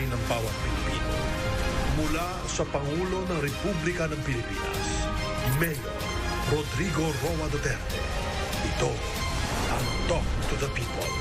buhay ng bawat Pilipino. Mula sa Pangulo ng Republika ng Pilipinas, Mayor Rodrigo Roa Duterte. Ito ang Talk to the People.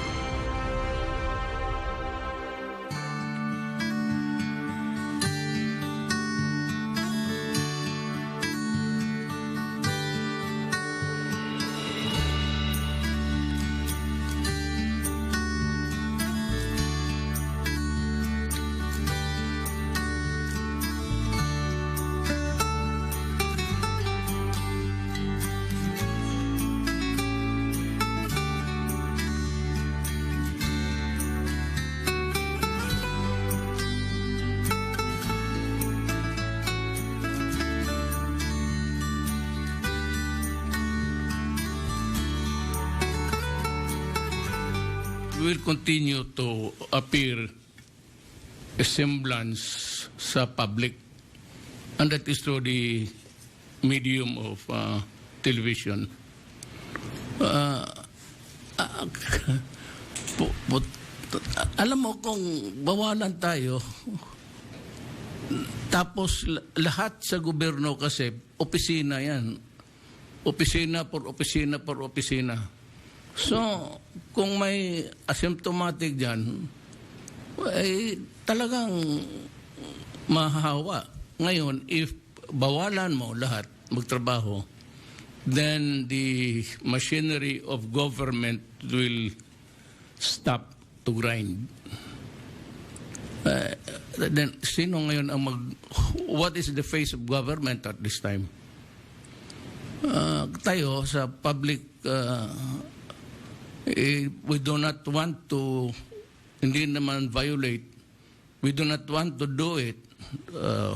Will continue to appear a semblance sa public, and that is through the medium of television. Alam mo, kung bawalan tayo, tapos lahat sa gobyerno kasi opisina yan, opisina por opisina por opisina. So, kung may asymptomatic dyan, ay talagang mahahawa. Ngayon, if bawalan mo lahat magtrabaho, then the machinery of government will stop to grind. Then, sino ngayon ang what is the face of government at this time? Tayo sa public, we do not want to, hindi naman violate, we do not want to do it.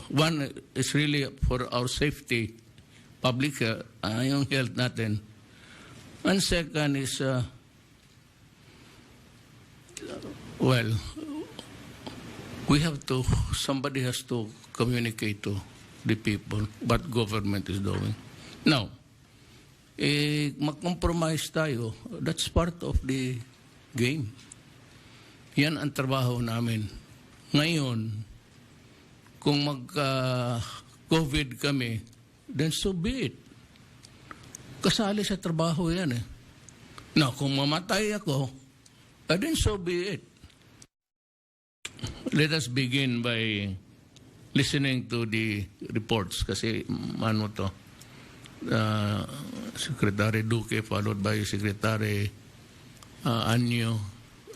One is really for our safety, public, yung health natin. And second is, well, we have to, somebody has to communicate to the people what government is doing. Now, mag-compromise tayo, that's part of the game. Yan ang trabaho namin. Ngayon, kung mag-COVID kami, then so be it. Kasali sa trabaho yan eh. Now, kung mamatay ako, then so be it. Let us begin by listening to the reports kasi ano to, Secretary Duque followed by Secretary Anyo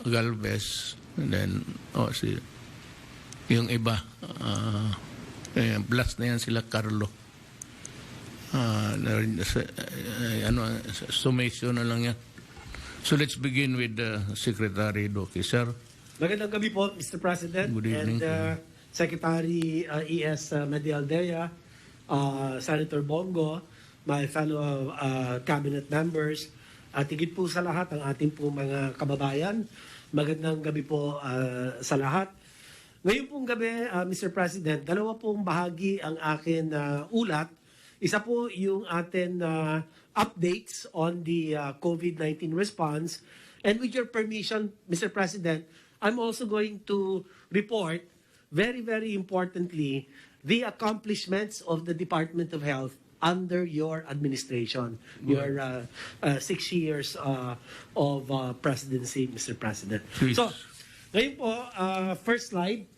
Galvez, and then yung iba plus na yan sila Carlo, summation na lang yan. So let's begin with Secretary Duque. Sir, magandang gabi po, Mr. President. Good evening. And Secretary E.S. Medialdea, Senator Bongo, my fellow cabinet members, at higit po sa lahat ang ating po mga kababayan. Magandang gabi po sa lahat. Ngayon pong gabi, Mr. President, dalawa pong bahagi ang akin ulat. Isa po yung atin updates on the COVID-19 response. And with your permission, Mr. President, I'm also going to report, very, very importantly, the accomplishments of the Department of Health under your administration, your 6 years of presidency, Mr. President. Please. So, ngayon po, first slide.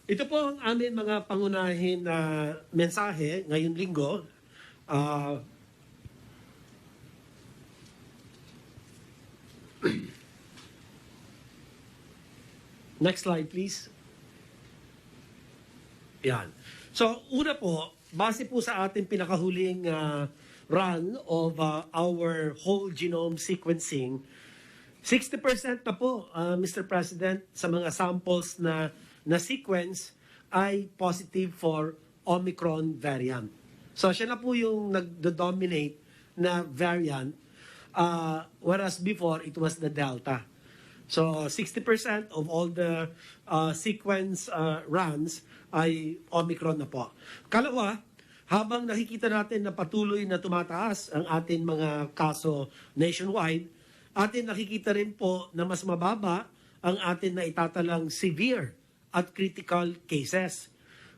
Ito po ang amin mga pangunahin na mensahe ngayong linggo. Next slide, please. Yan. So, una po, base po sa ating pinakahuling run of our whole genome sequencing, 60% na po, Mr. President, sa mga samples na sequence ay positive for Omicron variant. So, siya na po yung nag-dominate na variant, whereas before, it was the Delta. So, 60% of all the sequence runs ay Omicron na po. Kalawa, habang nakikita natin na patuloy na tumataas ang ating mga kaso nationwide, atin nakikita rin po na mas mababa ang atin na itatalang severe at critical cases.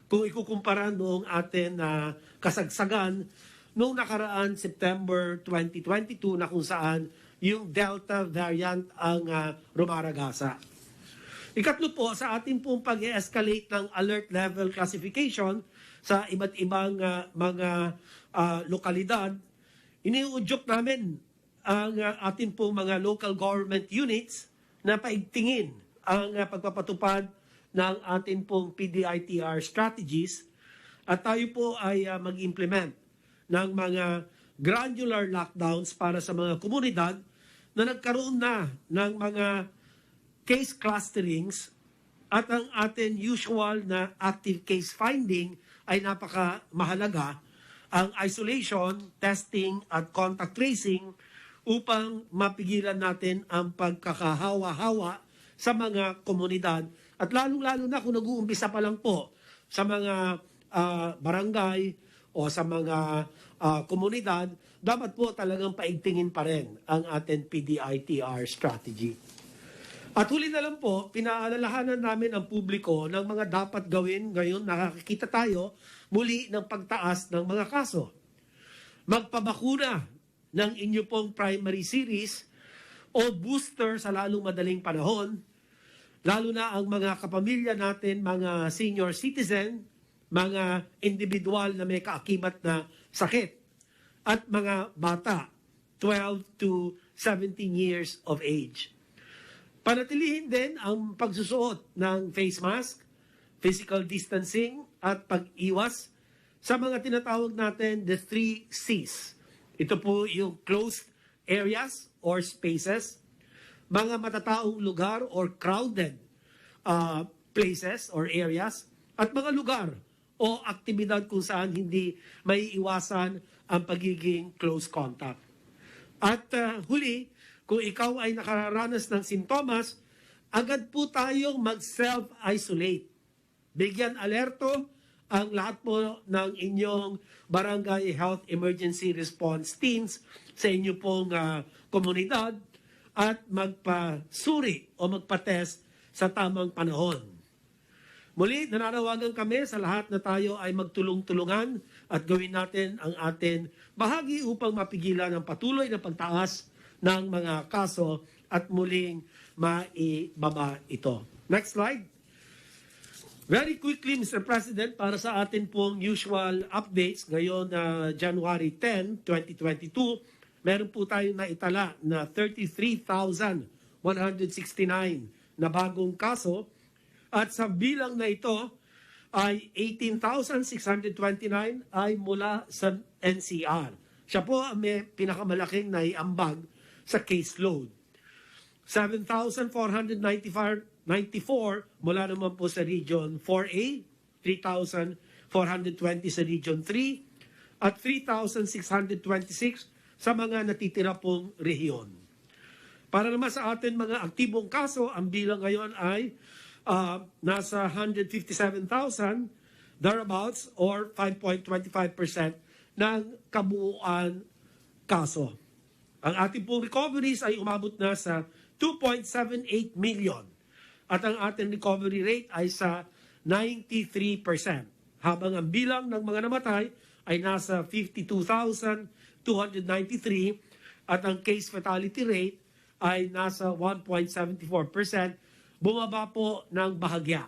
Kung ikukumpara noong atin na kasagsagan noong nakaraan September 2022 na kung saan yung Delta variant ang rumaragasa. Ikatlo po, sa ating pong pag-escalate ng alert level classification sa iba't ibang mga lokalidad, iniudyok namin ang ating pong mga local government units na paigtingin ang pagpapatupad ng ating pong PDITR strategies at tayo po ay mag-implement ng mga granular lockdowns para sa mga komunidad na nagkaroon na ng mga case clusterings at ang ating usual na active case finding ay napakamahalaga, ang isolation, testing at contact tracing upang mapigilan natin ang pagkakahawa-hawa sa mga komunidad at lalong-lalo na kung nag-uumpisa pa lang po sa mga barangay o sa mga komunidad, dapat po talagang paigtingin pa rin ang ating PDITR strategy. At huli na lang po, pinaalalahanan namin ang publiko ng mga dapat gawin ngayon. Nakakita tayo muli ng pagtaas ng mga kaso. Magpabakuna ng inyo pong primary series o booster sa lalong madaling panahon, lalo na ang mga kapamilya natin, mga senior citizen, mga individual na may kaakibat na sakit, at mga bata, 12 to 17 years of age. Panatilihin din ang pagsusuot ng face mask, physical distancing, at pag-iwas sa mga tinatawag natin the 3 C's. Ito po yung closed areas or spaces, mga matataong lugar or crowded places or areas, at mga lugar o aktibidad kung saan hindi may iwasan ang pagiging close contact. At huli, kung ikaw ay nakaranas ng sintomas, agad po tayong mag-self-isolate. Bigyan alerto ang lahat po ng inyong barangay health emergency response teams sa inyo pong komunidad at magpasuri o magpa-test sa tamang panahon. Muli, nananawagan kami sa lahat na tayo ay magtulong-tulungan at gawin natin ang atin bahagi upang mapigilan ang patuloy na pagtaas ng mga kaso at muling maibaba ito. Next slide. Very quickly, Mr. President, para sa atin pong usual updates ngayon January 10, 2022, meron po tayong naitala na 33,169 na bagong kaso at sa bilang na ito ay 18,629 ay mula sa NCR. Siya po ang may pinakamalaking naiambag sa caseload. 7,494 mula naman po sa Region 4A, 3,420 sa Region 3, at 3,626 sa mga natitira pong rehiyon. Para naman sa atin mga aktibong kaso, ang bilang ngayon ay nasa 157,000 thereabouts or 5.25% ng kabuuan kaso. Ang ating pong recoveries ay umabot na sa 2.78 million at ang ating recovery rate ay sa 93%, habang ang bilang ng mga namatay ay nasa 52,293 at ang case fatality rate ay nasa 1.74%, bumaba po ng bahagya.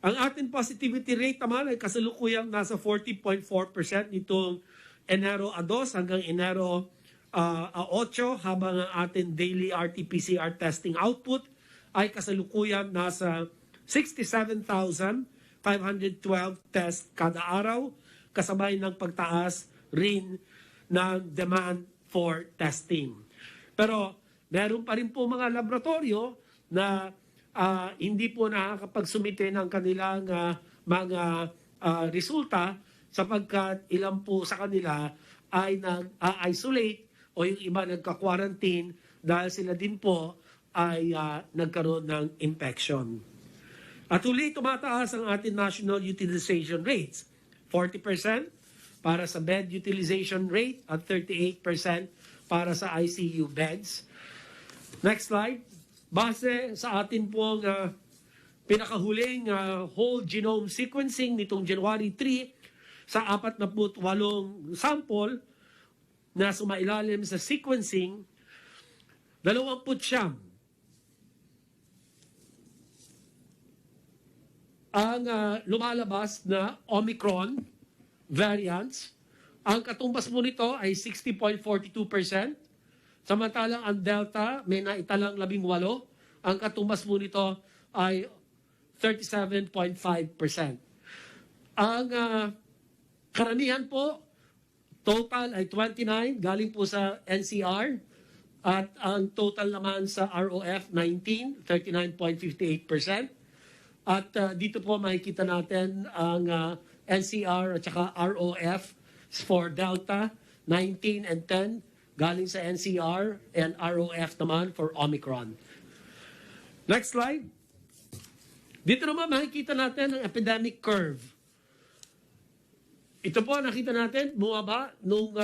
Ang ating positivity rate naman ay kasalukuyang nasa 40.4% nitong Enero 2 hanggang Enero 8, habang ang ating daily RT-PCR testing output ay kasalukuyang nasa 67,512 tests kada araw, kasabay ng pagtaas rin ng demand for testing. Pero meron pa rin po mga laboratorio na hindi po nakakapagsumite ng kanilang mga resulta sapagkat ilan po sa kanila ay nag-isolate o yung iba nagka-quarantine dahil sila din po ay nagkaroon ng infection. At uli, tumataas ang ating national utilization rates. 40% para sa bed utilization rate at 38% para sa ICU beds. Next slide. Base sa atin pong pinakahuling whole genome sequencing nitong January 3 sa 48 sample na sumailalim sa sequencing, 29 ang lumalabas na Omicron variants. Ang katumbas po nito ay 60.42%. Samantalang ang Delta may naitalang 18. Ang katumbas po nito ay 37.5%. Ang karamihan po, total ay 29, galing po sa NCR. At ang total naman sa ROF, 19, 39.58%. At dito po makikita natin ang NCR at saka ROF for Delta, 19 and 10, galing sa NCR, and ROF naman for Omicron. Next slide. Dito naman makikita natin ang epidemic curve. Ito po nakita natin, bumaba noong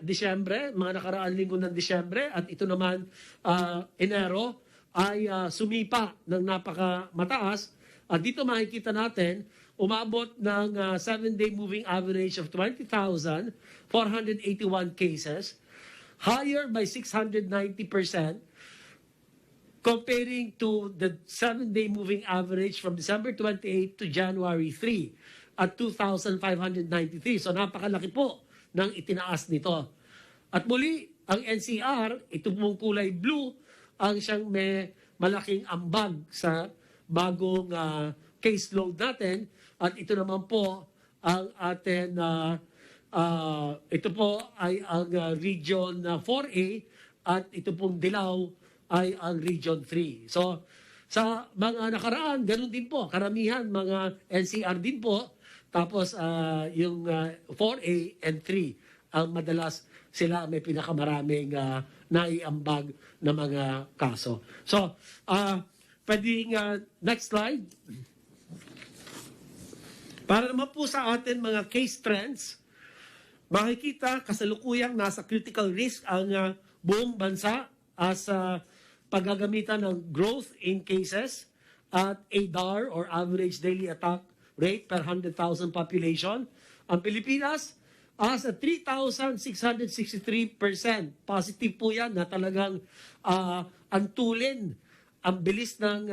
Disyembre, mga nakaraang linggo ng Disyembre, at ito naman Enero ay sumipa ng napakamataas. At dito makikita natin, umabot ng 7-day moving average of 20,481 cases, higher by 690%, comparing to the 7-day moving average from December 28 to January 3 at 2,593. So napakalaki po ng itinaas nito. At muli, ang NCR, ito pong kulay blue, ang siyang may malaking ambag sa bagong caseload natin. At ito naman po ang atin, ito po ay ang Region 4A at ito pong dilaw ay ang Region 3. So, sa mga nakaraan, ganun din po. Karamihan, mga NCR din po. Tapos, yung 4A and 3, ang madalas sila may pinakamaraming naiambag na mga kaso. So, pwedeng next slide. Para naman po sa atin mga case trends, makikita kasalukuyang nasa critical risk ang buong bansa as paggagamitan ng growth in cases at ADAR or average daily attack rate per 100,000 population. Ang Pilipinas as a 3,663%. Positive po yan na talagang antulin ang bilis ng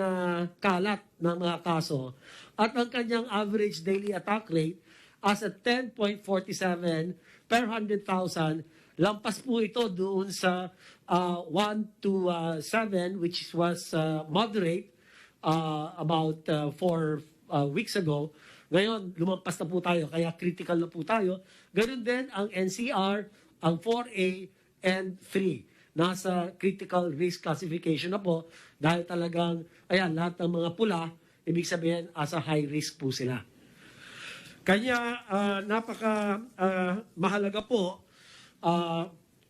kalat ng mga kaso. At ang kanyang average daily attack rate as a 10.47 per 100,000. Lampas po ito doon sa 1 to 7, which was moderate about 4 weeks ago. Ngayon, lumampas na po tayo, kaya critical na po tayo. Ganun din ang NCR, ang 4A and 3. Nasa critical risk classification na po dahil talagang, ayan, lahat ng mga pula, ibig sabihin, as a high risk po sila. Kanya, napaka mahalaga po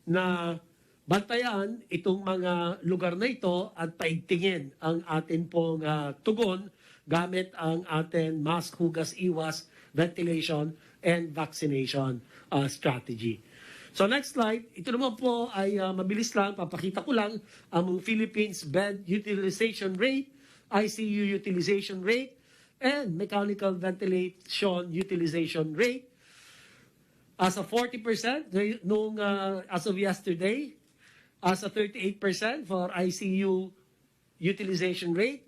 na bantayan itong mga lugar na ito at paigtingin ang atin pong tugon gamit ang atin mask, hugas, iwas, ventilation, and vaccination strategy. So next slide, ito naman po ay mabilis lang, papakita ko lang ang Philippines bed utilization rate, ICU utilization rate, and mechanical ventilation utilization rate. As a 40% noong as of yesterday, as a 38% for ICU utilization rate,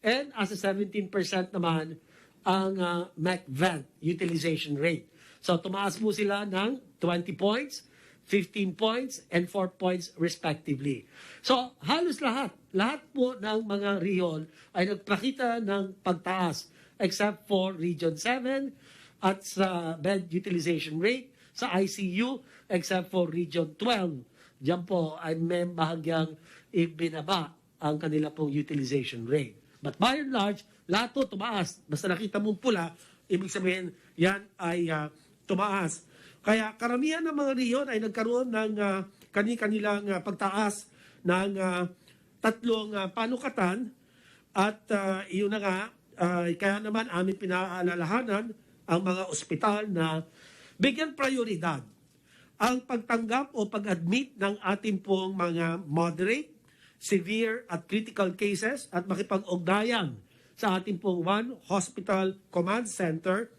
and as a 17% naman ang MEC-Vent utilization rate. So tumaas po sila ng 20 points, 15 points, and 4 points respectively. So halos lahat po ng mga region ay nagpakita ng pagtaas except for Region 7 at sa bed utilization rate, sa ICU except for Region 12. Diyan po ay may bahagyang ibinaba ang kanila pong utilization rate. But by and large, lahat po tumaas. Basta nakita mong pula, ibig sabihin yan ay tumaas. Kaya karamihan ng mga riyon ay nagkaroon ng kanilang pagtaas ng tatlong panukatan at iyon na nga, kaya naman amin pinaalalahanan ang mga ospital na bigyan prioridad ang pagtanggap o pag-admit ng ating pong mga moderate, severe at critical cases at makipag-ugnayan sa ating pong One Hospital Command Center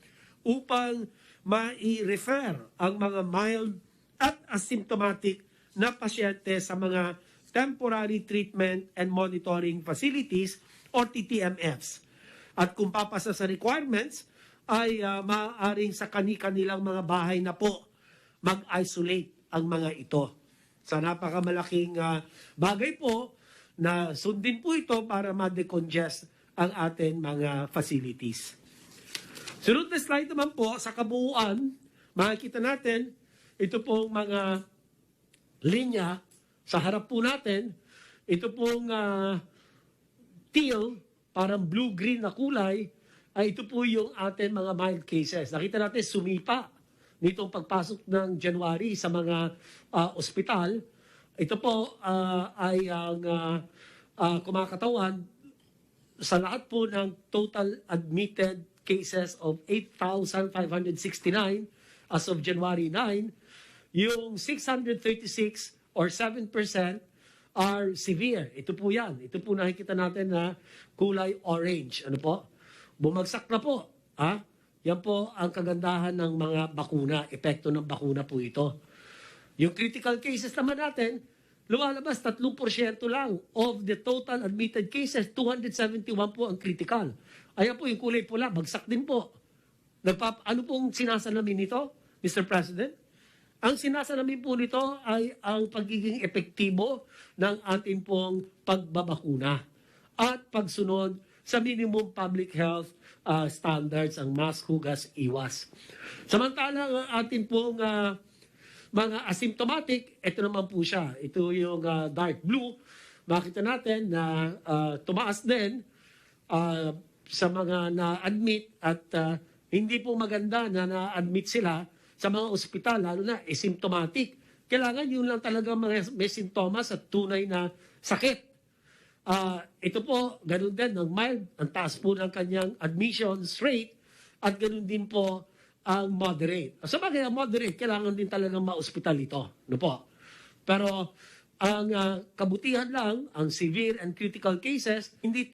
upang mai-refer ang mga mild at asymptomatic na pasyente sa mga temporary treatment and monitoring facilities or TTMFs. At kung papasa sa requirements, ay maaaring sa kani-kanilang mga bahay na po mag-isolate ang mga ito. Sa napakamalaking bagay po na sundin po ito para ma-decongest ang ating mga facilities. Sunod na slide naman po, sa kabuuan, makikita natin, ito pong mga linya sa harap po natin, ito pong teal, parang blue-green na kulay, ay ito po yung ating mga mild cases. Nakita natin sumipa nitong pagpasok ng January sa mga ospital. Ito po ay ang kumakatawan sa lahat po ng total admitted cases of 8,569 as of January 9, yung 636 or 7% are severe. Ito po yan. Ito po nakikita natin na kulay orange. Ano po? Bumagsak na po. Yan po ang kagandahan ng mga bakuna. Epekto ng bakuna po ito. Yung critical cases naman natin, lumalabas 3% lang of the total admitted cases. 271 po ang critical. Ayan po yung kulay pula, bagsak din po. Ano pong sinasalamin nito, Mr. President? Ang sinasalamin po nito ay ang pagiging epektibo ng ating pong pagbabakuna at pagsunod sa minimum public health standards, ang mask, hugas, iwas. Samantalang ang ating pong mga asymptomatic, ito naman po siya. Ito yung dark blue. Makita natin na tumaas din sa mga na-admit at hindi po maganda na na-admit sila sa mga ospital, lalo na asymptomatic. Kailangan yun lang talaga may sintomas at tunay na sakit. Ito po, ganun din, ng mild, ang taas po ng kanyang admissions rate at ganun din po ang moderate. Sa bagay, ang moderate, kailangan din talaga ma-ospital ito. No po? Pero ang kabutihan lang, ang severe and critical cases, hindi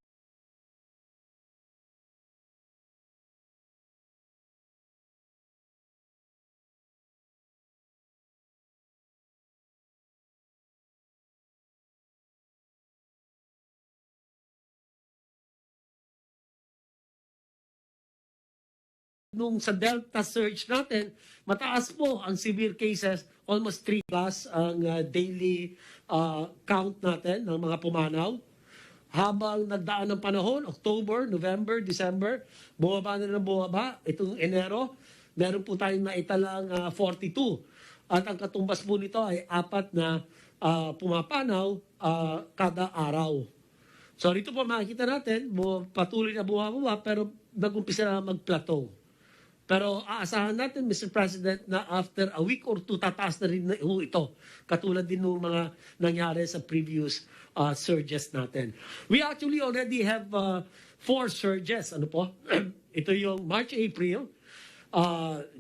nung sa Delta surge natin, mataas po ang severe cases, almost 3 plus ang daily count natin ng mga pumanaw. Habang nagdaan ng panahon, October, November, December, bumaba na ng bumaba. Itong Enero, meron po tayong naitalang 42. At ang katumbas po nito ay 4 na pumapanaw kada araw. So rito po makikita natin, patuloy na bumababa pero nag-umpisa na mag-plateau. Pero aasahan natin, Mr. President, na after a week or two, tataas na rin na ito. Katulad din ng mga nangyari sa previous surges natin. We actually already have 4 surges. Ano po? Ito yung March, April,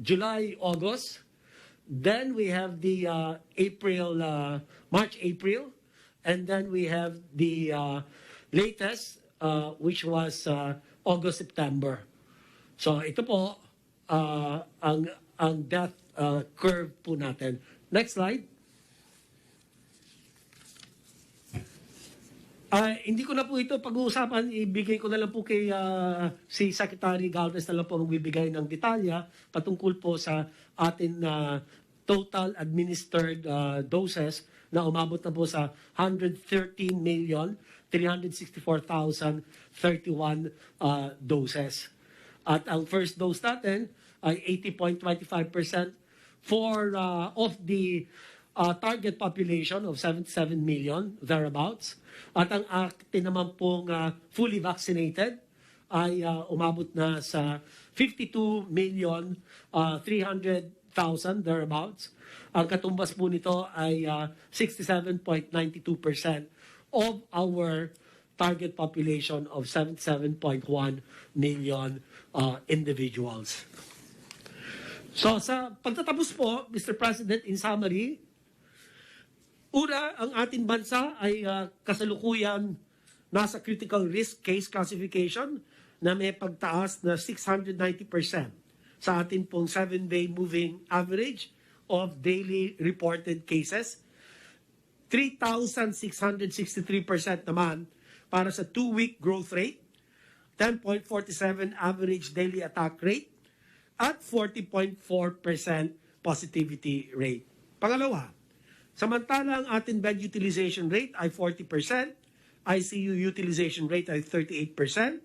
July, August. Then we have the March, April. And then we have the latest, which was August, September. So ito po, ang death curve po natin. Next slide. Hindi ko na po ito pag-uusapan, ibigay ko na lang po kay si Secretary Galvez na lang po magbibigay ng detalya patungkol po sa atin na total administered doses na umabot na po sa 113,364,031 doses. At ang first dose natin ay 80.25% for of the target population of 77 million, thereabouts. At ang atin naman pong fully vaccinated ay umabot na sa 52,300,000, thereabouts. Ang katumbas po nito ay 67.92% of our target population of 77.1 million individuals. So sa pagtatapos po, Mr. President, in summary, una, ang ating bansa ay kasalukuyan nasa critical risk case classification na may pagtaas na 690% sa atin pong 7-day moving average of daily reported cases. 3,663% naman para sa 2-week growth rate, 10.47 average daily attack rate, at 40.4% positivity rate. Pangalawa, samantala ang ating bed utilization rate ay 40%, ICU utilization rate ay 38%,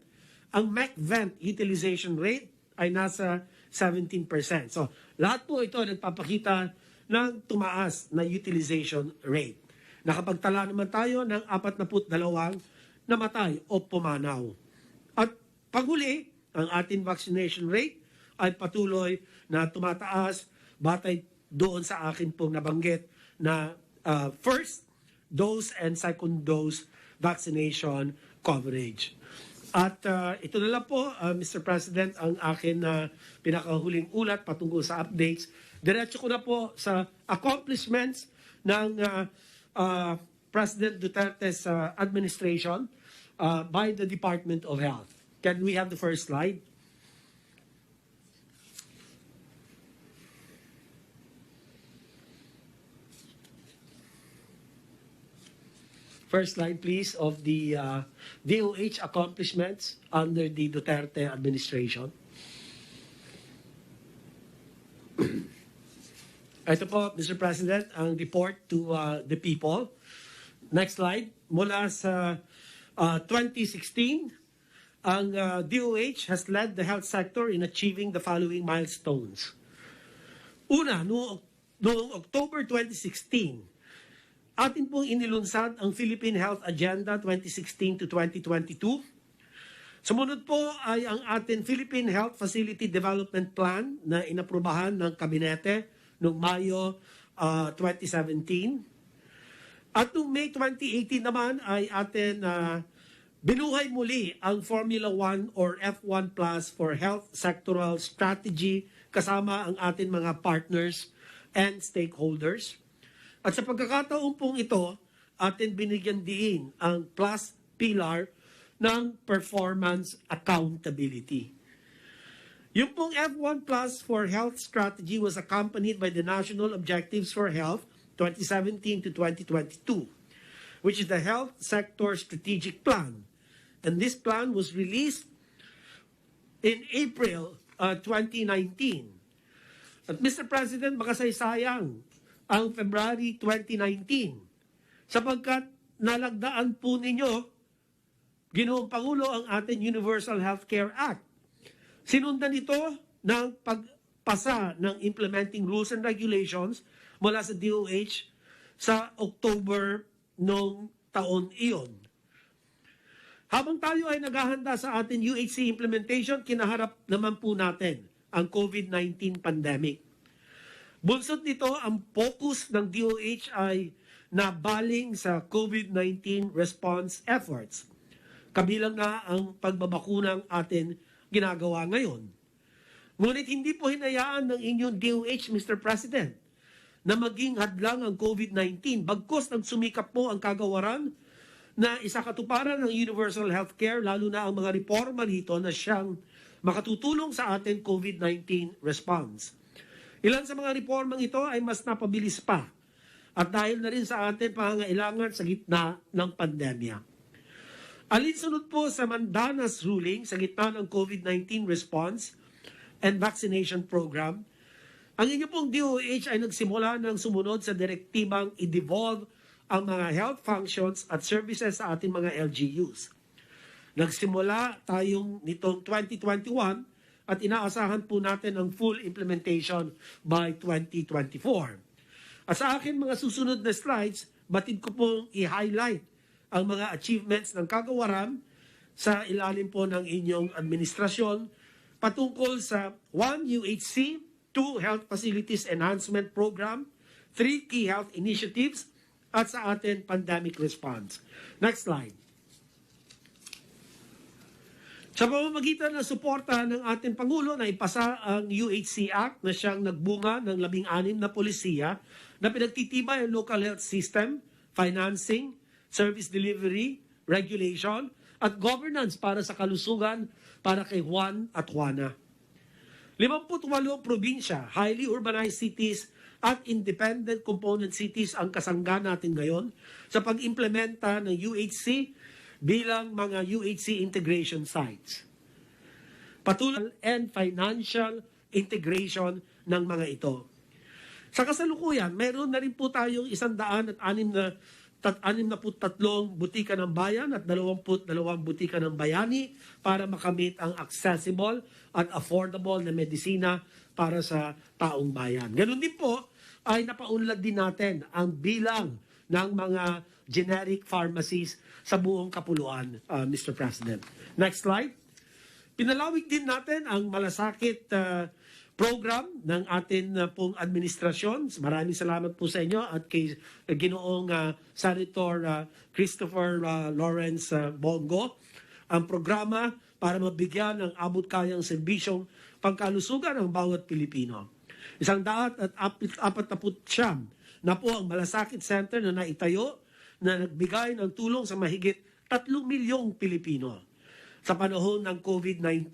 ang MEC vent utilization rate ay nasa 17%. So, lahat po ito nagpapakita ng tumaas na utilization rate. Nakapagtala naman tayo ng 42 namatay o pumanaw. At paghuli, ang ating vaccination rate ay patuloy na tumataas batay doon sa akin pong nabanggit na first dose and second dose vaccination coverage. At ito na lang po, Mr. President, ang akin na pinakahuling ulat patungkol sa updates. Diretso ko na po sa accomplishments ng President Duterte's administration by the Department of Health. Can we have the first slide? First slide, please, of the DOH accomplishments under the Duterte administration. Ito po, Mr. President, ang report to the people. Next slide. Mula sa 2016, ang DOH has led the health sector in achieving the following milestones. Una, noong October 2016, atin pong inilunsad ang Philippine Health Agenda 2016 to 2022. Sumunod po ay ang ating Philippine Health Facility Development Plan na inaprubahan ng Kabinete noong Mayo 2017. At noong May 2018 naman ay atin binuhay muli ang Formula 1 or F1 Plus for Health Sectoral Strategy kasama ang ating mga partners and stakeholders. At sa pagkakataon pong ito, atin binigyan diin ang plus pillar ng performance accountability. Yung pong F1 Plus for Health Strategy was accompanied by the National Objectives for Health 2017 to 2022, which is the Health Sector Strategic Plan. And this plan was released in April 2019. At Mr. President, makasaysayang ang February 2019 sapagkat nalagdaan po ninyo, Ginoong Pangulo, ang ating Universal Healthcare Act. Sinundan ito ng pagpasa ng implementing rules and regulations mula sa DOH sa October noong taon iyon. Habang tayo ay naghahanda sa ating UHC implementation, kinaharap naman po natin ang COVID-19 pandemic. Bunsod nito, ang focus ng DOH ay nabaling sa COVID-19 response efforts. Kabilang na ang pagbabakunang atin ginagawa ngayon. Ngunit hindi po hinayaan ng inyong DOH, Mr. President, na maging hadlang ang COVID-19. Bagkus nang sumikap po ang kagawaran na isakatuparan ng universal healthcare, lalo na ang mga reforma rito na siyang makatutulong sa ating COVID-19 response. Ilan sa mga reformang ito ay mas napabilis pa at dahil na rin sa ating pangangailangan sa gitna ng pandemya. Alinsunod po sa Mandanas ruling sa gitna ng COVID-19 response and vaccination program, ang inyo pong DOH ay nagsimula ng sumunod sa direktibang i-devolve ang mga health functions at services sa ating mga LGUs. Nagsimula tayong nitong 2021 at inaasahan po natin ang full implementation by 2024. At sa akin mga susunod na slides, batid ko pong i-highlight ang mga achievements ng kagawaran sa ilalim po ng inyong administrasyon patungkol sa 1 UHC, 2 Health Facilities Enhancement Program, 3 Key Health Initiatives, at sa ating pandemic response. Next slide. Sa pamamagitan ng suporta ng ating Pangulo na ipasa ang UHC Act na siyang nagbunga ng 16 na polisiya na pinagtitibay ang local health system, financing, service delivery, regulation, at governance para sa kalusugan para kay Juan at Juana. 58 probinsya, highly urbanized cities at independent component cities ang kasangga natin ngayon sa pag-implementa ng UHC bilang mga UHC integration sites. Patuloy and financial integration ng mga ito. Sa kasalukuyan, meron na rin po tayong 163 butika ng bayan at 22 butika ng bayani para makamit ang accessible at affordable na medisina para sa taong bayan. Ganun din po ay napaunlad din natin ang bilang ng mga generic pharmacies sa buong kapuluan, Mr. President. Next slide. Pinalawig din natin ang malasakit program ng atin pong administrasyon. Maraming salamat po sa inyo at kay Ginoong Senator Christopher Lawrence Bongo. Ang programa para mabigyan ng abot-kayang serbisyong pangkalusugan ng bawat Pilipino. 149 na po ang malasakit center na naitayo na nagbigay ng tulong sa mahigit 3 milyong Pilipino. Sa panahon ng COVID-19,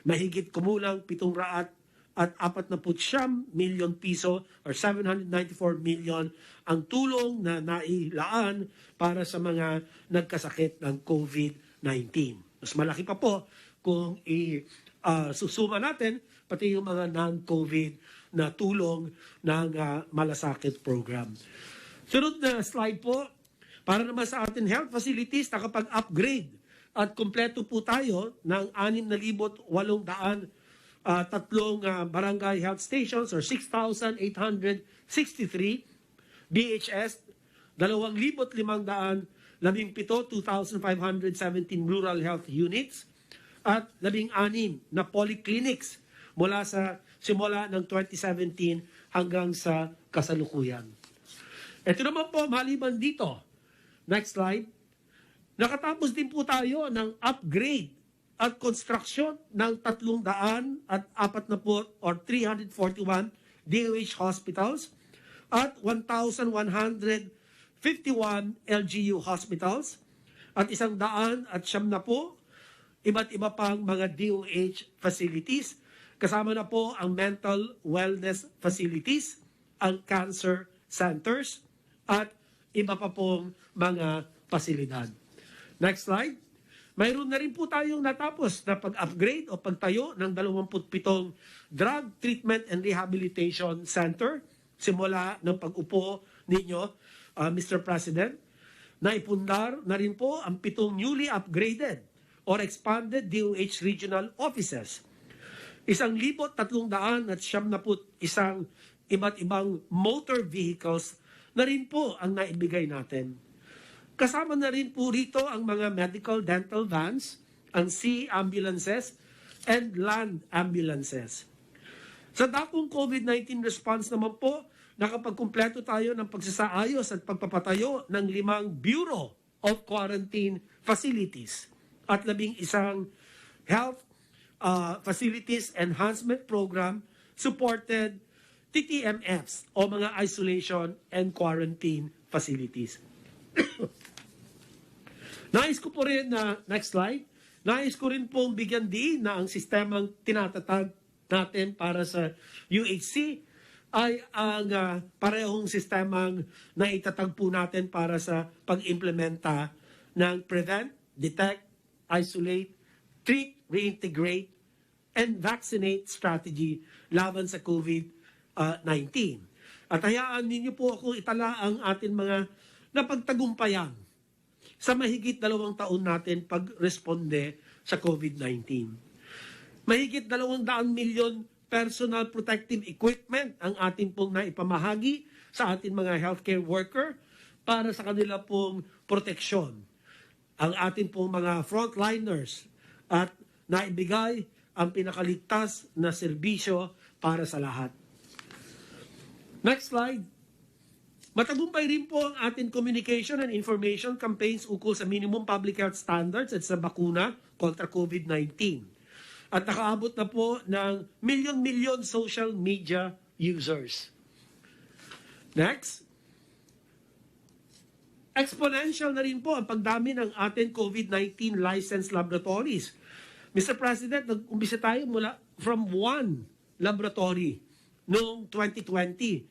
mahigit kumulang 749 milyon piso or 794 million ang tulong na nailaan para sa mga nagkasakit ng COVID-19. Mas malaki pa po kung susuma natin pati yung mga non-COVID na tulong ng malasakit program. Sunod na slide po, para naman sa ating health facilities, nakapag-upgrade at kumpleto po tayo ng 6,800 tatlong barangay health stations or 6,863 BHS, 2,517 2,517 rural health units, at 16 na polyclinics mula sa simula ng 2017 hanggang sa kasalukuyan. Ito naman po, maliban dito, next slide, nakatapos din po tayo ng upgrade at construction ng 340 or 341 DOH hospitals at 1,151 LGU hospitals at 100 at 90 iba't iba pang mga DOH facilities. Kasama na po ang mental wellness facilities, ang cancer centers, at iba pa pong mga pasilidad. Next slide. Mayroon na rin po tayong natapos na pag-upgrade o pagtayo ng 27 Drug Treatment and Rehabilitation Center simula ng pag-upo ninyo, Mr. President. Naipundar na rin po ang 7 newly upgraded or expanded DOH regional offices. 1,371 iba't ibang motor vehicles na rin po ang naibigay natin. Kasama na rin po rito ang mga medical dental vans, ang sea ambulances, and land ambulances. Sa dakong COVID-19 response naman po, nakapagkumpleto tayo ng pagsasaayos at pagpapatayo ng 5 Bureau of Quarantine Facilities at 11 Health Facilities Enhancement Program supported TTMFs o mga Isolation and Quarantine Facilities. Nais ko po rin na, next slide, nais ko rin pong bigyan din na ang sistemang tinatatag natin para sa UHC ay ang parehong sistemang naitatag po natin para sa pag-implementa ng Prevent, Detect, Isolate, Treat, Reintegrate, and Vaccinate strategy laban sa COVID-19. At hayaan ninyo po ako itala ang ating mga napagtagumpayan sa mahigit 2 taon natin pag-responde sa COVID-19. Mahigit 200 milyon personal protective equipment ang ating pong naipamahagi sa ating mga healthcare worker para sa kanila pong proteksyon. Ang ating pong mga frontliners at naibigay ang pinakaligtas na serbisyo para sa lahat. Next slide. Matagumpay rin po ang ating communication and information campaigns ukol sa minimum public health standards at sa bakuna kontra COVID-19. At nakaabot na po ng milyon-milyon social media users. Next. Exponential na rin po ang pagdami ng ating COVID-19 licensed laboratories. Mr. President, nag-umpisa tayo mula from one laboratory noong 2020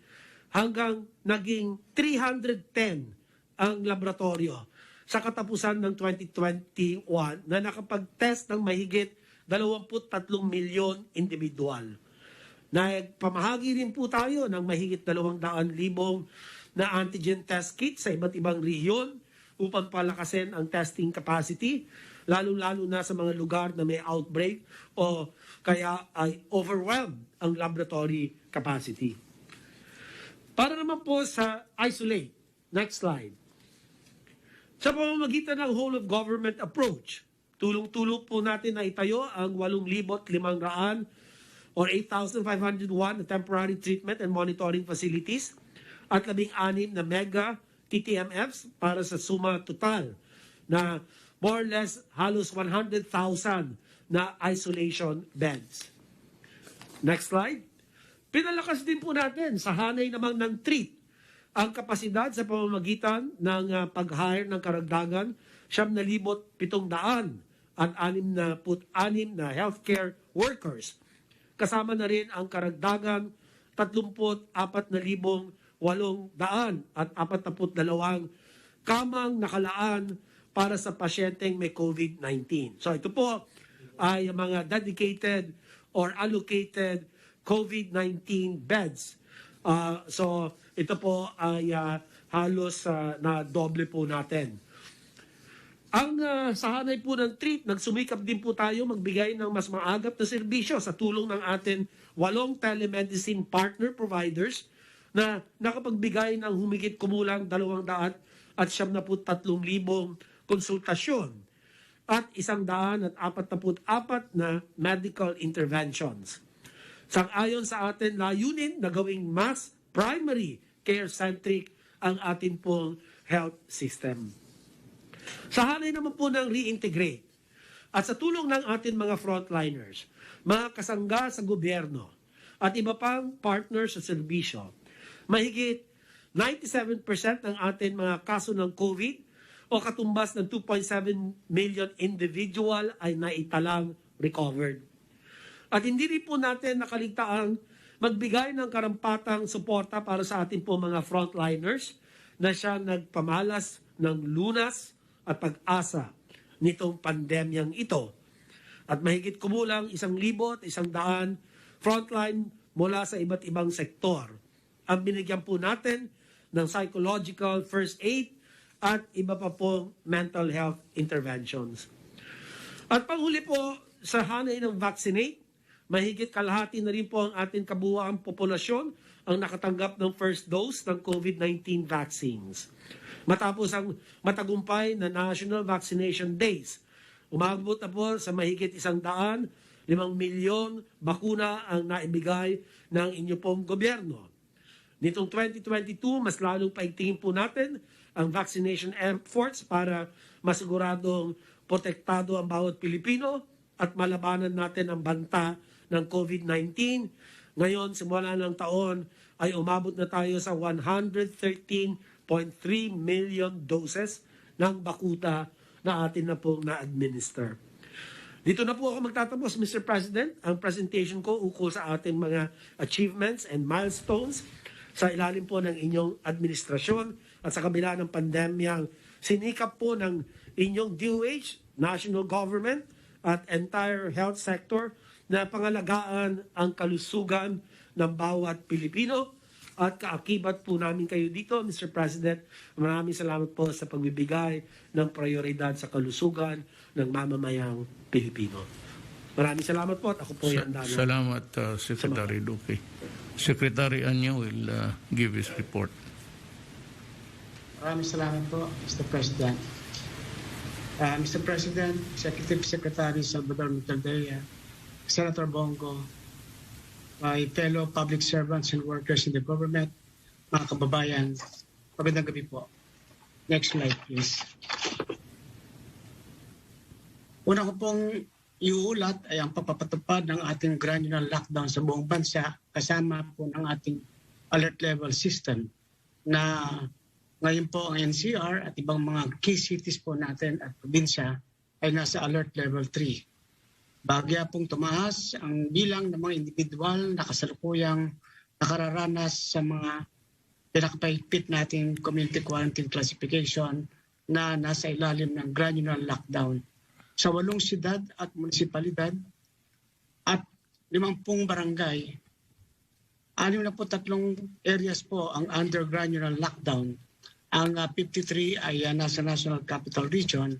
hanggang naging 310 ang laboratorio sa katapusan ng 2021 na nakapag-test ng mahigit 23 milyon individual. Nagpamahagi rin po tayo ng mahigit 200,000 na antigen test kit sa iba't ibang rehiyon upang palakasin ang testing capacity, lalo-lalo na sa mga lugar na may outbreak o kaya ay overwhelmed ang laboratory capacity. Para naman po sa isolate, next slide. Sa pamamagitan ng whole of government approach, tulong-tulong po natin na itayo ang 8,500 or 8,501 na temporary treatment and monitoring facilities at 16 na mega TTMFs para sa suma total na more or less halos 100,000 na isolation beds. Next slide. Pinalakas din po natin sa hanay naman ng treat ang kapasidad sa pamamagitan ng pag-hire ng karagdagan 7,700 at 66 na healthcare workers. Kasama na rin ang karagdagan 34,800 at 42 kamang nakalaan para sa pasyenteng may COVID-19. So ito po ay mga dedicated or allocated COVID-19 beds. So ito po ay halos na doble po natin. Ang sa hanay po ng treat, nagsumikap din po tayo magbigay ng mas maagap na serbisyo sa tulong ng atin 8 telemedicine partner providers na nakapagbigay ng humigit kumulang 200 at 73,000 konsultasyon at 144 na medical interventions. Sang-ayon sa atin layunin na gawing mas primary care-centric ang atin pong health system. Sa hanay naman po ng reintegrate at sa tulong ng atin mga frontliners, mga kasangga sa gobyerno at iba pang partners sa serbisyo, mahigit 97% ng atin mga kaso ng COVID o katumbas ng 2.7 million individual ay naitalang recovered. At hindi rin po natin nakaligtaang magbigay ng karampatang suporta para sa ating po mga frontliners na siya nagpamalas ng lunas at pag-asa nitong pandemyang ito. At mahigit kumulang 1,100 frontline mula sa iba't ibang sektor. Ang binigyan po natin ng psychological first aid at iba pa pong mental health interventions. At panghuli po sa hanay ng vaccinate, mahigit kalahati na rin po ang ating kabuuang populasyon ang nakatanggap ng first dose ng COVID-19 vaccines. Matapos ang matagumpay na National Vaccination Days, umabot na po sa mahigit 105 milyon bakuna ang naibigay ng inyo pong gobyerno. Nitong 2022, mas lalong paigtingin po natin ang vaccination efforts para masiguradong protektado ang bawat Pilipino at malabanan natin ang banta ng COVID-19. Ngayon, simula ng taon, ay umabot na tayo sa 113.3 million doses ng bakuna na atin na pong na-administer. Dito na po ako magtatapos, Mr. President, ang presentation ko ukol sa ating mga achievements and milestones sa ilalim po ng inyong administrasyon at sa kabila ng pandemyang sinikap po ng inyong DOH, national government at entire health sector na pangalagaan ang kalusugan ng bawat Pilipino at kaakibat po namin kayo dito, Mr. President. Maraming salamat po sa pagbibigay ng prioridad sa kalusugan ng mamamayang Pilipino. Maraming salamat po at ako po yung handa na. Salamat, Secretary Duque. Secretary Anyo will give his report. Maraming salamat po, Mr. President. Mr. President, Executive Secretary Salvador Duterte, Senator Bongo, my fellow public servants and workers in the government, mga kababayan, magandang gabi po. Next slide, please. Una ko pong iuulat ay ang pagpapatupad ng ating granular lockdown sa buong bansa kasama po ng ating alert level system na ngayon po ang NCR at ibang mga key cities po natin at probinsya ay nasa alert level 3. Bagya pong tumaas ang bilang ng mga individual na kasalukuyang nakararanas sa mga pinakapahigpit nating community quarantine classification na nasa ilalim ng granular lockdown sa 8 siyudad at munisipalidad at 50 barangay. 63 areas po ang under granular lockdown. Ang 53 ay nasa National Capital Region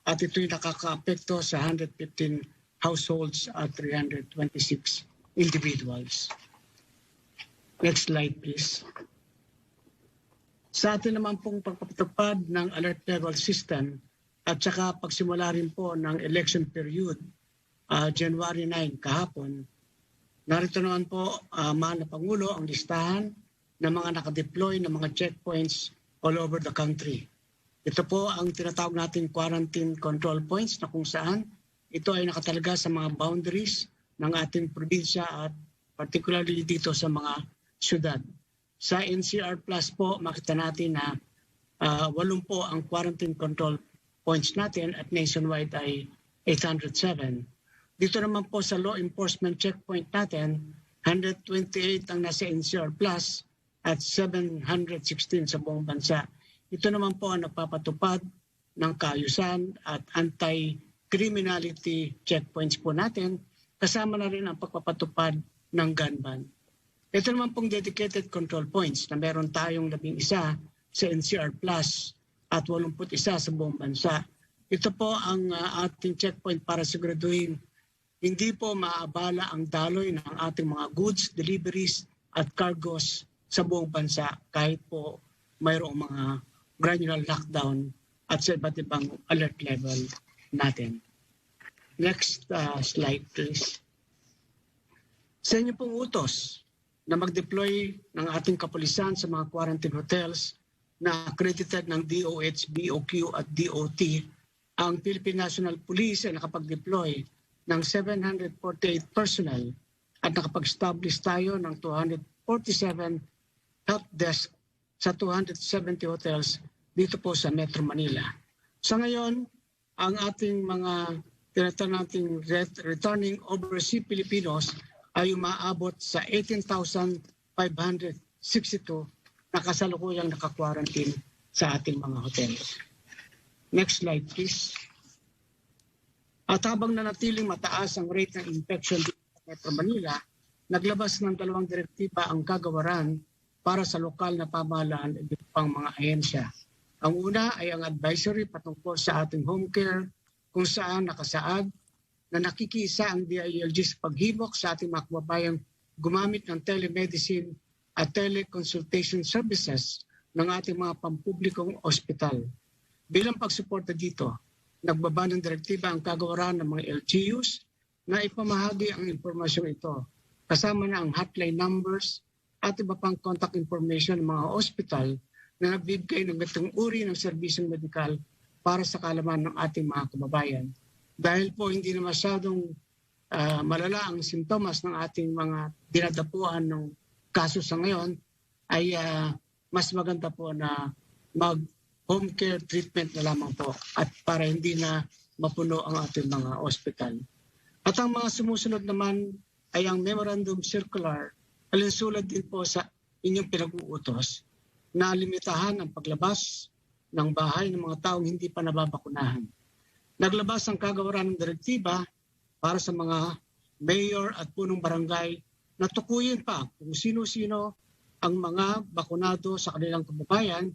at ito'y nakakaapekto sa 115 households at 326 individuals. Next slide, please. Sa atin naman pong pagpapatupad ng alert level system at saka pagsimula rin po ng election period, January 9 kahapon, narito naman po, mahal na Pangulo, ang listahan ng mga nakadeploy ng mga checkpoints all over the country. Ito po ang tinatawag nating quarantine control points na kung saan ito ay nakatalaga sa mga boundaries ng ating probinsya at particularly dito sa mga syudad. Sa NCR Plus po, makita natin na 8 po ang quarantine control points natin at nationwide ay 807. Dito naman po sa law enforcement checkpoint natin, 128 ang nasa NCR Plus at 716 sa buong bansa. Ito naman po ang nagpapatupad ng kaayusan at anti-criminality checkpoints po natin, kasama na rin ang pagpapatupad ng gun ban. Ito naman pong dedicated control points na meron tayong 11 sa NCR Plus at 81 sa buong bansa. Ito po ang ating checkpoint para siguraduhin hindi po maaabala ang daloy ng ating mga goods, deliveries at cargos sa buong bansa kahit po mayroong mga granular lockdown at sa iba't ibang alert level natin. Next slide, please. Sa inyo pong utos na mag-deploy ng ating kapulisan sa mga quarantine hotels na accredited ng DOH, BOQ at DOT, ang Philippine National Police ay nakapag-deploy ng 748 personnel at nakapag-establish tayo ng 247 help desk sa 270 hotels dito po sa Metro Manila. Sa ngayon, ang ating mga nating returning overseas Filipinos ay umaabot sa 18,562 na kasalukuyang naka-quarantine sa ating mga hotels. Next slide, please. At habang nanatiling mataas ang rate ng infection dito sa Metro Manila, naglabas ng 2 direktiba ang kagawaran para sa lokal na pamahalaan at pang mga ahensya. Ang una ay ang advisory patungkol sa ating home care kung saan nakasaad na nakikisa ang DILG sa paghimok sa ating mga kababayang gumamit ng telemedicine at teleconsultation services ng ating mga pampublikong ospital. Bilang pagsuporta dito, nagbaba ng direktiba ang kagawaran ng mga LGUs na ipamahagi ang impormasyong ito, kasama na ang hotline numbers at iba pang contact information ng mga ospital na nagbibigay ng ganitong uri ng serbisyong medikal para sa kaalaman ng ating mga kababayan. Dahil po hindi na masyadong malala ang sintomas ng ating mga dinadapuan ng kaso sa ngayon, ay mas maganda po na mag-home care treatment na lamang po at para hindi na mapuno ang ating mga ospital. At ang mga sumusunod naman ay ang Memorandum Circular alinsulad din po sa inyong pinag-uutos na limitahan ang paglabas ng bahay ng mga taong hindi pa nababakunahan. Naglabas ang kagawaran ng direktiba para sa mga mayor at punong barangay na tukuyin pa kung sino-sino ang mga bakunado sa kanilang kababayan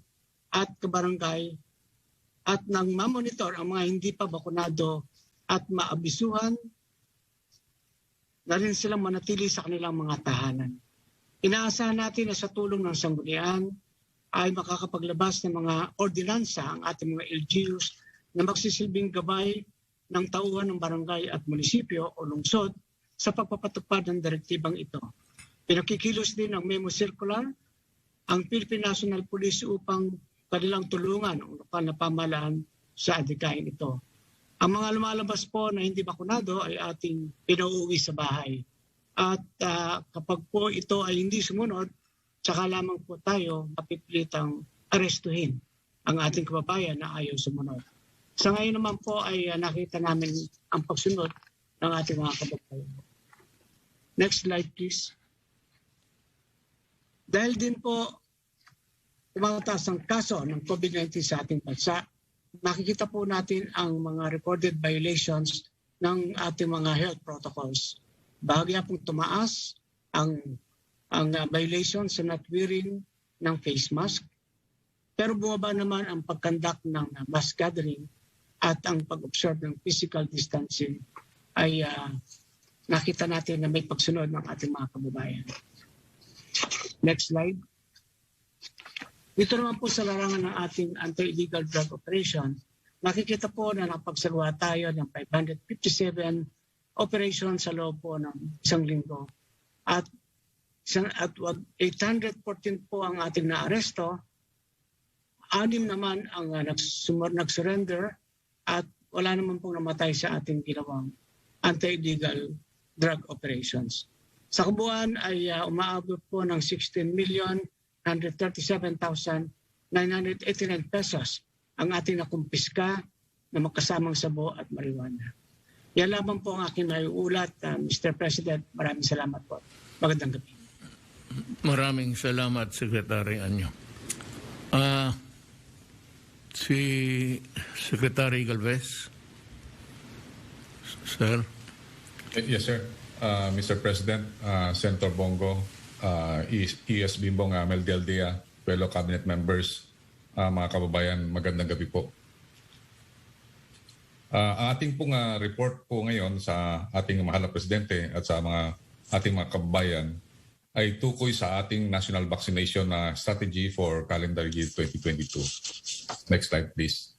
at kabarangay at nang mamonitor ang mga hindi pa bakunado at maabisuhan na rin silang manatili sa kanilang mga tahanan. Inaasahan natin na sa tulong ng sanggunian ay makakapaglabas ng mga ordinansa ang ating mga LGUs na magsisilbing gabay ng tauhan ng barangay at munisipyo o lungsod sa pagpapatupad ng direktibang ito. Pinakikilos din ang memo circular ang Philippine National Police upang kanilang tulungan ang lokal na pamahalaan sa adhikain ito. Ang mga lumalabas po na hindi bakunado ay ating pinauuwi sa bahay. At kapag po ito ay hindi sumunod, saka lamang po tayo mapipilitang arestuhin ang ating kababayan na ayaw sumunod. Sa ngayon naman po ay nakita namin ang pagsunod ng ating mga kababayan. Next slide, please. Dahil din po tumataas ang kaso ng COVID-19 sa ating bansa, makikita po natin ang mga recorded violations ng ating mga health protocols. Bahagya pong tumaas ang violations sa not wearing ng face mask, pero bumaba naman ang pag-conduct ng mass gathering at ang pag-observe ng physical distancing ay nakita natin na may pagsunod ng ating mga kababayan. Next slide. Dito naman po sa larangan ng ating anti-illegal drug operation, makikita po na napagsagawa tayo ng 557 operations sa loob po ng isang linggo. At 814 po ang ating naaresto, 6 naman ang nag-surrender at wala naman pong namatay sa ating ginawang anti-illegal drug operations. Sa kabuuan ay umaabot po ng 16,137,989 pesos ang ating nakumpiska na magkasamang sabo at marijuana. Yan lamang po ang aking naiulat, Mr. President. Maraming salamat po. Magandang gabi. Maraming salamat, Secretary Anyo. Si Secretary Galvez. Sir. Yes, sir. Mr. President, Senator Bongo, ES Bimbong, Mel Daldea, fellow cabinet members, mga kababayan, magandang gabi po. Ang ating pong report po ngayon sa ating mahal na presidente at sa ating mga kababayan ay tukoy sa ating national vaccination strategy for calendar year 2022. Next slide, please.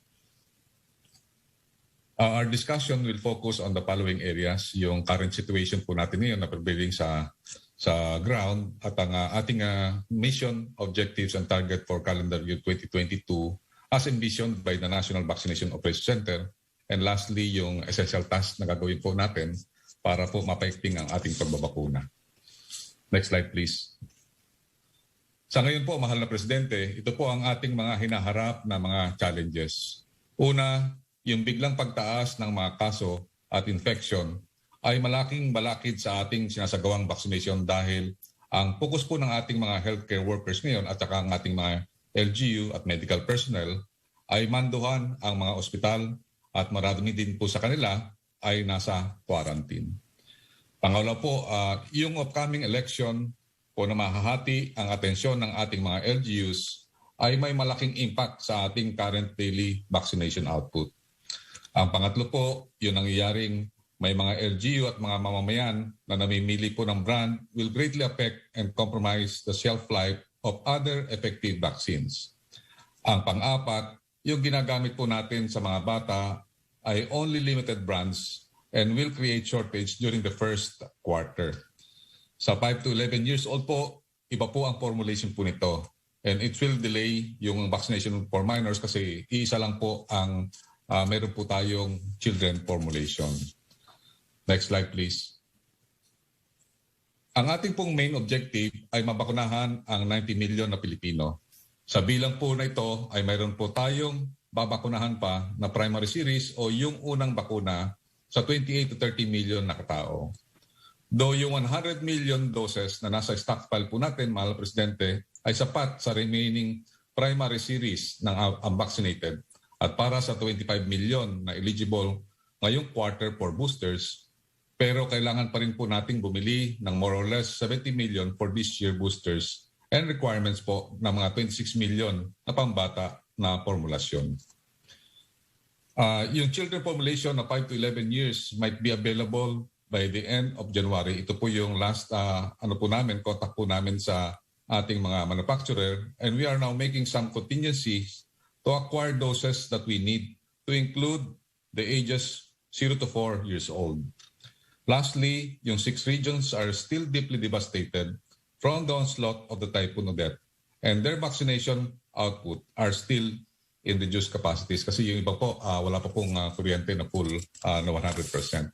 Our discussion will focus on the following areas, yung current situation po natin ngayon na prevailing sa ground at ang ating mission, objectives, and target for calendar year 2022 as envisioned by the National Vaccination Operations Center. And lastly, yung essential task na gagawin po natin para po mapaigting ang ating pagbabakuna. Next slide, please. Sa ngayon po, mahal na Presidente, ito po ang ating mga hinaharap na mga challenges. Una, yung biglang pagtaas ng mga kaso at infection ay malaking balakid sa ating sinasagawang vaccination dahil ang focus po ng ating mga healthcare workers ngayon at saka ang ating mga LGU at medical personnel ay manduhan ang mga ospital at marami din po sa kanila ay nasa quarantine. Pangalawa po, yung upcoming election po na mahahati ang atensyon ng ating mga LGUs ay may malaking impact sa ating current daily vaccination output. Ang pangatlo po, yung nangyayaring may mga LGU at mga mamamayan na namimili po ng brand will greatly affect and compromise the shelf life of other effective vaccines. Ang pang-apat, yung ginagamit po natin sa mga bata ay only limited brands and will create shortage during the first quarter. Sa 5 to 11 years old po, iba po ang formulation po nito. And it will delay yung vaccination for minors kasi iisa lang po ang meron po tayong children formulation. Next slide, please. Ang ating pong main objective ay mabakunahan ang 90 million na Pilipino. Sa bilang po na ito ay mayroon po tayong babakunahan pa na primary series o yung unang bakuna sa 28 to 30 million na katao. Though yung 100 million doses na nasa stockpile po natin, mahal Presidente, ay sapat sa remaining primary series ng unvaccinated. At para sa 25 million na eligible ngayong quarter for boosters, pero kailangan pa rin po nating bumili ng more or less 70 million for this year boosters and requirements po ng mga 26 million na pambata na formulasyon. Yung children formulation na 5 to 11 years might be available by the end of January. Ito po yung last contact po namin sa ating mga manufacturer, and we are now making some contingencies to acquire doses that we need to include the ages 0 to 4 years old. Lastly, yung 6 regions are still deeply devastated from the onslaught of the Typhoon Odette, and their vaccination output are still in reduced capacities kasi yung iba po wala pa pong kuryente na full na 100%.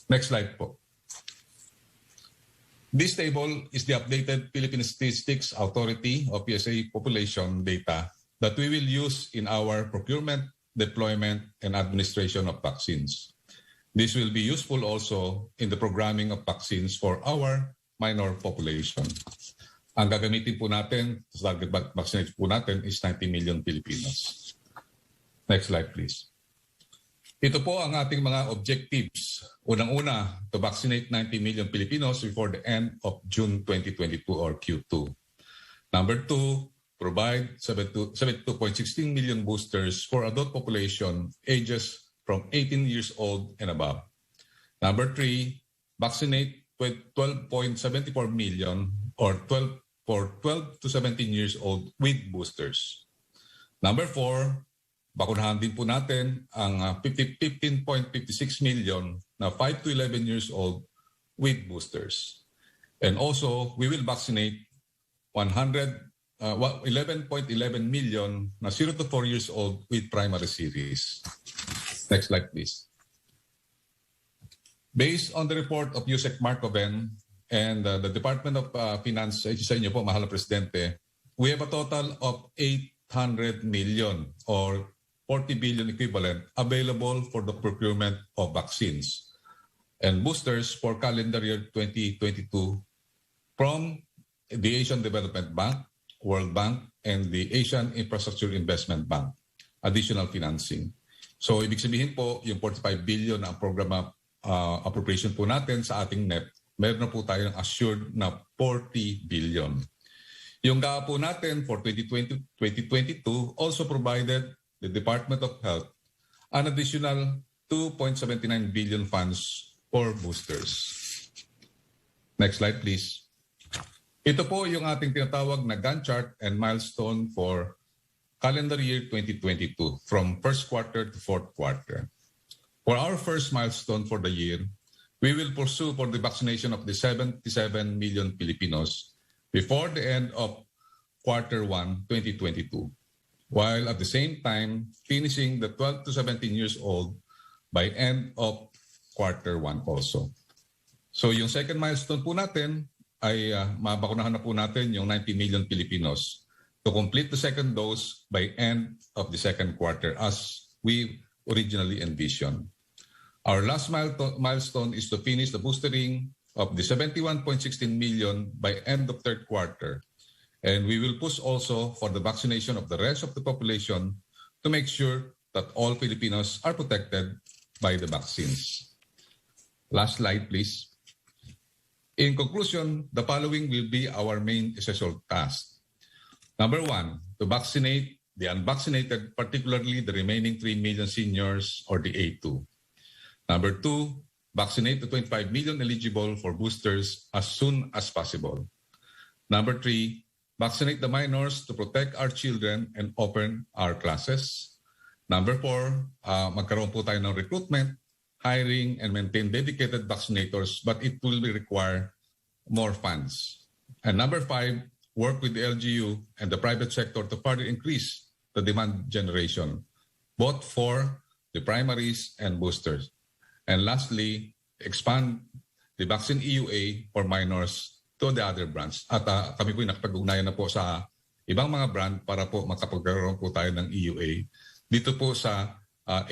Next slide po. This table is the updated Philippine Statistics Authority o PSA population data that we will use in our procurement, deployment, and administration of vaccines. This will be useful also in the programming of vaccines for our minor population. Ang gagamitin po natin, target vaccination po natin is 90 million Filipinos. Next slide, please. Ito po ang ating mga objectives. Unang-una, to vaccinate 90 million Filipinos before the end of June 2022 or Q2. Number 2, provide 72.16 million boosters for adult population ages from 18 years old and above. Number 3, vaccinate 12.74 million or 12 to 17 years old with boosters. Number 4, bakunahan din po natin ang 15.56 million na 5 to 11 years old with boosters. And also, we will vaccinate 11.11 million na 0 to 4 years old with primary series. Next slide, please. Based on the report of Yusek Marcoven and the Department of Finance, sa inyo po, mahal na Presidente, we have a total of 800 million or 40 billion equivalent available for the procurement of vaccines and boosters for calendar year 2022 from the Asian Development Bank, World Bank, and the Asian Infrastructure Investment Bank, additional financing. So ibig sabihin po, yung 45 billion na programa appropriation po natin sa ating NEP, meron na po tayong assured na 40 billion. Yung GAA po natin for 2022 also provided the Department of Health an additional 2.79 billion funds for boosters. Next slide, please. Ito po yung ating tinatawag na Gantt chart and milestone for calendar year 2022 from first quarter to fourth quarter. For our first milestone for the year, we will pursue for the vaccination of the 77 million Filipinos before the end of quarter 1, 2022, while at the same time finishing the 12 to 17 years old by end of quarter 1 also. So yung second milestone po natin ay mabakunahan na po natin yung 90 million Filipinos to complete the second dose by end of the second quarter as we originally envisioned. Our last milestone is to finish the boostering of the 71.16 million by end of third quarter. And we will push also for the vaccination of the rest of the population to make sure that all Filipinos are protected by the vaccines. Last slide, please. In conclusion, the following will be our main essential task. Number 1, to vaccinate the unvaccinated, particularly the remaining 3 million seniors or the A2. Number 2, vaccinate the 25 million eligible for boosters as soon as possible. Number 3, vaccinate the minors to protect our children and open our classes. Number 4, magkaroon po tayo ng recruitment, hiring, and maintain dedicated vaccinators, but it will require more funds. And number 5, work with the LGU and the private sector to further increase the demand generation, both for the primaries and boosters. And lastly, expand the vaccine EUA for minors to the other brands. At kami po nakapag-ugnayan na po sa ibang mga brand para po makapagkaroon po tayo ng EUA dito po sa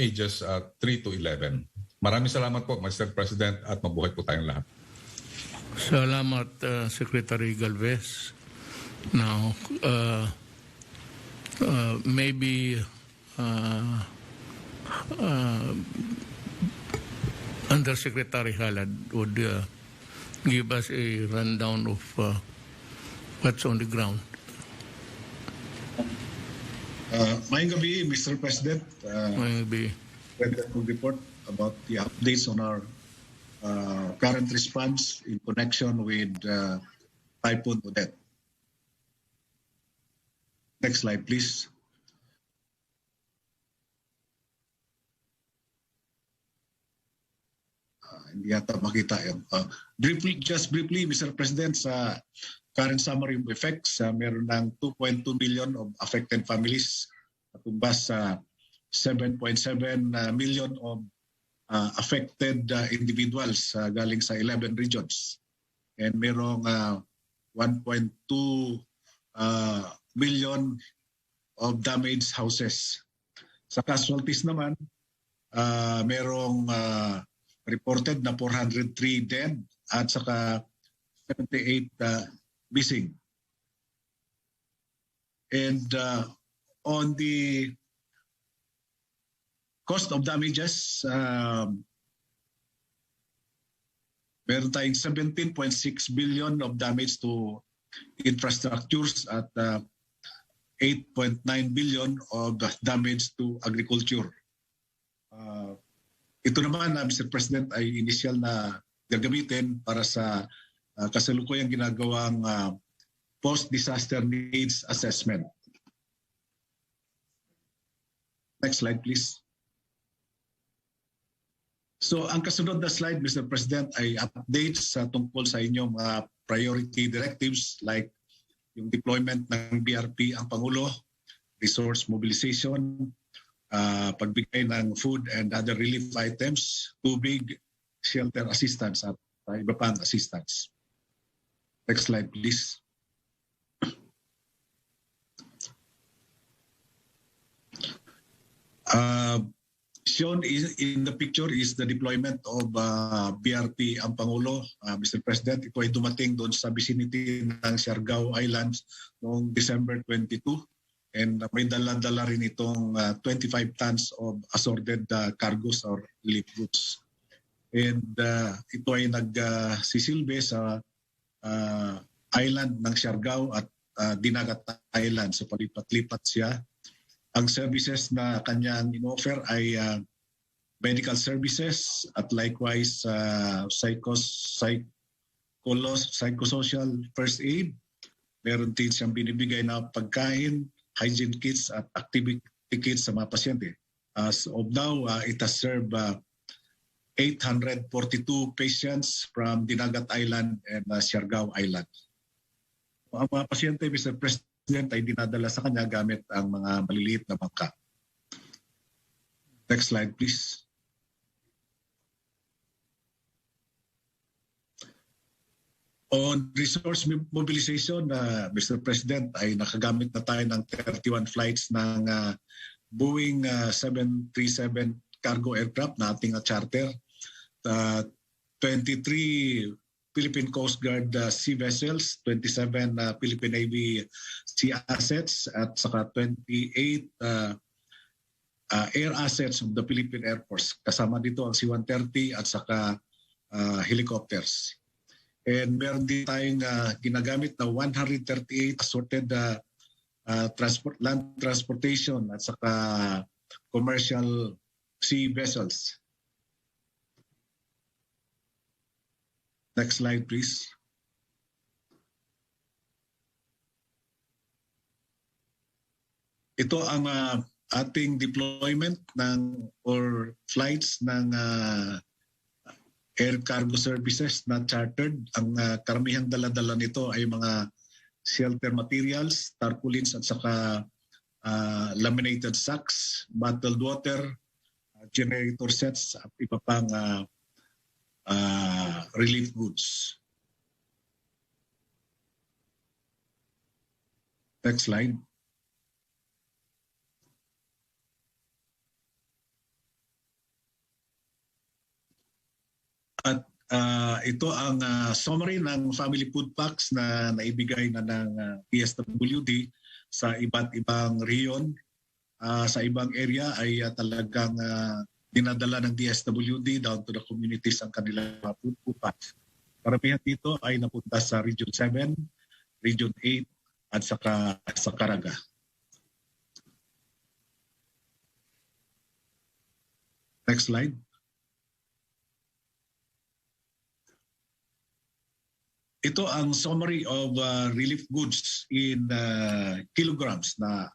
ages 3 to 11. Maraming salamat po, Mr. President, at mabuhay po tayong lahat. Salamat, Secretary Galvez. Now, maybe Undersecretary Halad would give us a rundown of what's on the ground. Mayang gabi, Mr. President. Mayang gabi. Pwede kong report about the updates on our current response in connection with Typhoon Odette. Next slide, please. Hindi yata makita yan. Just briefly, Mr. President, sa current summary of effects, meron ng 2.2 million of affected families, katumbas sa 7.7 million of affected individuals galing sa 11 regions. And merong 1.2 million of damaged houses. Sa casualties naman, merong reported na 403 dead at saka 78 missing. And on the cost of damages, meron tayong 17.6 billion of damage to infrastructures at 8.9 billion of damage to agriculture. Ito naman, Mr. President, ay initial na gagamitin para sa kasalukuyang ginagawang post-disaster needs assessment. Next slide, please. So ang kasunod na slide, Mr. President, ay updates tungkol sa inyong mga priority directives like yung deployment ng BRP ang Pangulo, resource mobilization, pagbigay ng food and other relief items, tubig, shelter assistance at iba pang assistance. Next slide, please. Shown in the picture is the deployment of BRP ang Pangulo, Mr. President. Ito ay dumating doon sa vicinity ng Siargao Islands noong December 22. And may dala-dala rin itong 25 tons of assorted cargos or relief goods. And ito ay nagsisilbi sa island ng Siargao at Dinagat Island. So palipat-lipat siya. Ang services na kanyang in-offer ay medical services at likewise psychosocial first aid. Meron din siyang binibigay na pagkain, hygiene kits at activity kits sa mga pasyente. As of now, it has served 842 patients from Dinagat Island and Siargao Island. Ang mga pasyente, Mr. President, ay dinadala sa kanya gamit ang mga maliliit na bangka. Next slide, please. On resource mobilization, Mr. President, ay nakagamit na tayo ng 31 flights ng Boeing 737 cargo aircraft na ating charter, 23 Philippine Coast Guard sea vessels, 27 Philippine Navy sea assets, at saka 28 air assets of the Philippine Air Force. Kasama dito ang C-130 at saka helicopters. And meron din tayong ginagamit na 138 assorted land transportation at saka commercial sea vessels. Next slide, please. Ito ang ating deployment or flights ng air cargo services na chartered. Ang karamihang dala-dala nito ay mga shelter materials, tarpaulins at saka laminated sacks, bottled water, generator sets at iba pang relief goods. Next slide. At ito ang summary ng family food packs na naibigay na ng PSWD sa iba't ibang rehiyon. Sa ibang area ay talagang dinadala ng DSWD down to the communities ang kanilang food packs. Karamihan dito ay napunta sa Region 7, Region 8 at sa Caraga. Next slide. Ito ang summary of relief goods in kilograms na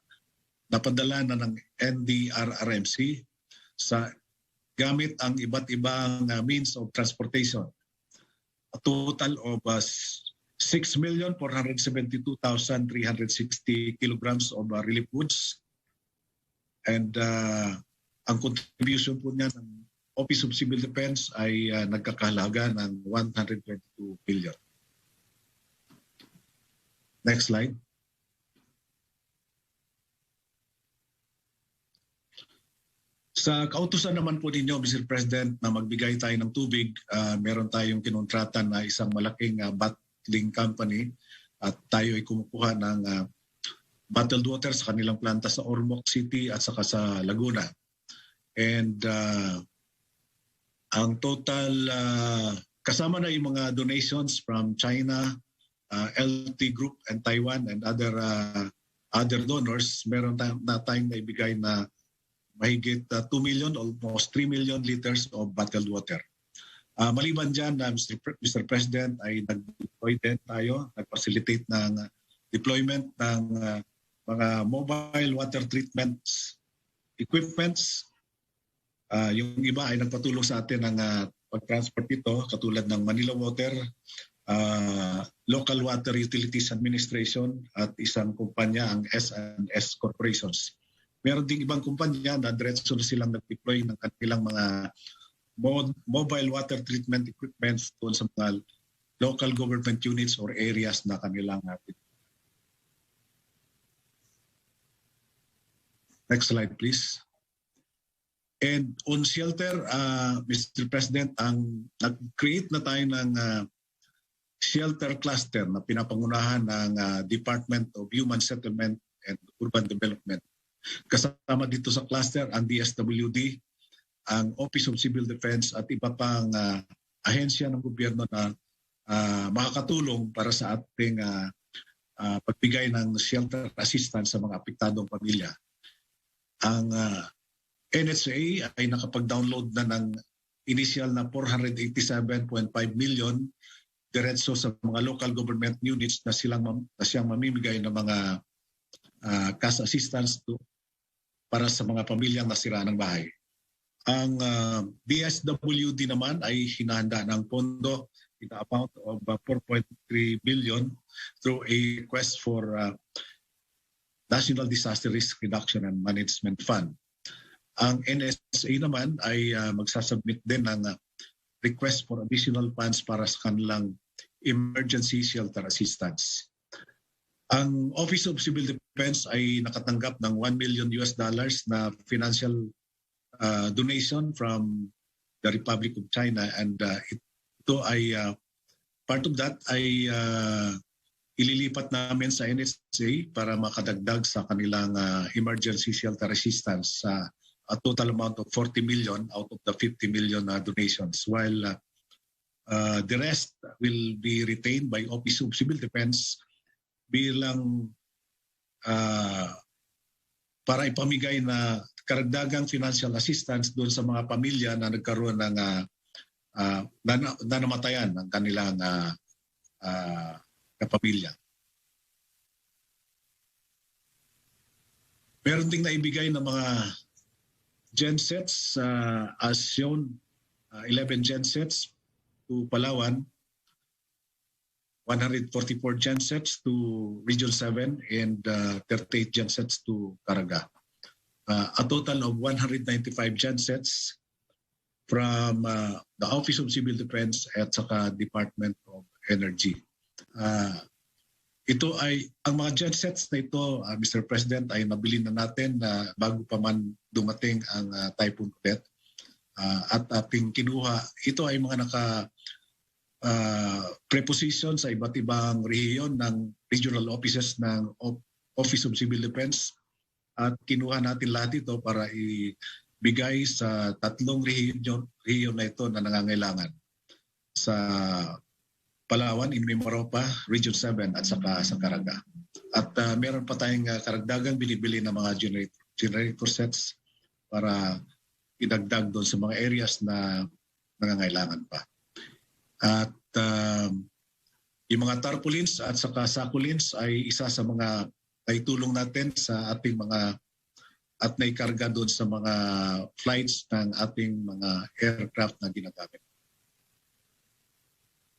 napadala na ng NDRRMC sa gamit ang iba't ibang means of transportation. A total of 6,472,360 kilograms of relief goods. And ang contribution po niya ng Office of Civil Defense ay nagkakahalaga ng 122 billion. Next slide. Sa kautusan naman po ninyo, Mr. President, na magbigay tayo ng tubig, meron tayong kinontrata na isang malaking bottling company at tayo ay kumukuha ng bottled water sa kanilang planta sa Ormoc City at saka sa Laguna. And ang total, kasama na yung mga donations from China, LT Group and Taiwan and other donors, meron na tayong naibigay na mahigit 2 million, almost 3 million liters of bottled water. Maliban dyan, Mr. President, ay nag-deploy din tayo, nag-facilitate ng deployment ng mga mobile water treatment equipments. Yung iba ay nagpatulong sa atin ng pag-transport ito, katulad ng Manila Water, Local Water Utilities Administration at isang kumpanya, ang S&S Corporations. Meron ding ibang kumpanya na diretso na silang nag-deploy ng kanilang mga mobile water treatment equipments doon sa mga local government units or areas na kanilang Next slide, please. And on shelter, Mr. President, nag-create na tayo ng shelter cluster na pinapangunahan ng Department of Human Settlement and Urban Development. Kasama dito sa cluster ang DSWD, ang Office of Civil Defense at iba pang ahensya ng gobyerno na makakatulong para sa ating pagbigay ng shelter assistance sa mga apektadong pamilya. Ang NHA ay nakapag-download na ng initial na 487.5 million diretso sa mga local government units na siyang mamimigay ng mga cash assistance para sa mga pamilyang nasira ng bahay. Ang DSWD naman ay hinahanda ng pondo in the amount of 4.3 billion through a request for National Disaster Risk Reduction and Management Fund. Ang NSA naman ay magsasubmit din ng request for additional funds para sa kanilang emergency shelter assistance. Ang Office of Civil Defense ay nakatanggap ng $1 million na financial donation from the Republic of China, and ito ay part of that ay ililipat namin sa NSA para makadagdag sa kanilang emergency shelter assistance sa a total amount of 40 million out of the 50 million donations, while the rest will be retained by Office of Civil Defense bilang para ipamigay na karagdagang financial assistance doon sa mga pamilya na nagkaroon ng na namatayan ng kanilang kapamilya. Meron ding naibigay ng mga gensets as shown, 11 gensets to Palawan, 144 gensets to Region 7, and 38 gensets to Caraga. A total of 195 gensets from the Office of Civil Defense at saka Department of Energy. Ito ay, ang mga gensets na ito, Mr. President, ay nabili na natin bago pa man dumating ang Typhoon Odette. At ating kinuha, ito ay mga preposition sa iba't ibang rehiyon ng regional offices ng Office of Civil Defense, at kinuha natin lahat ito para ibigay sa tatlong rehiyon na ito na nangangailangan sa Palawan, Mimaropa, Region 7 at saka sa Caraga. At meron pa tayong karagdagang binibili ng mga generator sets para idagdag doon sa mga areas na nangangailangan pa. At yung mga tarpaulins at saka sakulins ay isa sa mga naitulong natin sa ating mga at naikarga doon sa mga flights ng ating mga aircraft na ginagamit.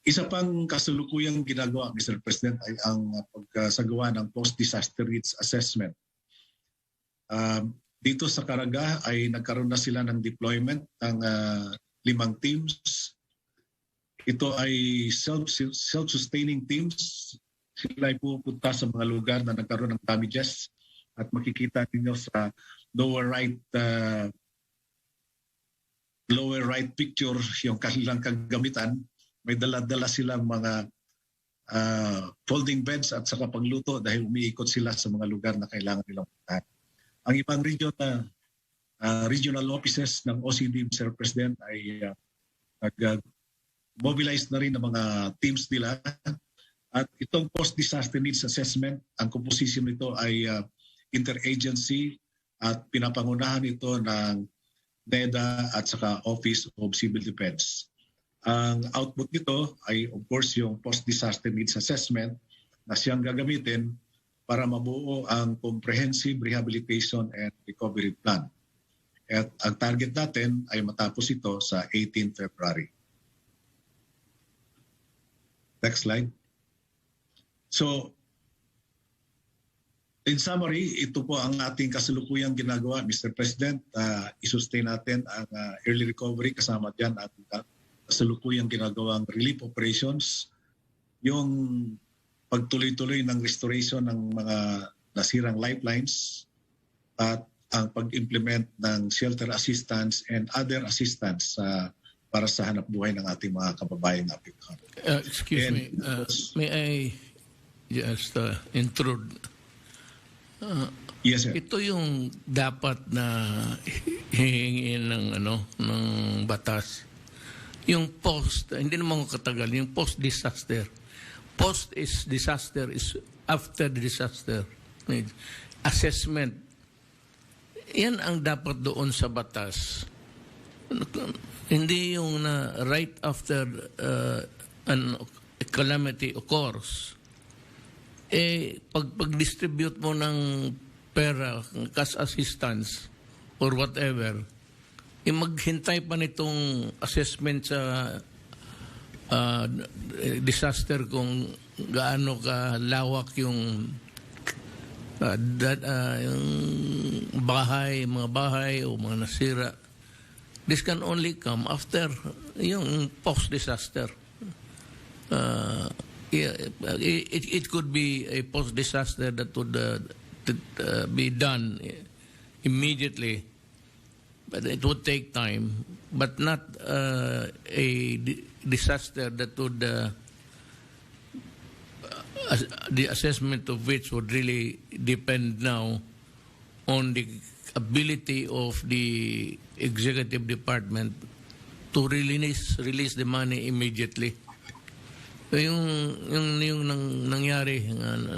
Isa pang kasalukuyang ginagawa, Mr. President, ay ang pagsagawa ng post-disaster risk assessment. Dito sa Caraga ay nagkaroon na sila ng deployment ng 5 teams. Ito ay self-sustaining teams. Sila ay pupunta sa mga lugar na nagkaroon ng damages, at makikita ninyo sa lower right lower right picture, yung kanilang kagamitan, may dala-dala silang mga folding beds at saka pangluto dahil umiikot sila sa mga lugar na kailangan nilang puntahan. Ang ibang region na regional offices ng OCD, Mr. President, ay nag-mobilize na rin ng mga teams nila. At itong post-disaster needs assessment, ang composition nito ay interagency at pinapangunahan ito ng NEDA at saka Office of Civil Defense. Ang output nito ay of course yung post-disaster needs assessment na siyang gagamitin para mabuo ang comprehensive rehabilitation and recovery plan. At ang target natin ay matapos ito sa 18 February. Next slide. So, in summary, ito po ang ating kasalukuyang ginagawa, Mr. President. I-sustain natin ang early recovery, kasama dyan ang kasalukuyang ginagawang relief operations, yung pagtuloy-tuloy ng restoration ng mga nasirang lifelines, at ang pag-implement ng shelter assistance and other assistance para sa hanap buhay ng ating mga kababayan African. Excuse me, may I just intrude? Yes, sir. Ito yung dapat na hihingin ng batas. Yung post, hindi naman ko katagal, yung post-disaster. Post-disaster is after the disaster. Assessment. Yan ang dapat doon sa batas. Hindi yung right after a calamity occurs. Pag-distribute mo ng pera, cash assistance, or whatever, maghintay pa nitong assessment sa disaster kung gaano kalawak yung mga bahay o mga nasira. This can only come after yung post-disaster. It could be a post-disaster that would be done immediately, but it would take time, but not a disaster that would the assessment of which would really depend now on the ability of the executive department to release the money immediately. So yung nangyari,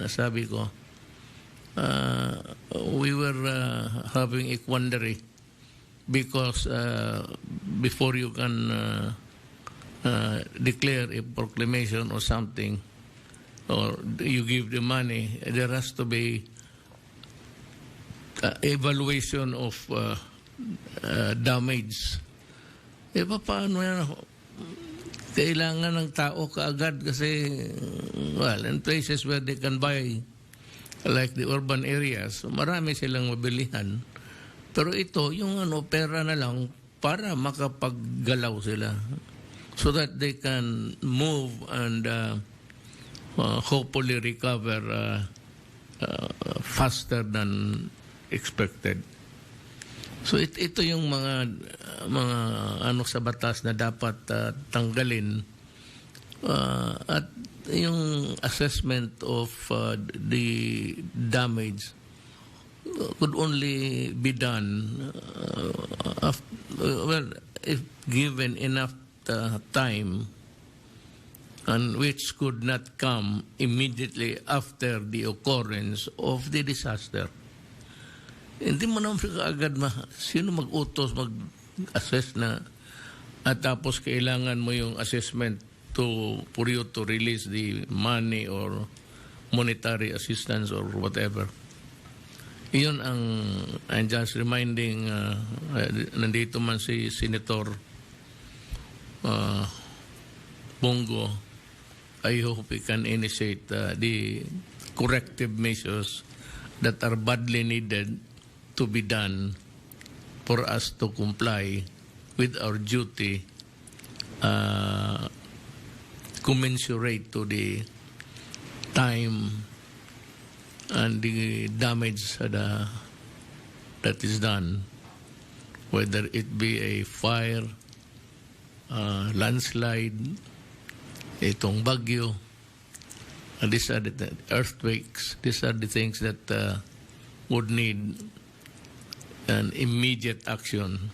sabi ko, we were having a quandary because before you can declare a proclamation or something, or you give the money, there has to be evaluation of damage. Paano yan? Kailangan ng tao kaagad kasi, well, in places where they can buy, like the urban areas, marami silang mabilihan. Pero ito, yung pera na lang para makapaggalaw sila so that they can move and hopefully recover faster than expected. So ito yung mga sa batas na dapat tanggalin, at yung assessment of the damage could only be done if given enough time, and which could not come immediately after the occurrence of the disaster. Hindi mo naman kaagad sino mag-utos, mag-assess na, at tapos kailangan mo yung assessment for you to release the money or monetary assistance or whatever. Iyon I'm just reminding, nandito man si Senator Bongo, I hope we can initiate the corrective measures that are badly needed to be done for us to comply with our duty commensurate to the time and the damage that is done, whether it be a fire, landslide, itong bagyo, these are the earthquakes. These are the things that would need an immediate action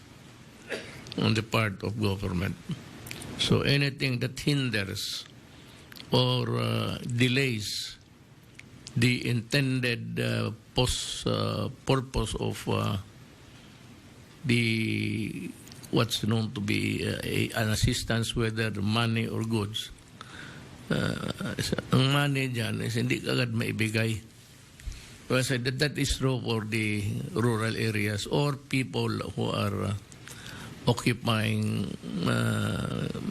on the part of government. So anything that hinders or delays the intended purpose of the what's known to be an assistance, whether money or goods. Ang money dyan is hindi agad maibigay. Because that is true for the rural areas or people who are occupying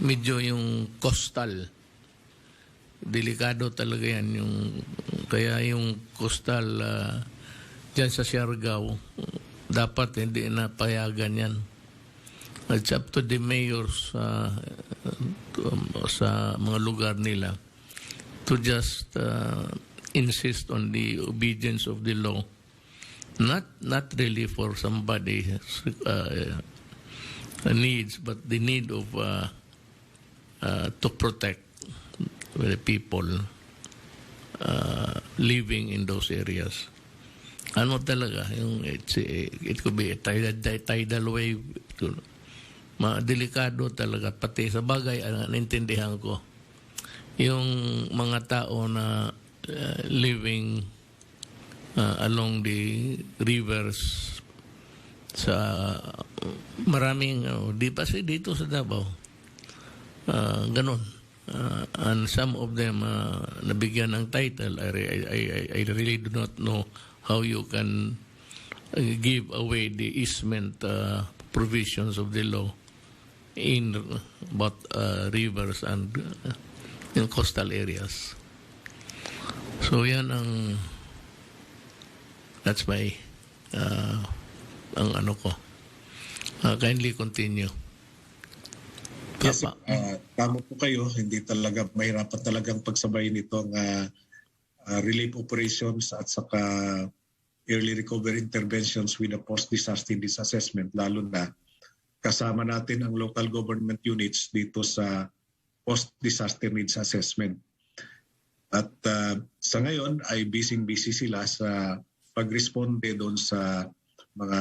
medyo yung coastal. Delikado talaga yan. Kaya yung coastal dyan sa Siargao, dapat hindi napayagan yan. It's up to the mayors sa mga lugar nila to just insist on the obedience of the law. Not really for somebody's needs, but the need of to protect the people living in those areas. Ano talaga, it could be a tidal wave. Delikado talaga. Pati sa bagay, naintindihan ko, yung mga tao na living along the rivers sa maraming, di pa dito sa Davao. Ganon. And some of them nabigyan ng title. I really do not know how you can give away the easement provisions of the law in both rivers and in coastal areas. So yan that's my ang ano ko. Kindly continue. Yes, tama po kayo. Hindi talaga, mahirapan talagang pagsabayin itong relief operations at saka early recovery interventions with the post-disaster needs assessment, lalo na kasama natin ang local government units dito sa post-disaster needs assessment. At sa ngayon ay busy sila sa pag-responde doon sa mga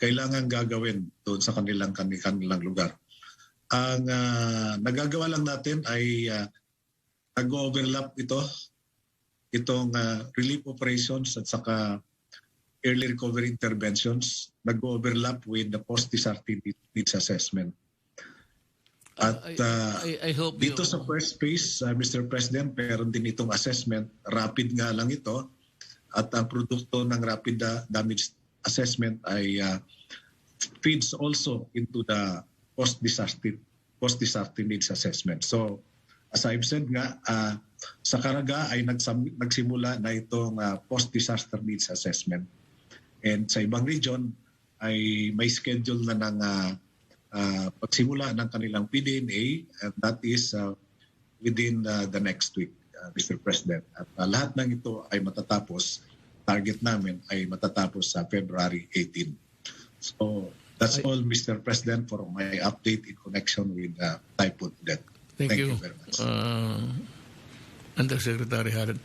kailangan gagawin doon sa kanilang lugar. Ang nagagawa lang natin ay nag-overlap itong relief operations at saka early recovery interventions, nag-overlap with the post-disaster needs assessment. At I hope dito sa first phase, Mr. President, meron din itong assessment. Rapid nga lang ito. At ang produkto ng rapid damage assessment ay feeds also into the post-disaster needs assessment. So, as I've said nga, sa Caraga ay nagsimula na itong post-disaster needs assessment. And sa ibang region ay may schedule na ng pagsimula ng kanilang PDNA, and that is within the next week, Mr. President. At lahat ng ito ay matatapos, target namin ay matatapos sa February 18. So that's all, Mr. President, for my update in connection with Typhoon Odette. Thank you very much. Undersecretary Haran.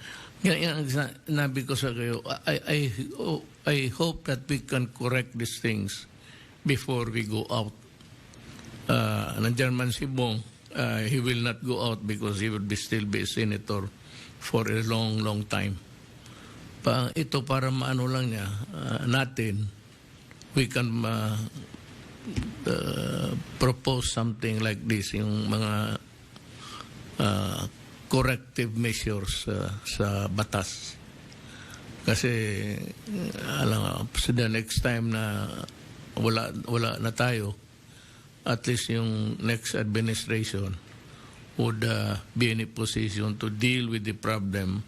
Yan nabi ko sa kayo, I hope that we can correct these things before we go out. Nandiyan man si Bong, he will not go out because he will still be a senator for a long time. Ito para maano lang niya, natin, we can propose something like this, yung mga corrective measures sa batas. Kasi alam, so the next time na wala na tayo, at least yung next administration would be in a position to deal with the problem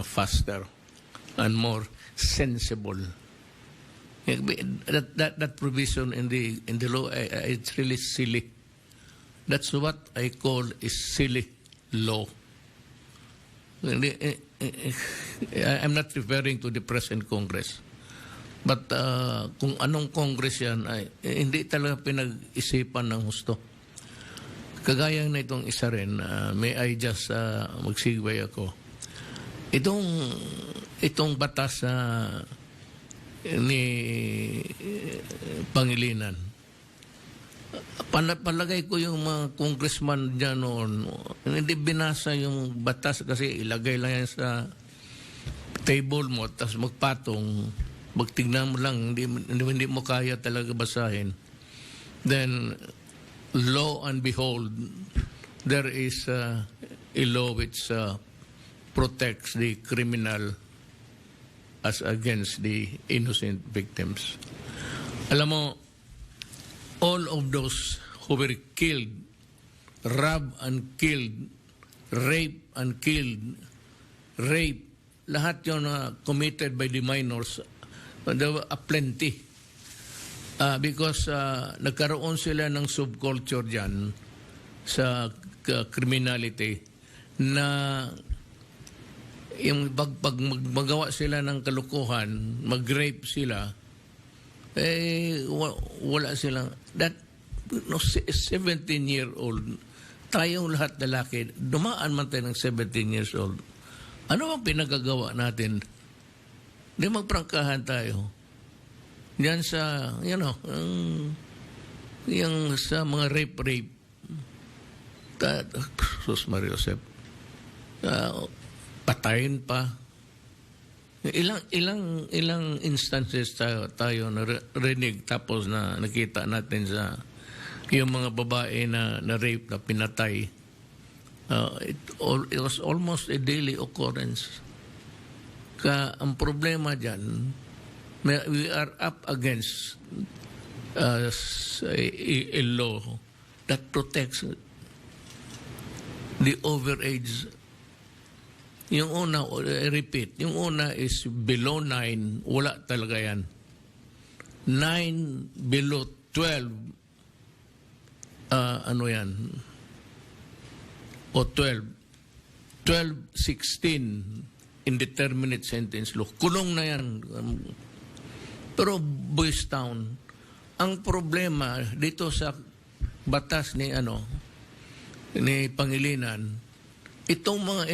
faster and more sensible. That provision in the law, it's really silly. That's what I call a silly law. I'm not referring to the present Congress. But kung anong Congress yan, ay hindi talaga pinag-isipan ng husto. kagaya na itong isa rin, may I just magsegue ako. Itong batas ni Pangilinan, palagay ko yung mga congressman dyan noon, hindi binasa yung batas kasi ilagay lang yan sa table mo, tapos magpatong, magtignan mo lang, hindi mo kaya talaga basahin. Then, lo and behold, there is a law which protects the criminal as against the innocent victims. Alam mo, all of those who were killed, robbed and killed, raped and killed, lahat yun committed by the minors, there were plenty. Because nagkaroon sila ng subculture dyan sa criminality na yung pag magawa sila ng kalukuhan, mag-rape sila, wala silang, 17-year-old, tayong lahat lalaki, dumaan man tayo ng 17 years old. Ano bang pinagagawa natin? Di magprangkahan tayo. Yan sa, yung sa mga rape. Sus Mario Josep. Patayin pa. Ilang instances tayo narinig tapos na nakita natin sa yung mga babae na rape, na pinatay. It was almost a daily occurrence. Ang problema dyan, we are up against a law that protects the overage. Yung una, I repeat, yung una is below 9, wala talaga yan. 9 below 12, ano yan? O 12, 16, indeterminate sentence law. Kulong na yan. Pero Boys Town, ang problema dito sa batas ni Pangilinan, itong mga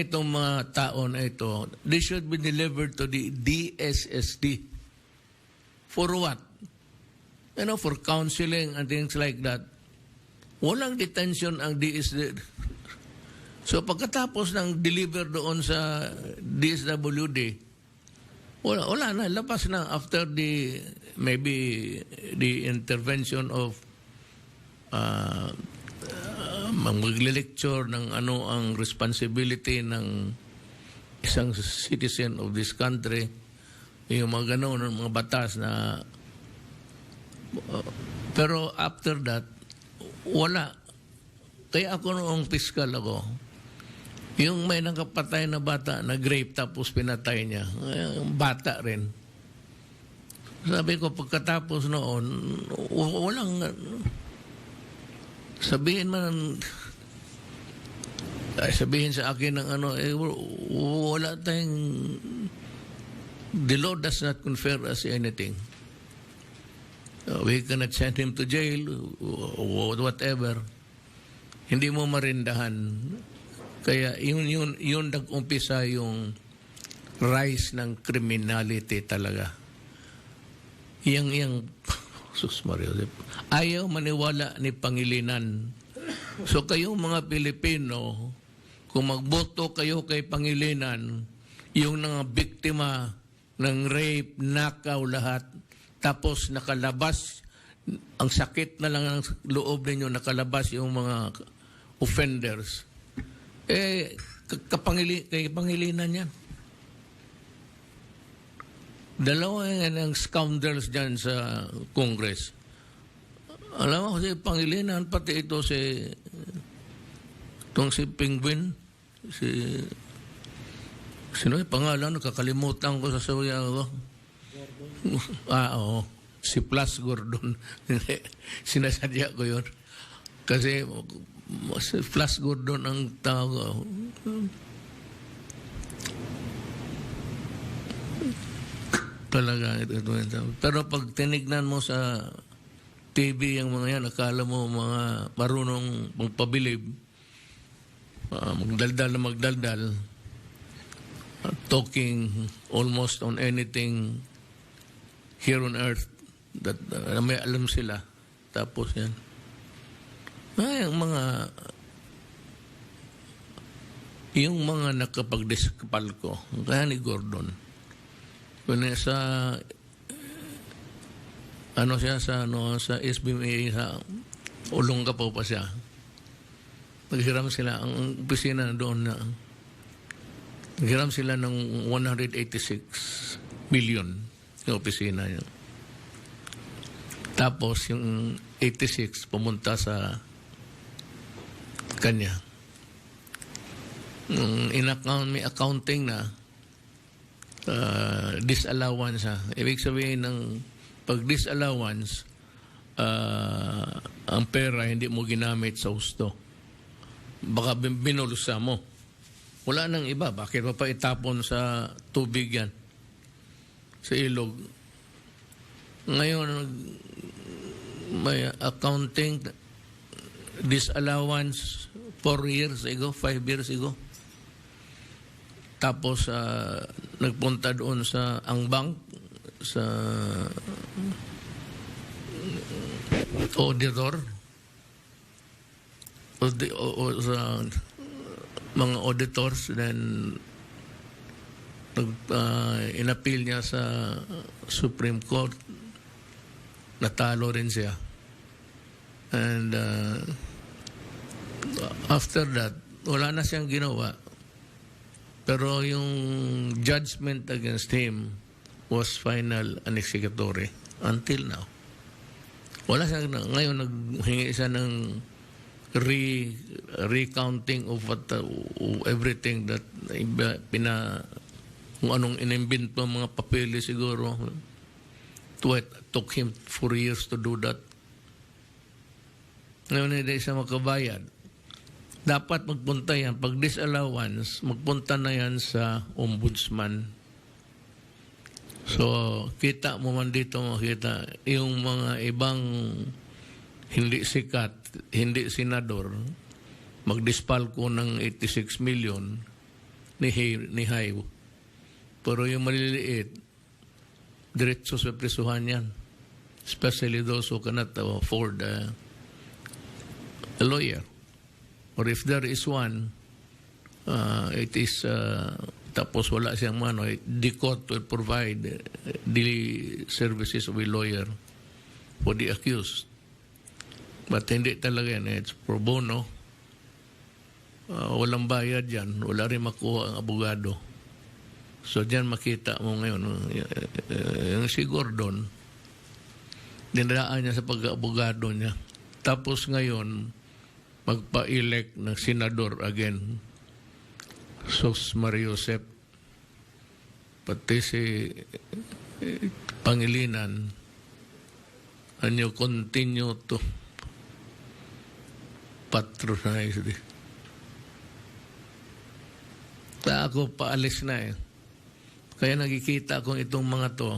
tao na ito, they should be delivered to the DSSD. For what? For counseling and things like that. Walang detention ang DSSD. So pagkatapos ng deliver doon sa DSWD, wala na, labas na after maybe the intervention of magle-lecture ng ano ang responsibility ng isang citizen of this country, yung mga gano'n, mga batas na pero after that wala. Kaya ako noong piskal ako, yung may nakapatay na bata na grape tapos pinatay niya, bata rin, sabi ko pagkatapos noon, walang sabihin sa akin ng wala tayong, the law does not confer us anything. We cannot send him to jail or whatever. Hindi mo marindahan. Kaya yun nag-umpisa yung rise ng criminality talaga. Yang Sus Mario, ayaw maniwala ni Pangilinan. So kayong mga Pilipino, kung magboto kayo kay Pangilinan, yung mga biktima ng rape, nakaw lahat, tapos nakalabas, ang sakit na lang ang loob ninyo, nakalabas yung mga offenders. Kay Pangilinan yan. Dalawa ng scoundrels dyan sa Congress. Alam mo, si Pangilinan, pati ito si Penguin, sino yung pangalan? Nakakalimutan ko sa sawiya ko. Oo. Si Plus Gordon. Sinasadya ko yun. Kasi si Plus Gordon ang tawag. Talaga ito. Pero pag tinignan mo sa TV yung mga yan, akala mo mga marunong magpabilib, magdaldal, talking almost on anything here on earth that may alam sila. Tapos yan. Yung mga nakapag-diskapal ko, kaya ni Gordon, kung sa sa SBMA, sa Olongapo pa siya, naghiram sila, ang opisina doon na, naghiram sila ng 186 million yung opisina niya. Tapos yung 86 pumunta sa kanya. May accounting na disallowance. Ibig sabihin ng pag disallowance, ang pera hindi mo ginamit sa husto. Baka binulusa mo. Wala nang iba. Bakit pa itapon sa tubig yan? Sa ilog. Ngayon, may accounting disallowance 4 years ago, 5 years ago. Tapos, nagpunta doon sa ang bank, sa auditor, sa mga auditors, then inappeal niya sa Supreme Court, natalo rin siya. And after that, wala na siyang ginawa. Pero yung judgment against him was final and executory until now. Wala siya, ngayon naghingi siya ng recounting of what, everything that kung anong inimbent pa mga papeles siguro. Took him 4 years to do that. Ngayon hindi siya makabayad. Dapat magpunta yan. Pag disallowance, magpunta na yan sa ombudsman. So, kita mo man dito, makita, yung mga ibang hindi sikat, hindi senador, magdispalko ng 86 million ni Hayo. Pero yung maliliit, diretso sa prisuhan yan. Especially those who cannot afford a lawyer. Or if there is one, it is... tapos wala siyang the court will provide the services of a lawyer for the accused. But hindi talaga yan. It's pro bono. Walang bayad yan. Wala rin makuha ang abogado. So dyan makita mo ngayon, yung si Gordon, dinaraan niya sa pag-abogado niya. Tapos ngayon, magpa-elect ng senador again. Sos Mariosep, pati si Pangilinan, and you continue to patronize this. Ako paalis na eh. Kaya nakikita kong itong mga to,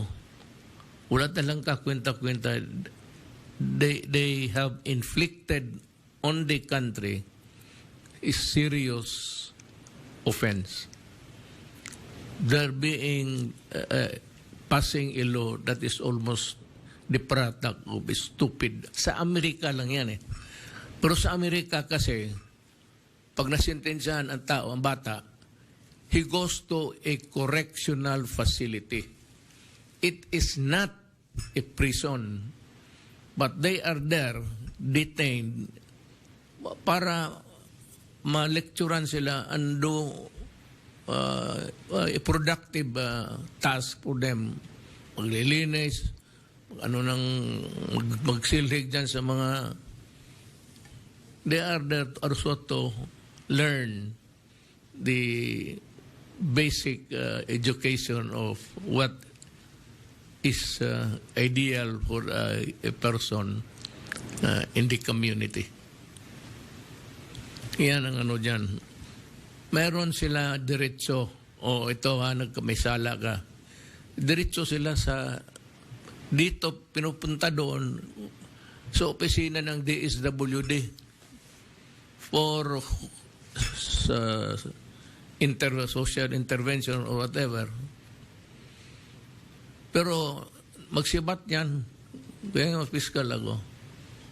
wala talang kakwenta-kwenta. They have inflicted on the country a serious offense. They're being passing a law that is almost the product of stupid. Sa Amerika lang yan eh. Pero sa Amerika kasi, pag nasintensyahan ang tao, ang bata, he goes to a correctional facility. It is not a prison, but they are there detained para ma-lecturean sila and do a productive task for them. Maglilinis, magsilhig dyan sa mga... They are there also to learn the basic education of what is ideal for a person in the community. Yan ang dyan. Meron sila diretso, ito may sala ka. Diretso sila sa, dito pinupunta doon, sa opisina ng DSWD for social intervention or whatever. Pero magsibat yan, kaya nga fiscal ako.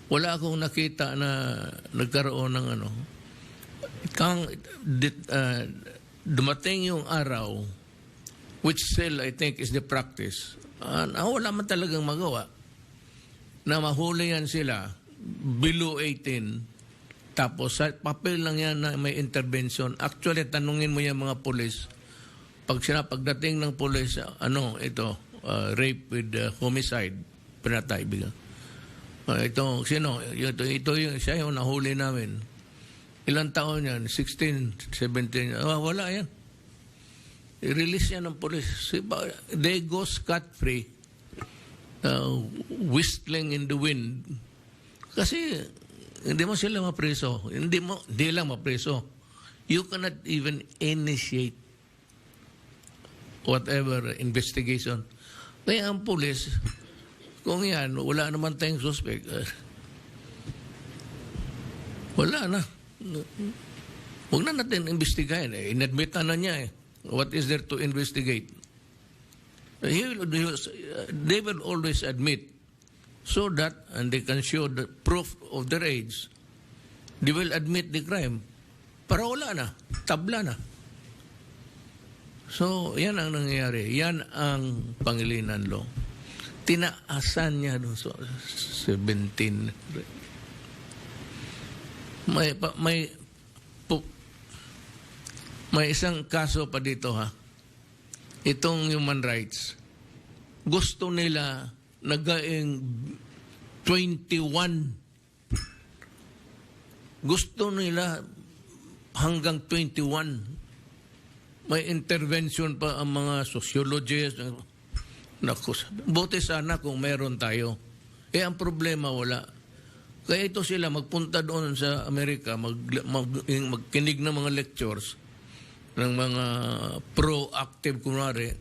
Wala akong nakita na nagkaroon ng ano. Dumating yung araw, which still I think is the practice, wala man talagang magawa, na mahuli yan sila below 18, tapos sa papel lang yan na may intervention. Actually, tanungin mo yung mga pulis, pagdating ng pulis, rape with homicide, pinatay, biga. Ito, sino? Ito yung, siya yung nahuli namin. Ilang taon yan? 16, 17. Wala yan. I-release yan ng police. They go scot-free, whistling in the wind. Kasi hindi mo sila mapreso. Hindi lang mapreso. You cannot even initiate whatever investigation. Kaya ang police, kung yan, wala naman tayong suspect. Wala na. Huwag na natin investigahin. Inadmit na niya eh. What is there to investigate? They will always admit so that, and they can show the proof of their age, they will admit the crime. Para wala na. Tabla na. So, yan ang nangyayari. Yan ang Pangilinan Law. Tinaasan niya doon so 17. May isang kaso pa dito ha. Itong human rights. Gusto nila nagaing 21. Gusto nila hanggang 21. May intervention pa ang mga sociologists. Naku, buti sana kung meron tayo. Ang problema wala. Kaya ito sila magpunta doon sa Amerika, magkinig ng mga lectures ng mga proactive kunwari.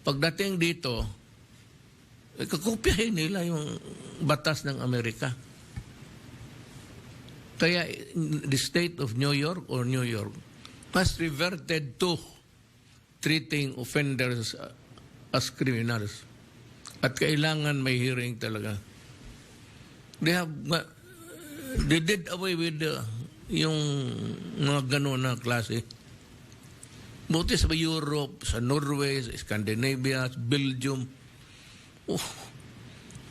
Pagdating dito, kakopyahin nila yung batas ng Amerika. Kaya the state of New York has reverted to treating offenders as criminals. At kailangan may hearing talaga. They did away with yung mga gano'n na klase. Buti sa Europe, sa Norway, sa Scandinavia, sa Belgium.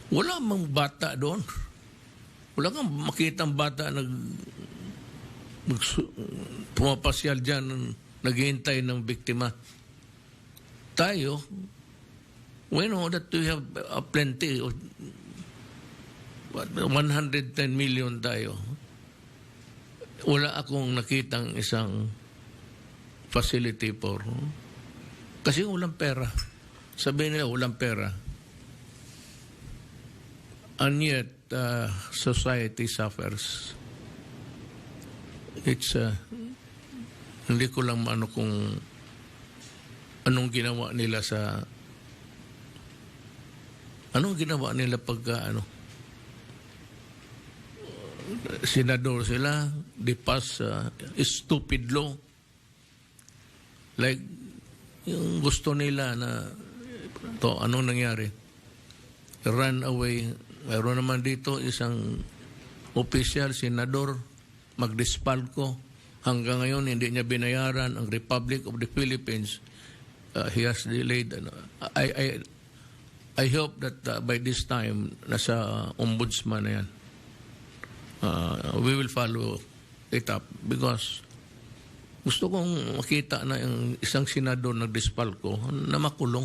Wala mang bata doon. Wala kang makitang bata pumapasyal dyan, naghihintay ng biktima. Tayo, we know that we have plenty. 110 million tayo. Wala akong nakitang isang facility for. Kasi walang pera. Sabihin nila walang pera. And yet, society suffers. It's, hindi ko lang kung anong ginawa nila pagka senador sila, they pass stupid law. Like, yung gusto nila na anong nangyari? Run away. Mayroon naman dito isang official, senador, magdispalko. Hanggang ngayon, hindi niya binayaran ang Republic of the Philippines. He has delayed. I hope that by this time, nasa ombudsman na yan. We will follow it up because gusto kong makita na yung isang senador nagdispalko na makulong.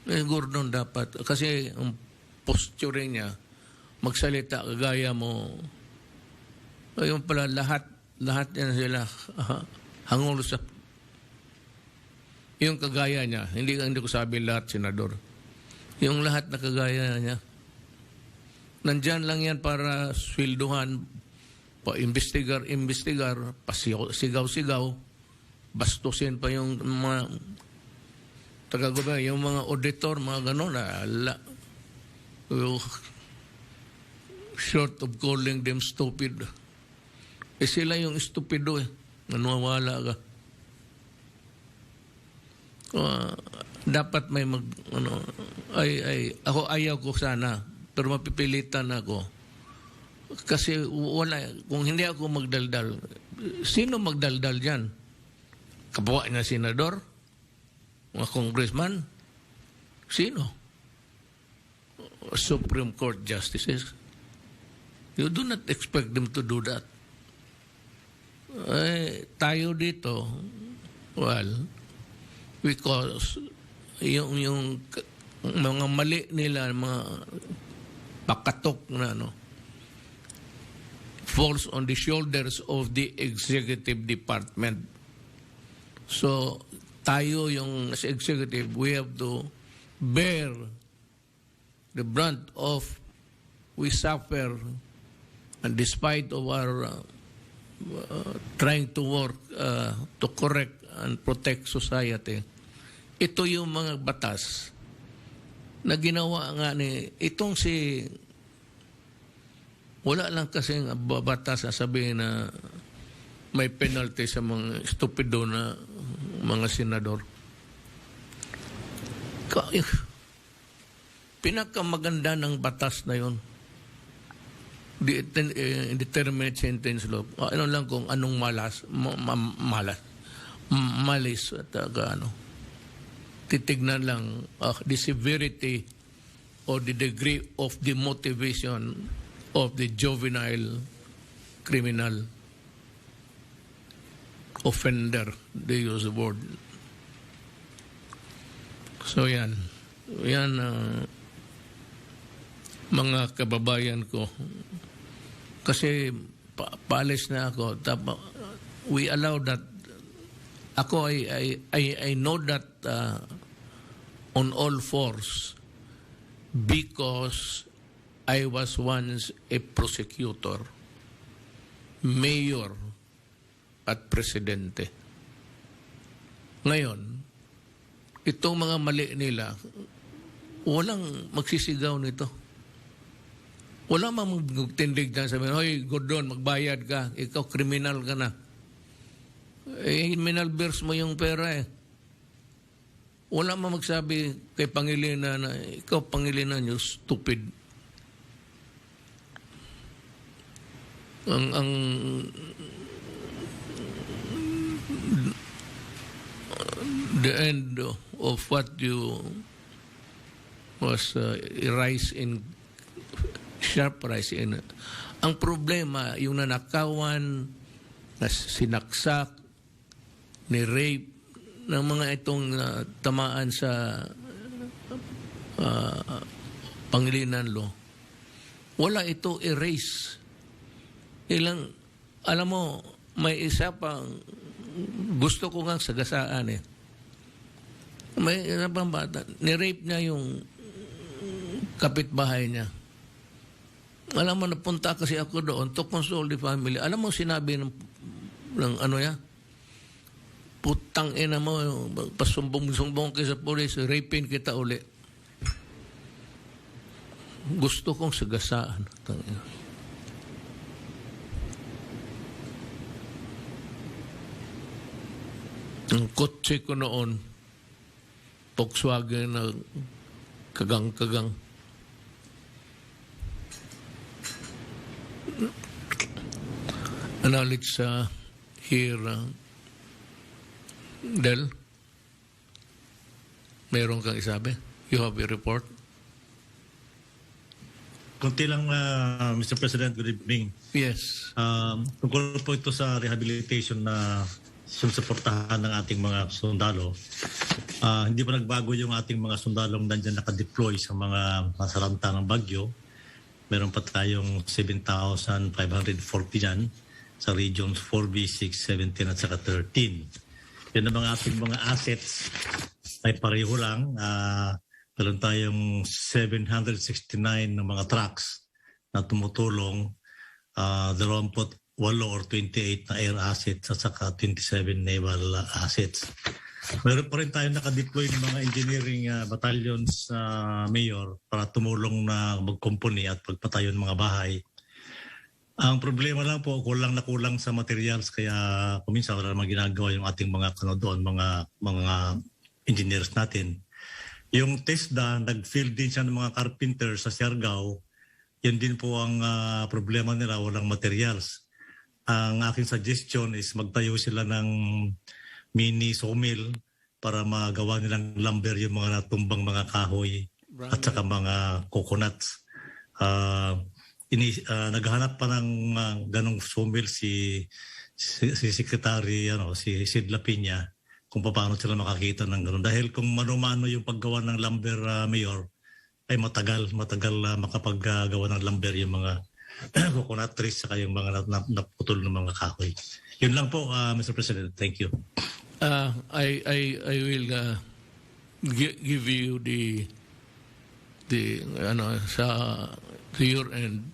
Gordon dapat. Kasi ang posture niya, magsalita kagaya mo. Yung pala lahat yan sila hangul sa yung kagaya niya. Hindi ko sabi lahat senador. Yung lahat na kagaya niya. Nandyan lang yan para swilduhan, pa-investigar, pasigaw-sigaw, bastusin pa yung mga taga-gobyerno, yung mga auditor, mga gano'n, short of calling them stupid. Sila yung stupido nanwawala ka. Dapat may ako ayaw ko sana, pero mapipilitan ako. Kasi kung hindi ako magdaldal, sino magdaldal dyan? Kapwa na senador? Mga congressman? Sino? Supreme Court justices? You do not expect them to do that. Tayo dito, because yung mga mali nila, mga pakatok na falls on the shoulders of the executive department. So, tayo yung as executive, we have to bear the brunt of we suffer, and despite of our trying to work to correct and protect society, ito yung mga batas na ginawa nga itong si wala lang kasing batas na sabihin na may penalty sa mga stupido na mga senador. Pinakamaganda ng batas na yon, indeterminate sentence law. Ano lang kung anong malis at titignan lang the severity or the degree of the motivation of the juvenile criminal offender, they use the word. So yan mga kababayan ko, kasi paalis na ako, we allow that. Ako I know that on all fours because I was once a prosecutor, mayor, at presidente. Ngayon, itong mga mali nila, walang magsisigaw nito. Wala mang magtindig dyan, sabihin, hoy, Gordon, magbayad ka, ikaw kriminal ka na. Minalbers mo yung pera Wala mang magsabi kay Pangilinan na ikaw, Pangilinan, you stupid. The end of what you was sharp rise in. Ang problema, yung nanakawan, na sinaksak, ni rape, ng mga itong tamaan sa Pangilinan law. Wala ito erase. Alam mo, may isa pang gusto ko nga sagasaan May isa pang bata, ni-rape niya yung kapitbahay niya. Alam mo, napunta kasi ako doon to console the family. Alam mo, sinabi ng putang ina mo, pasumbong-sumbong ka sa polis, rapin kita uli. Gusto kong sagasaan. Ang kotse ko noon, Volkswagen na kagang-kagang. Knowledge here, Del, meron kang isabi? You have a report? Kunti lang, Mr. President, good evening. Yes. Tungkol po ito sa rehabilitation na sinusuportahan ng ating mga sundalo. Hindi pa nagbago yung ating mga sundalong nandiyan nakadeploy sa mga masalanta ng bagyo. Meron pa tayong 7,540 dyan sa regions 4B, 6, 17 at saka 13. Yan ang mga ating mga assets ay pareho lang. Meron tayong 769 ng mga trucks na tumutulong, 28 or 28 na air assets at saka 27 naval assets. Meron pa rin tayo nakadeploy ng mga engineering battalions, Mayor, para tumulong na magkumpuni at pagpatayo ng mga bahay. Ang problema lang po, kulang na kulang sa materials, kaya kuminsan wala namang ginagawa yung ating mga doon, mga engineers natin. Yung TESDA, nag-field din siya ng mga carpenter sa Siargao. Yan din po ang problema nila, walang materials. Ang aking suggestion is magtayo sila ng mini sawmill para magawa nilang lumber yung mga natumbang mga kahoy at saka mga coconuts. Naghahanap pa ng ganong sawmill si Secretary si Sid Lapina kung paano sila makakita ng gano'n. Dahil kung mano-mano yung paggawa ng lumber, Mayor, ay matagal makapaggawa ng lumber yung mga coconut trees saka yung mga naputol ng mga kahoy. Yun lang po, Mr. President. Thank you. I will give you the to your end.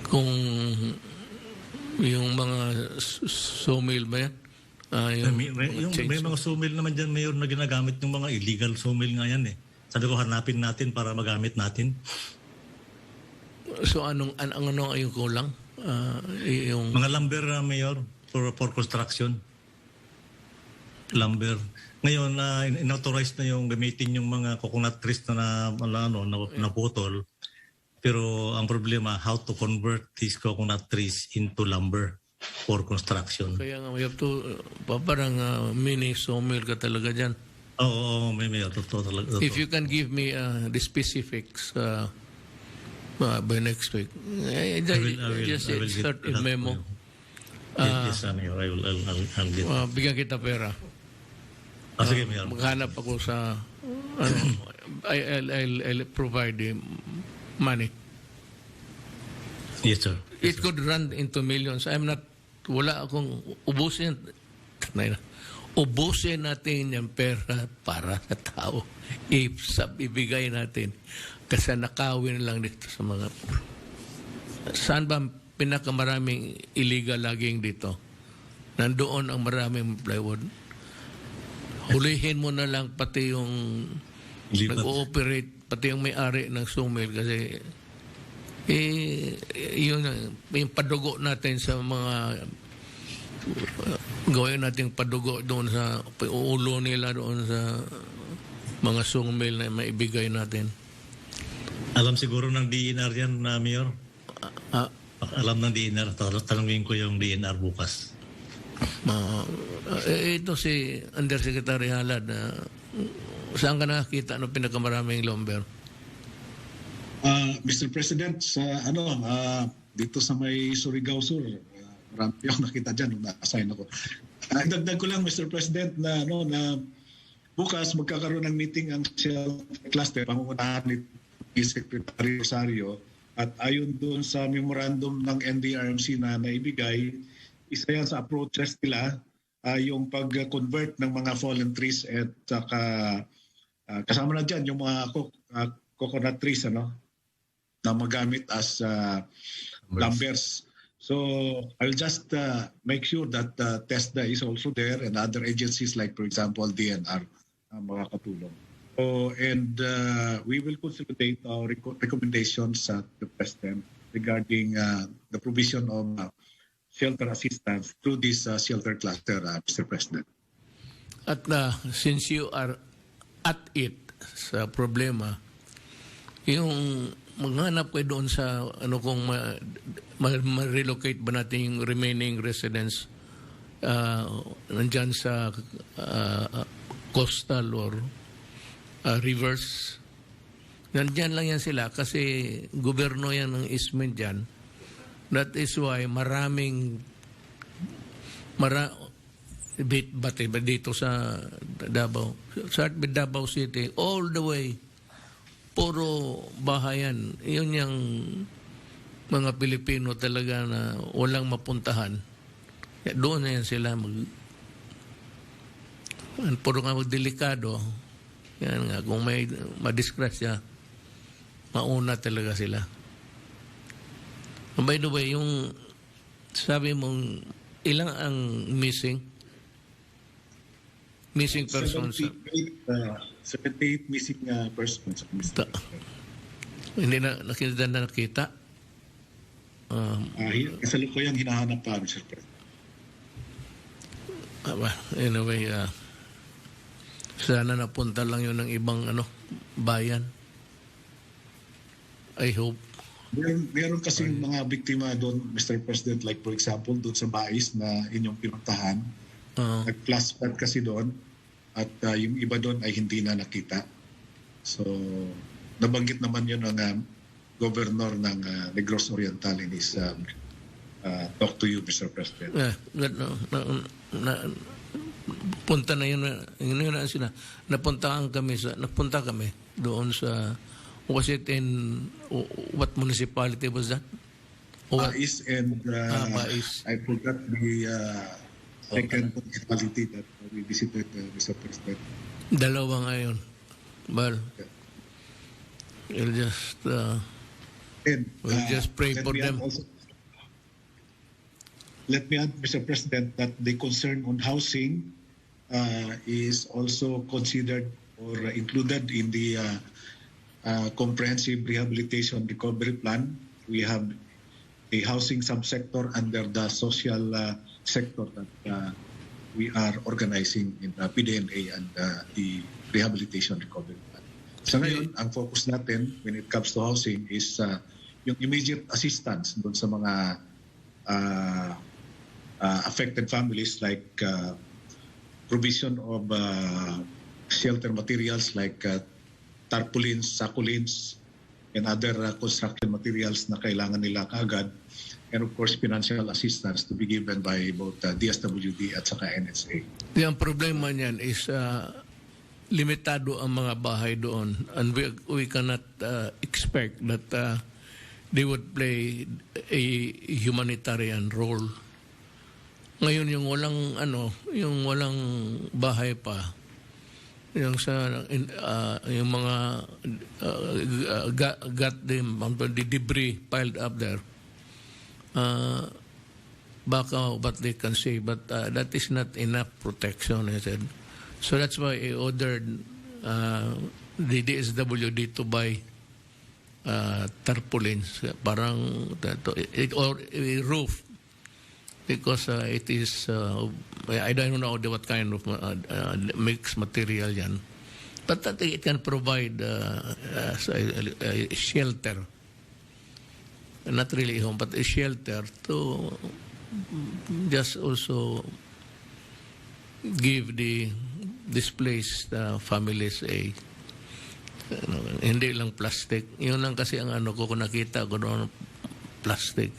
Kung yung mga sawmill ba yan? May mga sawmill naman dyan, Mayor, na ginagamit ng mga illegal sawmill nga yan eh. Sabi ko, hanapin natin para magamit natin. So ano yung kulang? Yung mga lumber, Mayor, for construction. Lumber. Ngayon, inauthorize na yung gamitin yung mga coconut trees na naputol. Pero ang problema, how to convert these coconut trees into lumber for construction. Kaya nga, we have to, parang mini sawmill ka talaga dyan. Oo, may totoo talaga. If you can give me the specifics by next week, I will start a memo. Yes, Mayor, I'll get bigyan kita pera. Sige, Mayor. Maghanap ako sa, I'll provide the money. Yes, sir. It could run into millions. Wala akong ubusin natin yung pera para sa tao. Ibigay natin. Kasi nakawin lang dito sa mga... Saan ba pinakamaraming illegal logging dito? Nandoon ang maraming plywood. Hulihin mo na lang pati yung nag-ooperate, pati yung may-ari ng sawmill kasi yung padugo natin sa mga gawin natin padugo doon sa ulo nila doon sa mga sawmill na maibigay natin. Alam siguro ng DNR yan, Mayor? Alam ng DNR. Tanungin ko yung DNR bukas. Ito si Undersecretary Halad. Saan ka nakakita ng pinakamaraming lumber? Mr. President, sa dito sa may Surigao Sur, marami akong nakita dyan nung na-assign ako. Dagdag ko lang, Mr. President, na bukas magkakaroon ng meeting ang shelter cluster, pangungunahan ni Secretary Rosario, at ayon doon sa memorandum ng NDRMC na naibigay, isa yan sa approaches nila yung pag-convert ng mga fallen trees at saka kasama na dyan yung mga coconut trees na magamit as lumbers. So I'll just make sure that TESDA is also there and other agencies like, for example, DNR makakatulong. And we will consolidate our recommendations at the President regarding the provision of shelter assistance through this shelter cluster, Mr. President. At since you are at it sa problema, yung maghanap kayo doon sa kung ma-relocate ba natin yung remaining residents nandyan sa coastal or rivers. Nandyan lang yan sila kasi gobyerno yan ng ismen dyan. That is why dito sa Davao, sa Davao City, all the way, puro bahayan. Yun yung mga Pilipino talaga na walang mapuntahan. Doon na yan sila puro nga delikado. Yan nga, kung may madisgrasya, mauna talaga sila. By the way, yung sabi mong ilang ang missing? Missing persons. 78 missing persons. Hindi na nakita. Kasalukuyang hinahanap pa, Mr. President. Anyway, sana napunta lang yun ng ibang bayan. I hope. Meron kasing mga biktima doon, Mr. President, like for example, doon sa Bais na inyong pinuntahan. Nag-flash flood kasi doon at yung iba doon ay hindi na nakita. So, nabanggit naman yun ng governor ng Negros Oriental in his talk to you, Mr. President. Punta na yun na sila. Napunta kami doon sa, was it in, what municipality was that? Bais and Bais. I forgot the second municipality that we visited, Mr. President. Dalawa ngayon. Well, we'll just pray for them. Let me add, Mr. President, that the concern on housing is also considered or included in the comprehensive rehabilitation recovery plan. We have a housing subsector under the social sector that we are organizing in the PDNA and the rehabilitation recovery plan. Sa ngayon, ang focus natin when it comes to housing is yung immediate assistance doon sa mga affected families, like provision of shelter materials like tarpaulins, sakulins, and other construction materials na kailangan nila kaagad, and of course financial assistance to be given by both DSWD at saka NSA. Yung problema niyan is limitado ang mga bahay doon, and we cannot expect that they would play a humanitarian role. Ngayon yung walang bahay pa, yung sa yung mga got the debris piled up there, baka what they can say, but that is not enough protection, I said. So that's why I ordered the DSWD to buy tarpaulins, parang or a roof, because it is I don't know what kind of mixed material yan, but that it can provide a shelter, not really a home but a shelter, to just also give the displaced families a hindi lang plastic. Yun lang kasi ang kung nakita ko doon, plastic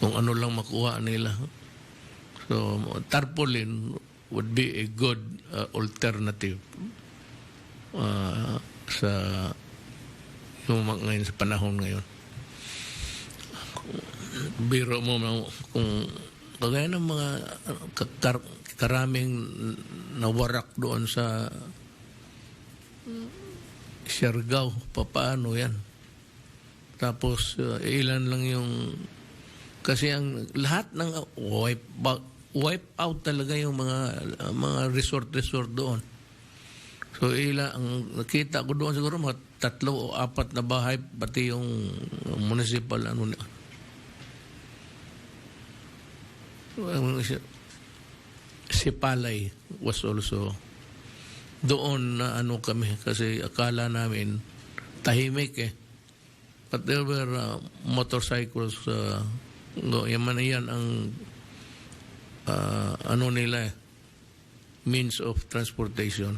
kung ano lang makuha nila. So tarpaulin would be a good alternative sa yung ngayon, sa panahon ngayon. Biro mo kung kagaya ng mga karaming nawarak doon sa Siargao, paano yan? Tapos ilan lang yung, kasi ang lahat ng wipe out talaga yung mga resort doon. So ang nakita ko doon siguro mga 3 o 4 na bahay, pati yung municipal si Palay was also doon na kami, kasi akala namin tahimik but there were motorcycles, yan ang nila means of transportation.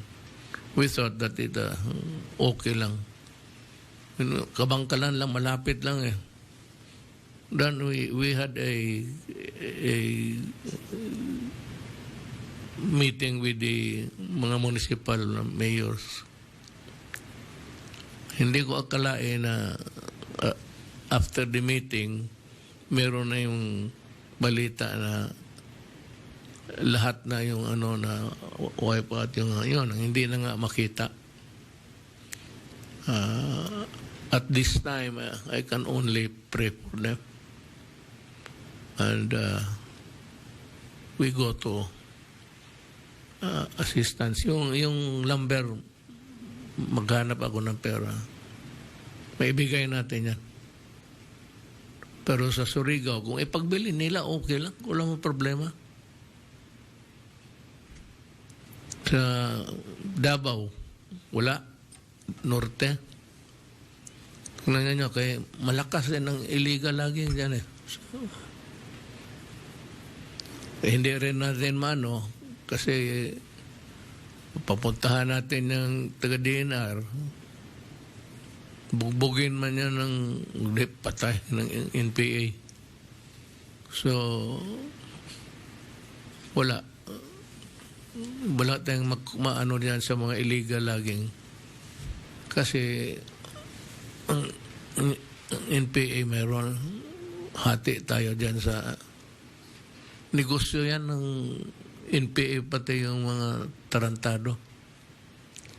We thought that it okay lang, Kabangkalan lang, malapit lang Then we had a meeting with the mga municipal mayors. Hindi ko akalain na after the meeting, meron na yung balita na lahat na yung na wipe out yung hindi na nga makita. At this time, I can only pray for them. And we go to assistance. Yung lumber, maghanap ako ng pera. Maibigay natin yan. Pero sa Surigao, kung ipagbili nila, okay lang. Wala mong problema. Sa Davao, wala. Norte. Tingnan nyo, kaya malakas din ang illegal lagi dyan eh. So, hindi rin natin mano kasi papuntahan natin yung taga-DNR, bugbugin man yan ng patay ng NPA. So, wala tayong maano diyan sa mga illegal laging. Kasi ang NPA meron, hati tayo diyan sa negosyo yan ng NPA, pati yung mga tarantado.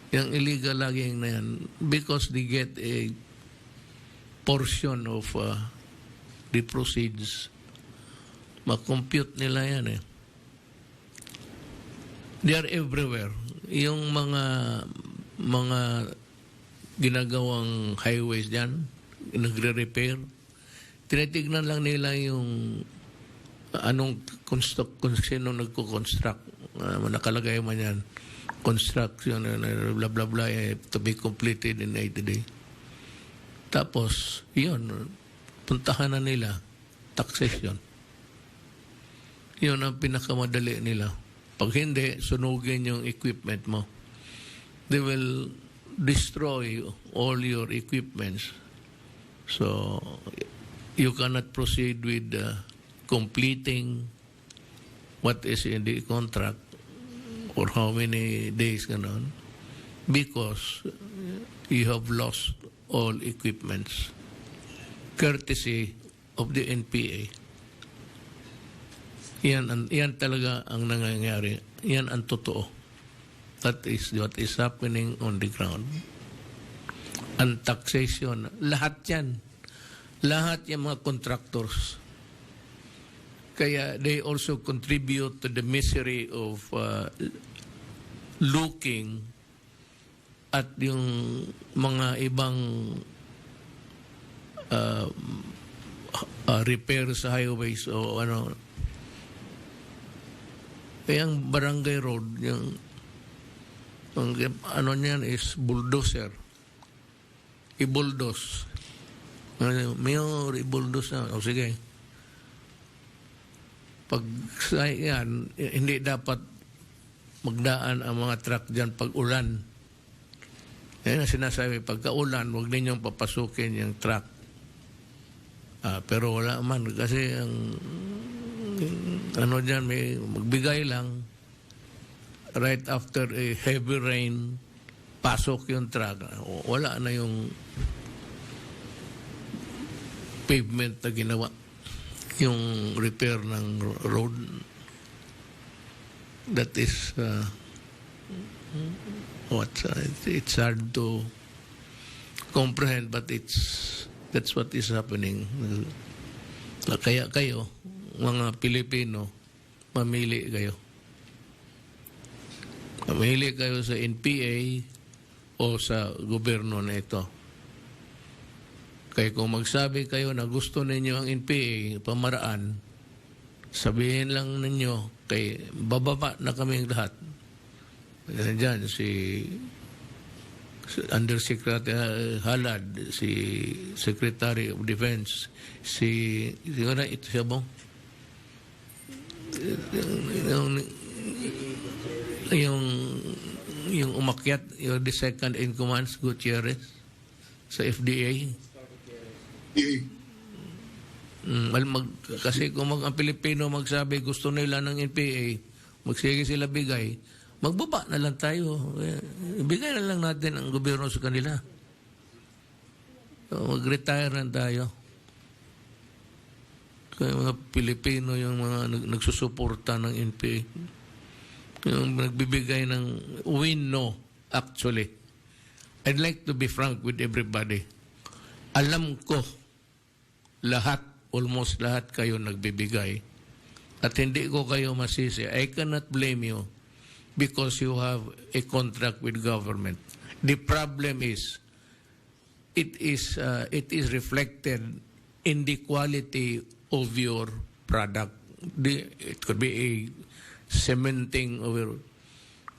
Yung illegal laging na yan, because they get a portion of the proceeds, makompute nila yan eh. They are everywhere. Yung mga ginagawang highways dyan, nagre-repair, tinitignan lang nila yung anong sino nagko-construct. Nakalagay man yan, construction, blah, blah, blah, to be completed in 80 days. Tapos, yun, puntahan na nila, taxation. Yun ang pinakamadali nila. Pag hindi, sunugin yung equipment mo. They will destroy all your equipments. So, you cannot proceed with completing what is in the contract or how many days ganon, because you have lost all equipments courtesy of the NPA. Yan talaga ang nangyayari. Yan ang totoo. That is what is happening on the ground. Ang taxation, lahat yan. Lahat yung mga contractors. Kaya they also contribute to the misery of looking at yung mga ibang repair sa highways o ano. Kaya ang barangay road, yung ano niyan is bulldozer. I-bulldoze. Mayor, i-bulldoze na. O sige. Pag yan, hindi dapat magdaan ang mga truck dyan pag ulan. Yan ang sinasabi, pagka ulan, huwag ninyong papasukin yung truck. Pero wala man, kasi ang ano dyan, may magbigay lang right after a heavy rain, pasok yung truck. Wala na yung pavement na ginawa, yung repair ng road. That is it's hard to comprehend, but that's what is happening. Kaya kayo, mga Pilipino, mamili kayo. Mamili kayo sa NPA o sa gobyerno na ito. Kaya kung magsabi kayo na gusto ninyo ang NPA, pamaraan, sabihin lang ninyo, kay bababa na kaming lahat. Diyan, si Undersecretary Halad, si Secretary of Defense, siguro ito siya bang? Yung umakyat, yung the second in command, Gutierrez, sa FDA. Kasi kung ang Pilipino magsabi gusto nila ng NPA, magsige sila bigay, magbaba na lang tayo. Ibigay na lang natin ang gobyerno sa kanila. So, mag-retire na tayo. Kaya mga Pilipino yung mga nagsusuporta ng NPA. Yung nagbibigay ng win, no, actually. I'd like to be frank with everybody. Alam ko, almost lahat kayo nagbibigay At hindi ko kayo masisi. I cannot blame you because you have a contract with government. The problem is, it is reflected in the quality of your product. It could be a cementing of your...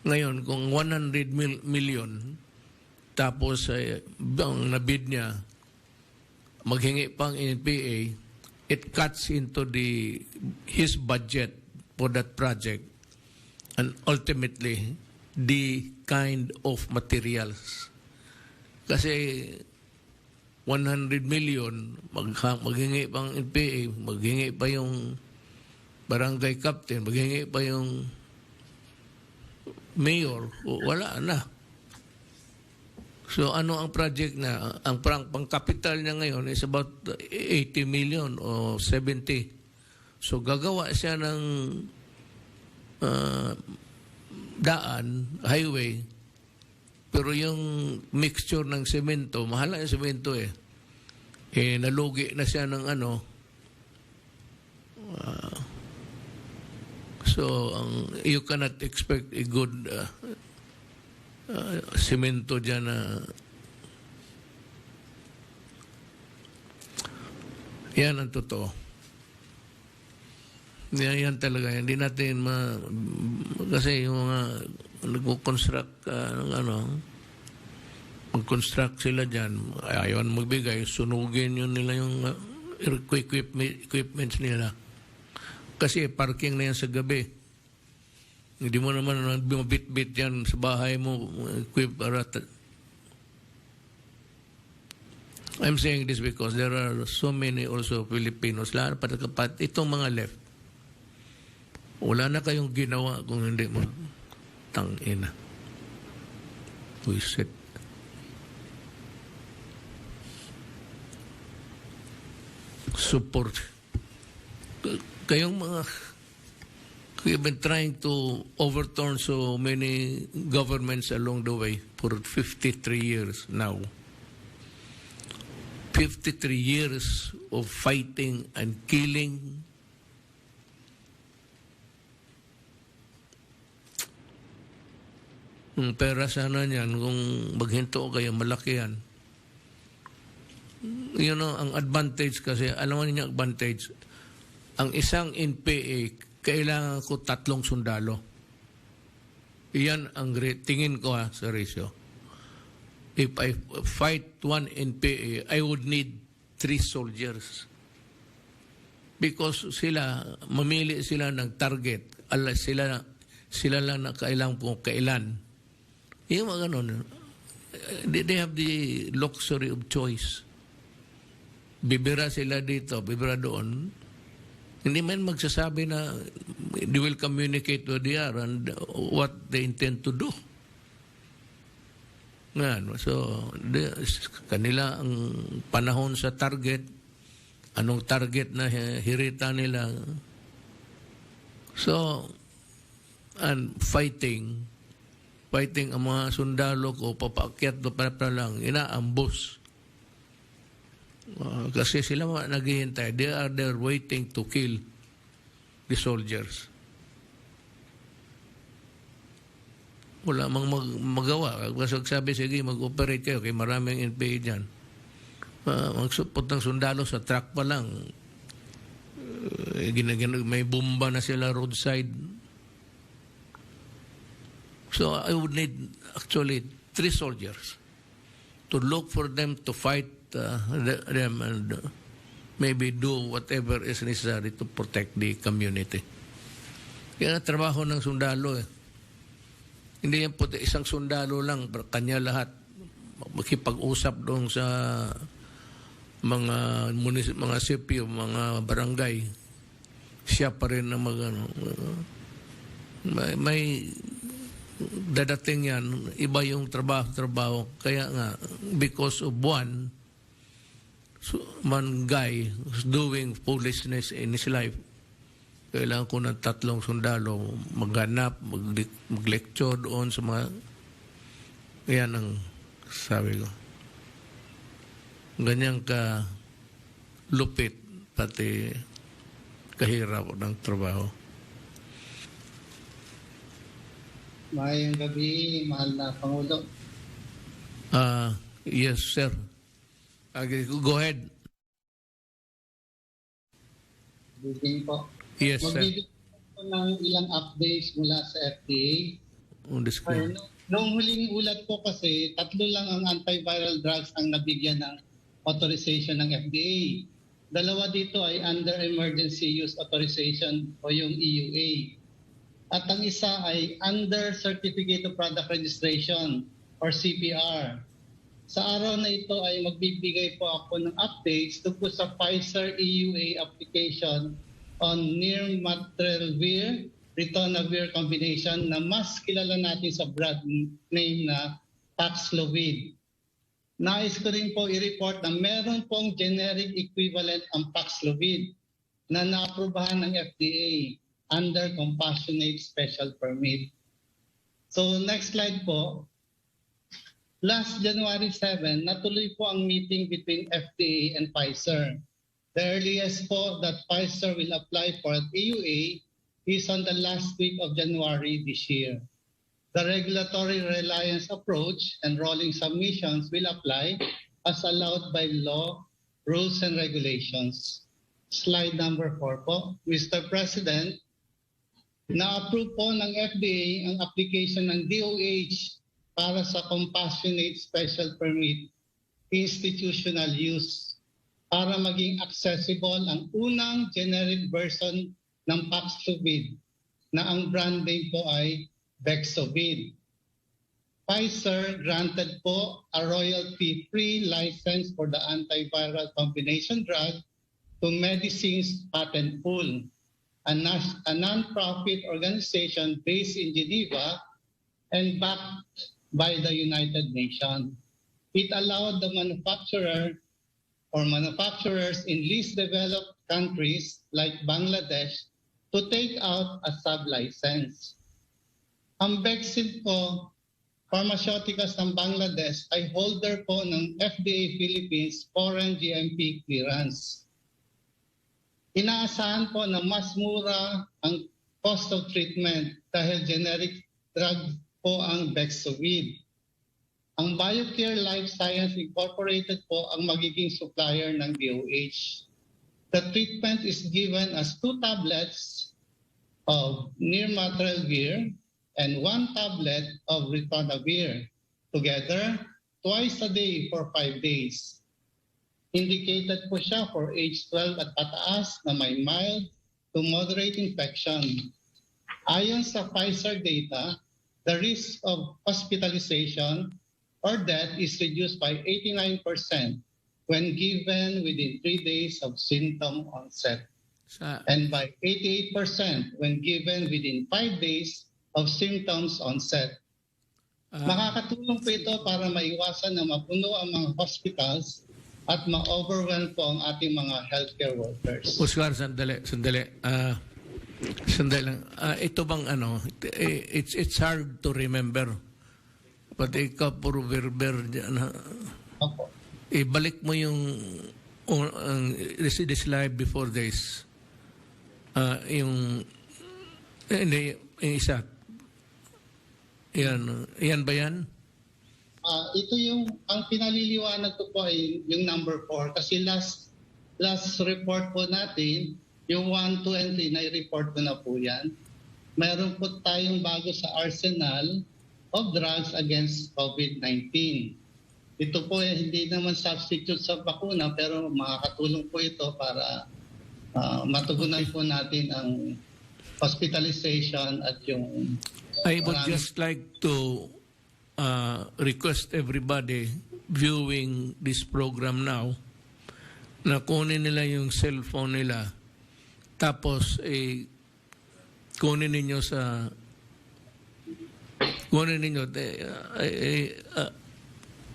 Ngayon, kung 100 million, tapos ang nabid niya, maghingi pang NPA, it cuts into his budget for that project, and ultimately the kind of materials. Kasi 100 million, maghingi pang NPA, maghingi pa yung barangay captain, maghingi pa yung mayor, wala na. So ano ang project na? Ang pang-capital niya ngayon is about 80 million o 70. So gagawa siya ng daan, highway, pero yung mixture ng semento, mahal na yung semento eh. Nalugi na siya ng ano. So you cannot expect a good semento dyan na yan ang totoo. Yan talaga. Hindi natin kasi yung mga nag-construct ng mag-construct sila dyan, ayaw magbigay, sunugin yun nila yung equipments nila. Kasi parking na yan sa gabi. Hindi mo naman bumabit-bit yan sa bahay mo, equip para... I'm saying this because there are so many also Filipinos, itong mga left, wala na kayong ginawa kung hindi mo tangina. Wisit. Support. Kayong mga... We've been trying to overturn so many governments along the way for 53 years now. 53 years of fighting and killing. Pera sana niyan, kung maghinto kayo, malaki yan. You know, ang advantage kasi, alam mo niyo advantage, ang isang NPA, kailangan ko 3 sundalo. Iyan ang tingin ko sa ratio. If I fight 1 NPA, I would need 3 soldiers. Because mamili sila ng target. Sila lang na kailangan po kailan. Yung mga ganun. They have the luxury of choice. Bibira sila dito, bibira doon. Hindi man magsasabi na they will communicate with the other and what they intend to do. Yan. So, kanila ang panahon sa target, anong target na hirita nila. So, and fighting ang mga sundalo ko, papaakyat do para lang, inaambos. Kasi sila naghihintay. They are there waiting to kill the soldiers. Wala mang magawa. Kasi sabi, sige, mag-operate kayo. Kaya maraming NPA dyan. Magsupot ng sundalo sa truck pa lang. May bomba na sila roadside. So I would need actually 3 soldiers to look for them, to fight them, and maybe do whatever is necessary to protect the community. Kaya trabaho ng sundalo eh. Hindi yan po isang sundalo lang, kanya lahat. Makipag-usap doon sa mga sipyo, mga barangay. Siya pa rin na may dadating yan, iba yung trabaho. Kaya nga, because of one guy who's doing foolishness in his life, kailangan ko ng 3 sundalo, maghanap, mag-lecture doon sa mga... Yan ang sabi ko. Ganyan ka lupit, pati kahirap ng trabaho. Mayang gabi, mahal na Pangulo. Yes, sir. Okay, go ahead. Good evening po. Yes, sir. Magbibigay po ng ilang updates mula sa FDA. On the screen. Noong huling ulat po kasi, 3 lang ang antiviral drugs ang nabigyan ng authorization ng FDA. 2 dito ay under emergency use authorization o yung EUA. At ang isa ay under Certificate of Product Registration or CPR. Sa araw na ito ay magbibigay po ako ng updates tungkol sa Pfizer EUA application on nirmatrelvir ritonavir combination na mas kilala natin sa brand name na Paxlovid. Nais ko rin po i-report na meron pong generic equivalent ang Paxlovid na naaprubahan ng FDA under Compassionate Special Permit. So next slide po. Last January 7, natuloy po ang meeting between FDA and Pfizer. The earliest po that Pfizer will apply for an EUA is on the last week of January this year. The regulatory reliance approach and rolling submissions will apply as allowed by law, rules, and regulations. Slide number 4 po. Mr. President, na-approve po ng FDA ang application ng DOH para sa Compassionate Special Permit institutional use para maging accessible ang unang generic version ng Paxlovid na ang brand name po ay Bexovid. Pfizer granted po a royalty-free license for the antiviral combination drug to Medicines Patent Pool, a non-profit organization based in Geneva and backed by the United Nations. It allowed the manufacturer or manufacturers in least developed countries like Bangladesh to take out a sub-license. Ang Bexid po, Pharmaceuticals ng Bangladesh ay holder po ng FDA Philippines Foreign GMP clearance. Inaasahan po na mas mura ang cost of treatment dahil generic drug po ang Bexovid. Ang BioCare Life Science Incorporated po ang magiging supplier ng DOH. The treatment is given as 2 tablets of nirmatrelvir and 1 tablet of ritonavir, together twice a day for 5 days. Indicated po siya for age 12 at pataas na may mild to moderate infection. Ayon sa Pfizer data, the risk of hospitalization or death is reduced by 89% when given within 3 days of symptom onset, and by 88% when given within 5 days of symptoms onset. Makakatulong po ito para maiwasan na mapuno ang mga hospitals at ma-overwhelm po ang ating mga healthcare workers. Oscar, sandali. Sandali lang. Ito bang it's hard to remember. Pati ikaw puro berber dyan. Opo. Ibalik mo yung this slide before this. Yung isa. Yan ba yan? Ito yung, ang pinaliliwanag ko po ay yung number 4 kasi last report po natin, yung 1, 2, and 3 na-report ko na po yan. Mayroon po tayong bago sa arsenal of drugs against COVID-19. Ito po hindi naman substitute sa bakuna pero makakatulong po ito para matugunan po natin ang hospitalization at yung... I would just like to request everybody viewing this program now na kunin nila yung cellphone nila tapos kunin ninyo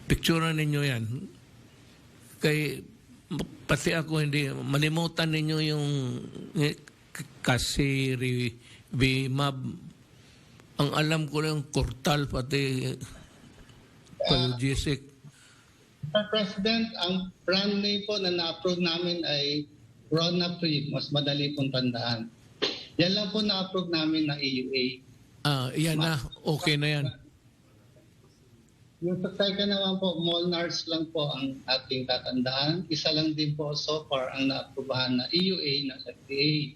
picturean ninyo yan pati ako hindi malimutan ninyo yung kasi Vimab. Ang alam ko lang Cortal pati Palugisic. Mr. President, ang brand name po na na-approve namin ay Ronafric, mas madali pong tandaan. Yan lang po na-approve namin na EUA. Yan na, okay na yan. Yung sa second naman po, Molnars lang po ang ating tatandaan. Isa lang din po so far ang na-approvehan na EUA ng FDA.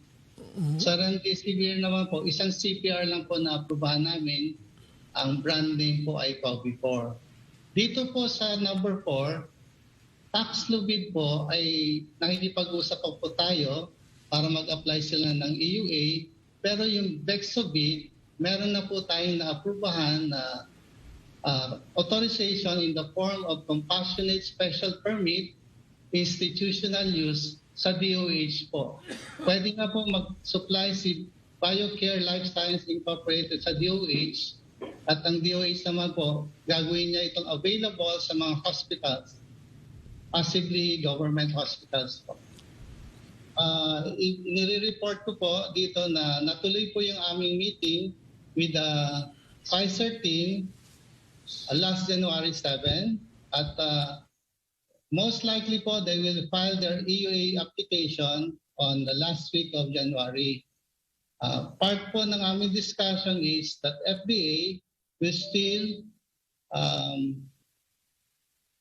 Sa Remdesivir naman po, isang CPR lang po na-approvehan namin. Ang brand name po ay Covipor. Dito po sa number 4, Paxlovid po ay nakikipag-usap po tayo para mag-apply sila ng EUA. Pero yung Bexovid, meron na po tayong na-approvehan na authorization in the form of Compassionate Special Permit, institutional use sa DOH po. Pwede nga po mag-supply si BioCare Life Science Incorporated sa DOH at ang DOH naman po, gagawin niya itong available sa mga hospitals, possibly government hospitals po. Nire-report ko po dito na natuloy po yung aming meeting with the Pfizer team last January 7 at most likely po they will file their EUA application on the last week of January. Part po ng aming discussion is that FDA will still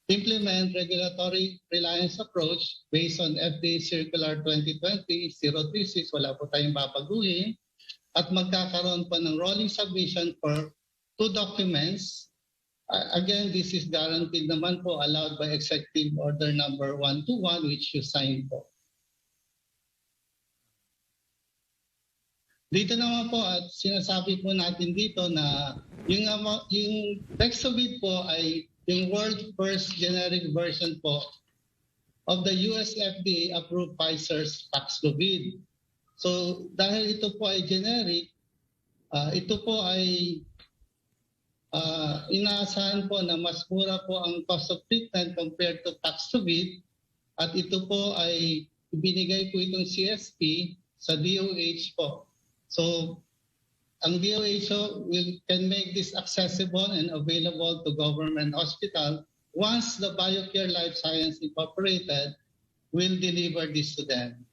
implement regulatory reliance approach based on FDA Circular 2020-036, wala po tayong babaguhin, at magkakaroon po ng rolling submission for 2 documents. Again, this is guaranteed naman po, allowed by Executive Order number 121 which you signed po. Dito naman po at sinasabi po natin dito na yung Bexovid po ay yung world first generic version po of the US FDA approved Pfizer's Paxlovid. So dahil ito po ay generic, ito po ay inaasahan po na mas mura po ang cost of treatment compared to Paxlovid at ito po ay ibinigay po itong CSP sa DOH po. So ang WHO can make this accessible and available to government hospital once the BioCare Life Science Incorporated will deliver this to them.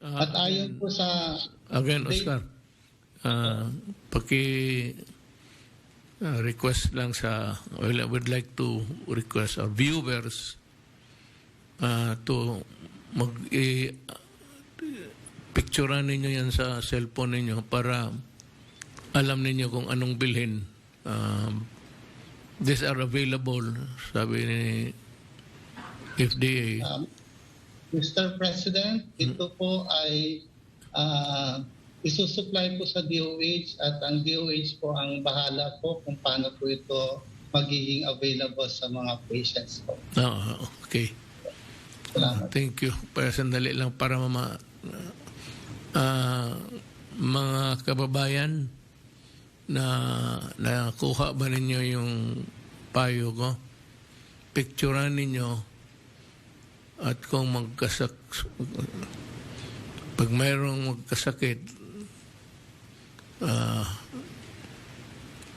At ayon po sa... Again, Oscar, request lang sa... Well, I would like to request our viewers to picturean ninyo yan sa cellphone ninyo para alam ninyo kung anong bilhin. These are available, sabi ni FDA. Mr. President, ito po ay isusupply po sa DOH at ang DOH po ang bahala po kung paano po ito magiging available sa mga patients po. Okay. Salamat. Thank you. Para sandali lang para mga kababayan na nakuha ba ninyo yung payo ko? Picturean ninyo at kung pag mayroong magkasakit,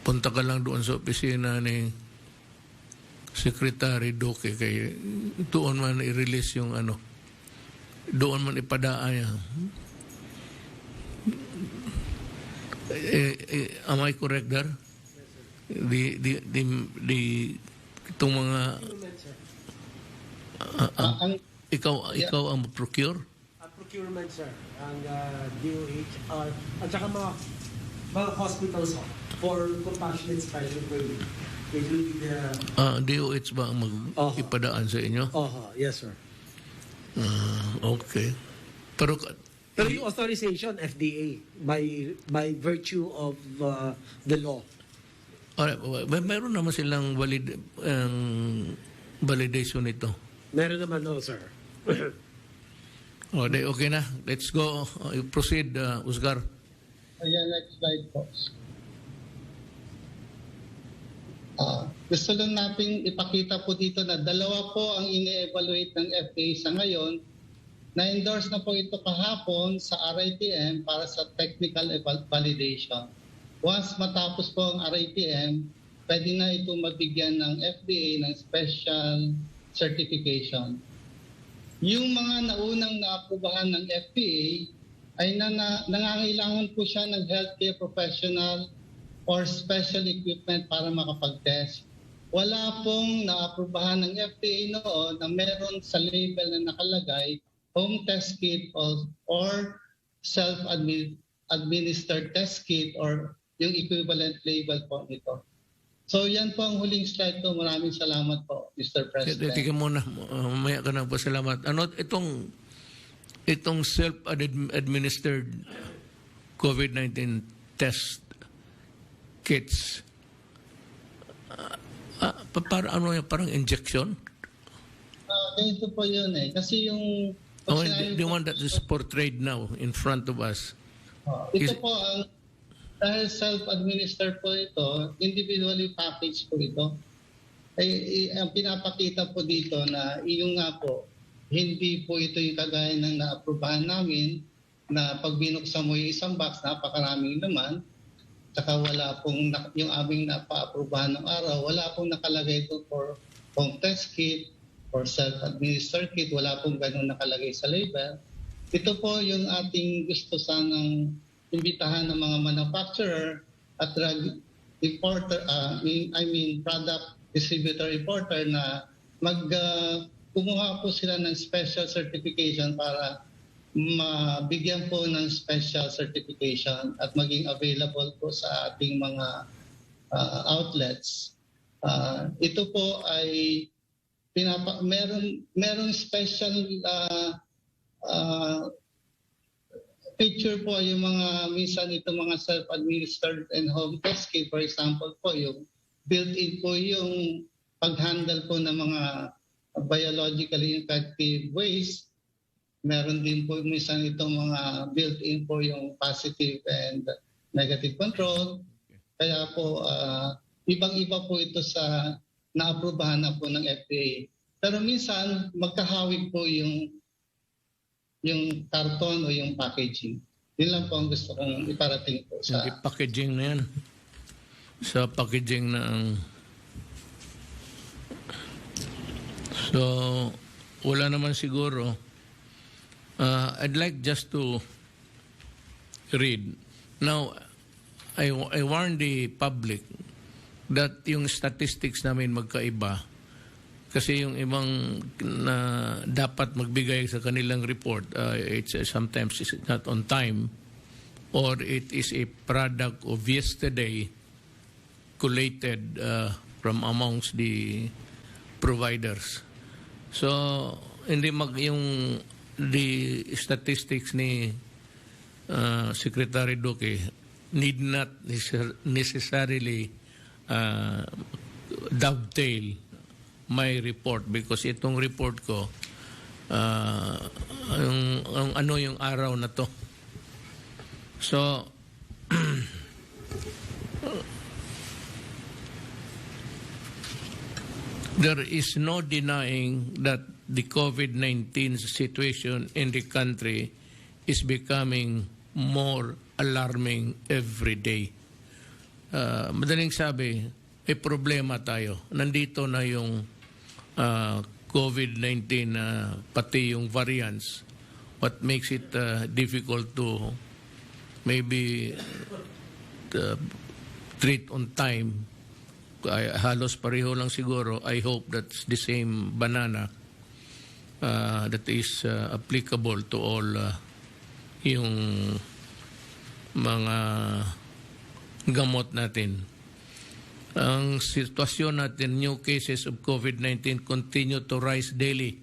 punta ka lang doon sa opisina ni Secretary Duque kay doon man i-release yung doon man ipadaan yan. Am I correct there? Itong mga ikaw ang procure? Procurement, sir. Ang DOH at saka mga hospitals for compassionate special permit. They will be the... DOH ba ang ipadaan sa inyo? Yes, sir. Okay. Pero yung authorization, FDA, by virtue of the law. Alright, mayroon naman silang validation nito. Meron naman, no, sir. Okay na. Let's go. Proceed, Oscar. Ayan, next slide po. Gusto lang natin ipakita po dito na dalawa po ang ini-evaluate ng FDA sa ngayon. Na-endorse na po ito kahapon sa RITM para sa technical validation. Once matapos po ang RITM, pwede na ito mabigyan ng FDA ng special certification. Yung mga naunang naaprubahan ng FDA ay nangangailangan po siya ng healthcare professional or special equipment para makapag-test. Wala pong naaprubahan ng FDA noon na meron sa label na nakalagay home test kit or self-administered test kit or yung equivalent label po nito. So yan po ang huling slide ko. Maraming salamat po, Mr. President. Tika muna, mamaya ka na po, salamat. Ano itong self-administered COVID-19 test kits, parang injection? Ganito po yun eh. Kasi yung... the one that is portrayed now in front of us. Ito po, dahil self-administered po ito, individually packaged po ito. Ang pinapakita po dito na yung nga po, hindi po ito yung kagaya ng naaprubahan namin na pag binuksan mo yung isang box, napakaraming naman. Saka wala pong, yung aming napaaprubahan ng araw, wala pong nakalagay ito for home test kit or self-administered kit. Wala pong ganun nakalagay sa label. Ito po yung ating gusto sanang imbitahan ng mga manufacturer at drug importer, product distributor importer na kumuha po sila ng special certification para mabigyan po ng special certification at maging available po sa ating mga outlets. Ito po ay meron special picture po yung mga minsan ito mga self-administered and home test kit. For example po, yung built-in po yung pag-handle po ng mga biologically effective waste. Meron din po minsan itong mga built-in po yung positive and negative control. Kaya po, ibang-iba po ito sa naaprubahan na po ng FDA. Pero minsan, magkahawig po yung karton o yung packaging. Yun lang po ang gusto kong iparating po sa... Hindi packaging na yan. Sa packaging na ang... So, wala naman siguro. I'd like just to read. Now, I warn the public that yung statistics namin magkaiba kasi yung ibang na dapat magbigay sa kanilang report, it's sometimes it's not on time or it is a product of yesterday collated from amongst the providers. So, hindi yung the statistics ni Secretary Duque need not necessarily dovetail my report because itong report ko ano yung araw na to. So there is no denying that the COVID-19 situation in the country is becoming more alarming every day. Madaling sabi, may problema tayo. Nandito na yung COVID-19, pati yung variants. What makes it difficult to maybe treat on time. Halos pareho lang siguro. I hope that's the same banana that is applicable to all yung mga gamot natin. Ang sitwasyon natin, new cases of COVID-19 continue to rise daily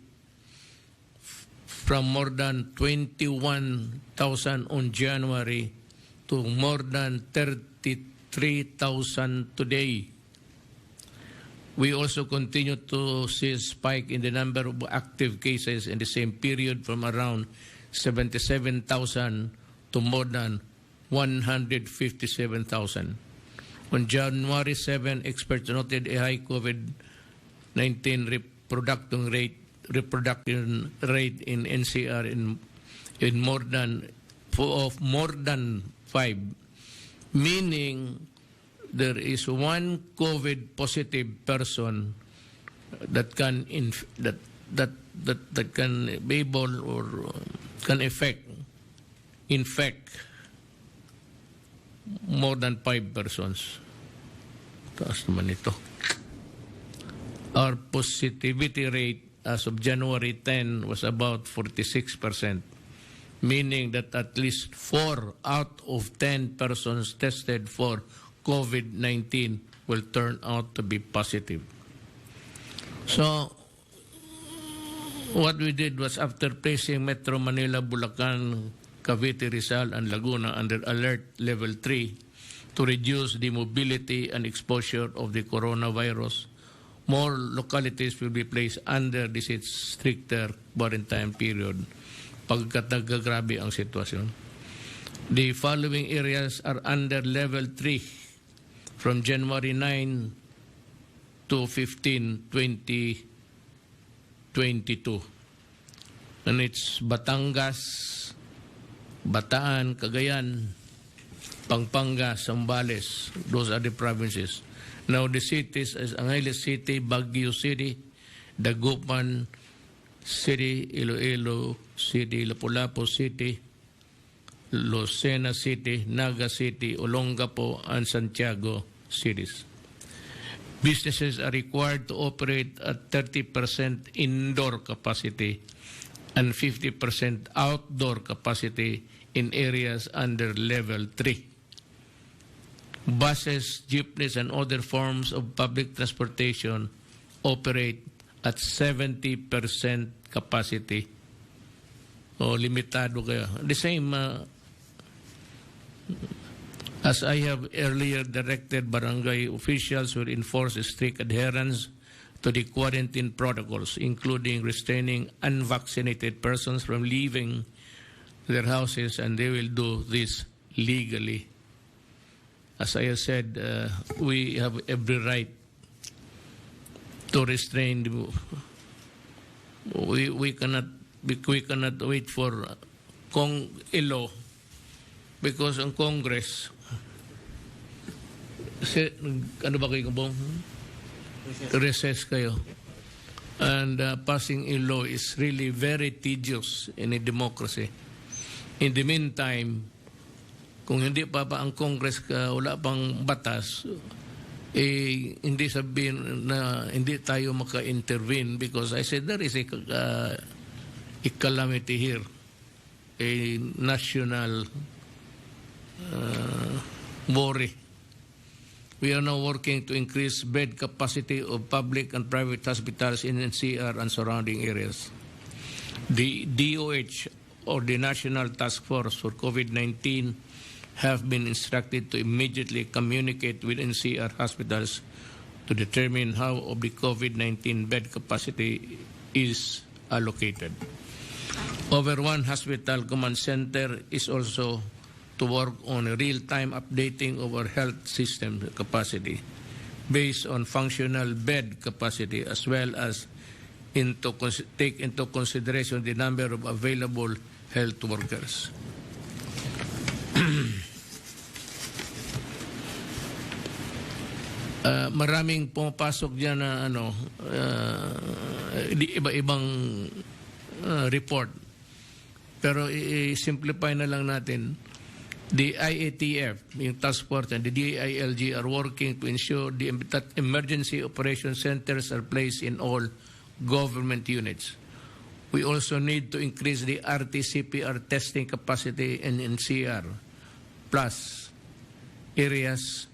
from more than 21,000 on January to more than 33,000 today. We also continue to see a spike in the number of active cases in the same period from around 77,000 to more than 157,000. On January 7, experts noted a high COVID-19 reproduction rate in NCR in more than 5, meaning there is one COVID positive person that that can be able or can infect more than 5 persons. Taas naman ito. Our positivity rate as of January 10 was about 46%, meaning that at least 4 out of 10 persons tested for COVID-19 will turn out to be positive. So, what we did was, after placing Metro Manila, Bulacan, Cavite, Rizal, and Laguna under alert level 3 to reduce the mobility and exposure of the coronavirus, more localities will be placed under this stricter quarantine period pagkat nagagrabe ang sitwasyon. The following areas are under level 3 from January 9 to 15, 2022. And it's Batangas, Bataan, Cagayan, Pampanga, Zambales. Those are the provinces. Now the cities is Angeles City, Baguio City, Dagupan City, Iloilo City, Lapu-Lapu City, Lucena City, Naga City, Olongapo, and Santiago cities. Businesses are required to operate at 30% indoor capacity and 50% outdoor capacity in areas under level 3. Buses, jeepneys, and other forms of public transportation operate at 70% capacity. O limitado kaya. The same as I have earlier directed, barangay officials will enforce strict adherence to the quarantine protocols, including restraining unvaccinated persons from leaving their houses, and they will do this legally. As I have said, we have every right to restrain. We cannot wait for ILO because ang Congress, ano ba kayo bong? Recess kayo. And passing a law is really very tedious in a democracy. In the meantime, kung hindi pa ang Congress wala pang batas, hindi sabihin na hindi tayo maka-intervene, because I said there is a calamity here, a national worry. We are now working to increase bed capacity of public and private hospitals in NCR and surrounding areas. The DOH, or the National Task Force for COVID-19, have been instructed to immediately communicate with NCR hospitals to determine how of the COVID-19 bed capacity is allocated. Over one hospital command center is also to work on a real-time updating of our health system capacity based on functional bed capacity, as well as take into consideration the number of available health workers. Maraming pumapasok dyan na iba-ibang report. Pero i-simplify na lang natin. The IATF, yung task force, and the DILG are working to ensure that emergency operation centers are placed in all government units. We also need to increase the RT-CPR testing capacity in NCR plus areas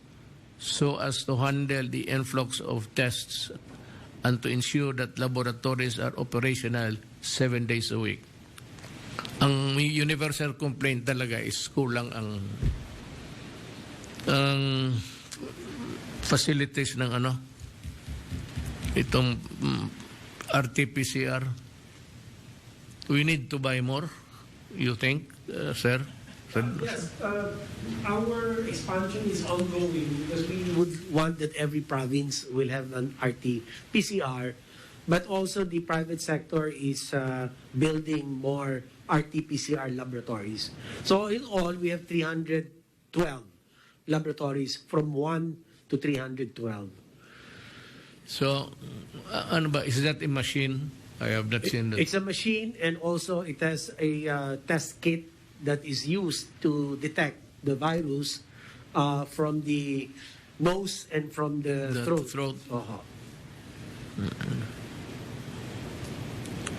so as to handle the influx of tests and to ensure that laboratories are operational 7 days a week. Ang universal complaint talaga is kulang ang facilities ng itong RT-PCR. We need to buy more, you think, sir? Yes, our expansion is ongoing because we would want that every province will have an RT-PCR, but also the private sector is building more RT-PCR laboratories. So in all, we have 312 laboratories, from 1 to 312. So, ano ba, is that a machine? I have not seen that. It's a machine, and also it has a test kit that is used to detect the virus from the nose and from the throat.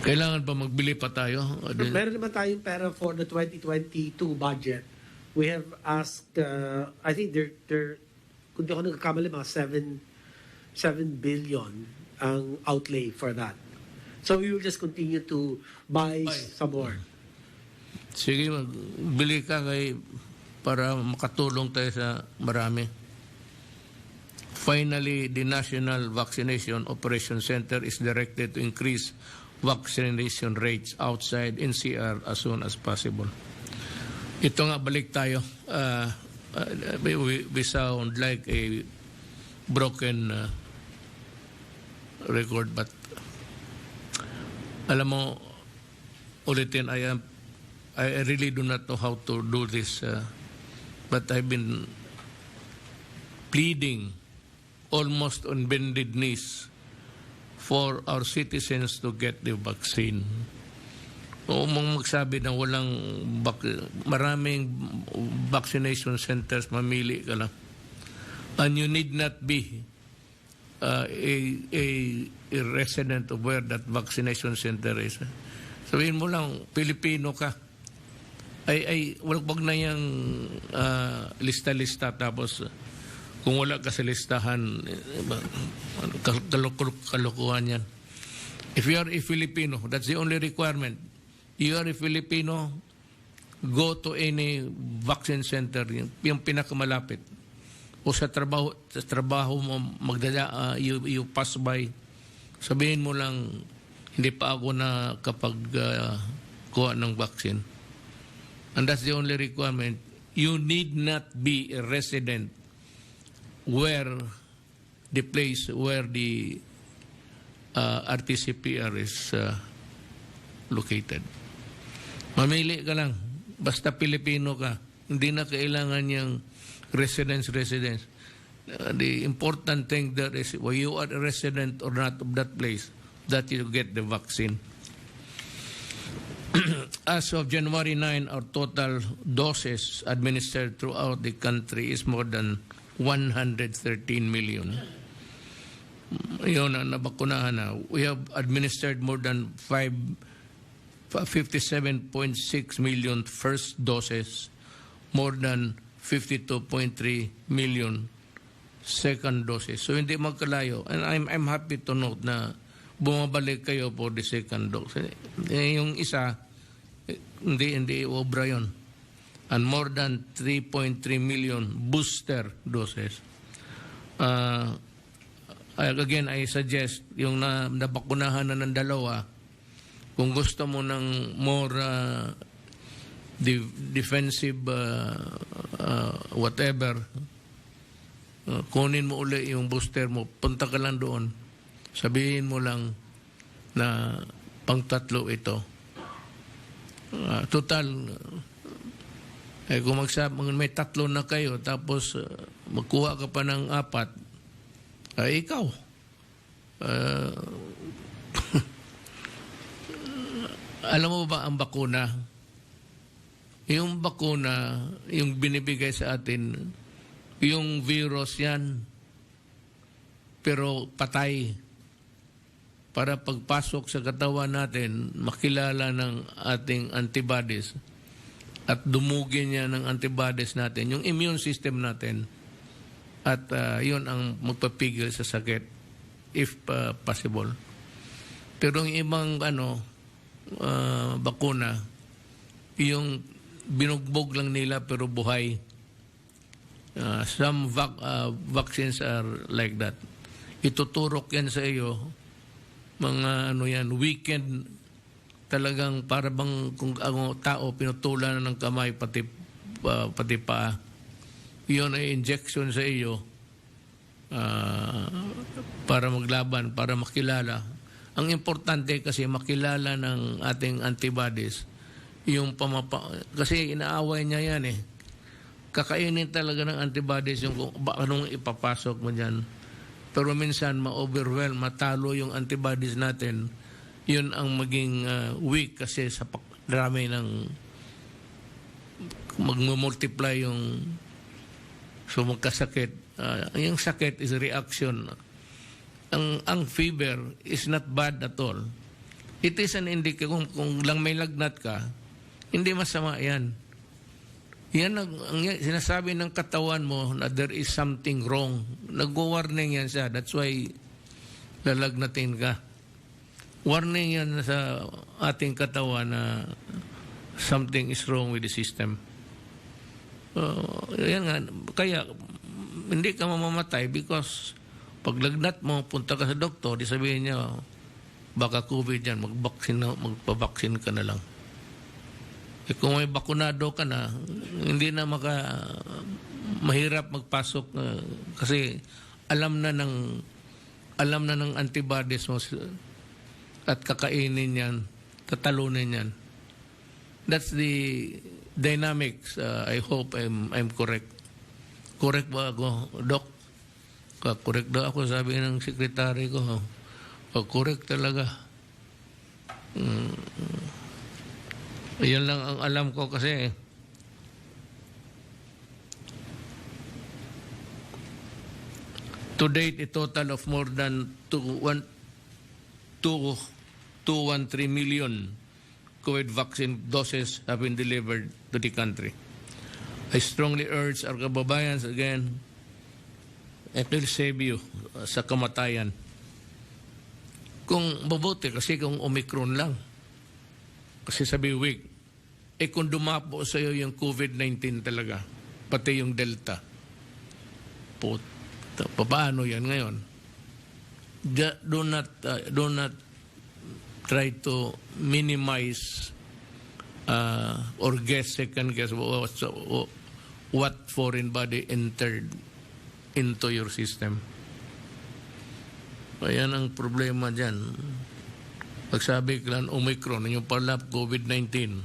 Kailangan ba magbili pa tayo? Meron naman tayong pera for the 2022 budget. We have asked, I think they're kung di ako nagkakamali, mga 7 billion ang outlay for that. So we will just continue to buy some more. Sige, magbili ka para makatulong tayo sa marami. Finally, the National Vaccination Operation Center is directed to increase vaccination rates outside NCR as soon as possible. Ito nga, balik tayo. We sound like a broken record, but alam mo, ulitin, I really do not know how to do this, but I've been pleading almost on bended knees for our citizens to get the vaccine. O magsabi na maraming vaccination centers, mamili ka lang. And you need not be a resident of where that vaccination center is. Sabihin mo lang, Pilipino ka. Wag na yung lista-lista, tapos kung wala ka sa listahan, kalukuhan yan. If you are a Filipino, that's the only requirement. You are a Filipino, go to any vaccine center, yung pinakamalapit. O sa trabaho mo, you pass by, sabihin mo lang, hindi pa ako na kapag kuha ng vaccine. And that's the only requirement. You need not be a resident where the place where the RT-CPR is located. Mamili ka lang. Basta Pilipino ka. Hindi na kailangan yung residence. The important thing there is whether you are a resident or not of that place, that you get the vaccine. As of January 9, our total doses administered throughout the country is more than 113 million. Yun na nabakunahan na. We have administered more than 57.6 million first doses, more than 52.3 million second doses. So hindi magkalayo. And I'm happy to note na bumabalik kayo for the second dose. Yung isa, hindi obra yun. And more than 3.3 million booster doses. Again, I suggest yung nabakunahan na ng dalawa, kung gusto mo ng more defensive whatever, kunin mo uli yung booster mo, punta ka lang doon, sabihin mo lang na pang-tatlo ito. Total, kung may 3 na kayo, tapos magkuha ka pa ng 4, ikaw. Alam mo ba ang bakuna? Yung bakuna, yung binibigay sa atin, yung virus yan, pero patay. Para pagpasok sa katawan natin, makilala ng ating antibodies at dumugin niya ng antibodies natin, yung immune system natin. At yun ang magpapigil sa sakit, if possible. Pero yung ibang bakuna, yung binugbog lang nila pero buhay. Some vaccines are like that. Ituturok yan sa iyo, mga weekend, talagang para bang kung ang tao pinutulan ng kamay pati paa. Yun ay injection sa iyo para maglaban, para makilala. Ang importante kasi makilala ng ating antibodies yung kasi inaaway niya yan kakainin talaga ng antibodies yung anong ipapasok mo dyan. Pero minsan ma-overwhelm, matalo yung antibodies natin. yun ang maging weak kasi sa dami ng mag-multiply yung so magkasakit. Yung sakit is reaction. Ang fever is not bad at all. It is an indication kung lang may lagnat ka, hindi masama yan. Yan ang sinasabi ng katawan mo na there is something wrong. Nag-warning yan siya. That's why lalagnatin ka. Warning yan sa ating katawan na something is wrong with the system. Yan nga. Kaya hindi ka mamamatay because pag lagnat mo, punta ka sa doktor, di sabihin niya, baka COVID yan, magpabaksin ka na lang. Eh kung may bakunado ka na, hindi na mahirap magpasok kasi alam na ng antibodies mo at kakainin yan, tatalunin yan. That's the dynamics. I hope I'm correct. Correct ba ako, Doc? Correct daw ako, sabi ng sekretary ko. Correct talaga. Yan lang ang alam ko kasi. To date, a total of more than 213 million COVID vaccine doses have been delivered to the country. I strongly urge our kababayans again, it will save you sa kamatayan. Kung mabuti, kasi kung Omicron lang, kasi sabi week, kung dumapo sa iyo yung COVID-19 talaga, pati yung Delta, paano yan ngayon? Do not try to minimize or second guess what foreign body entered into your system. Ayan ang problema dyan. Pagsabi ka lang Omicron, yung pala COVID-19.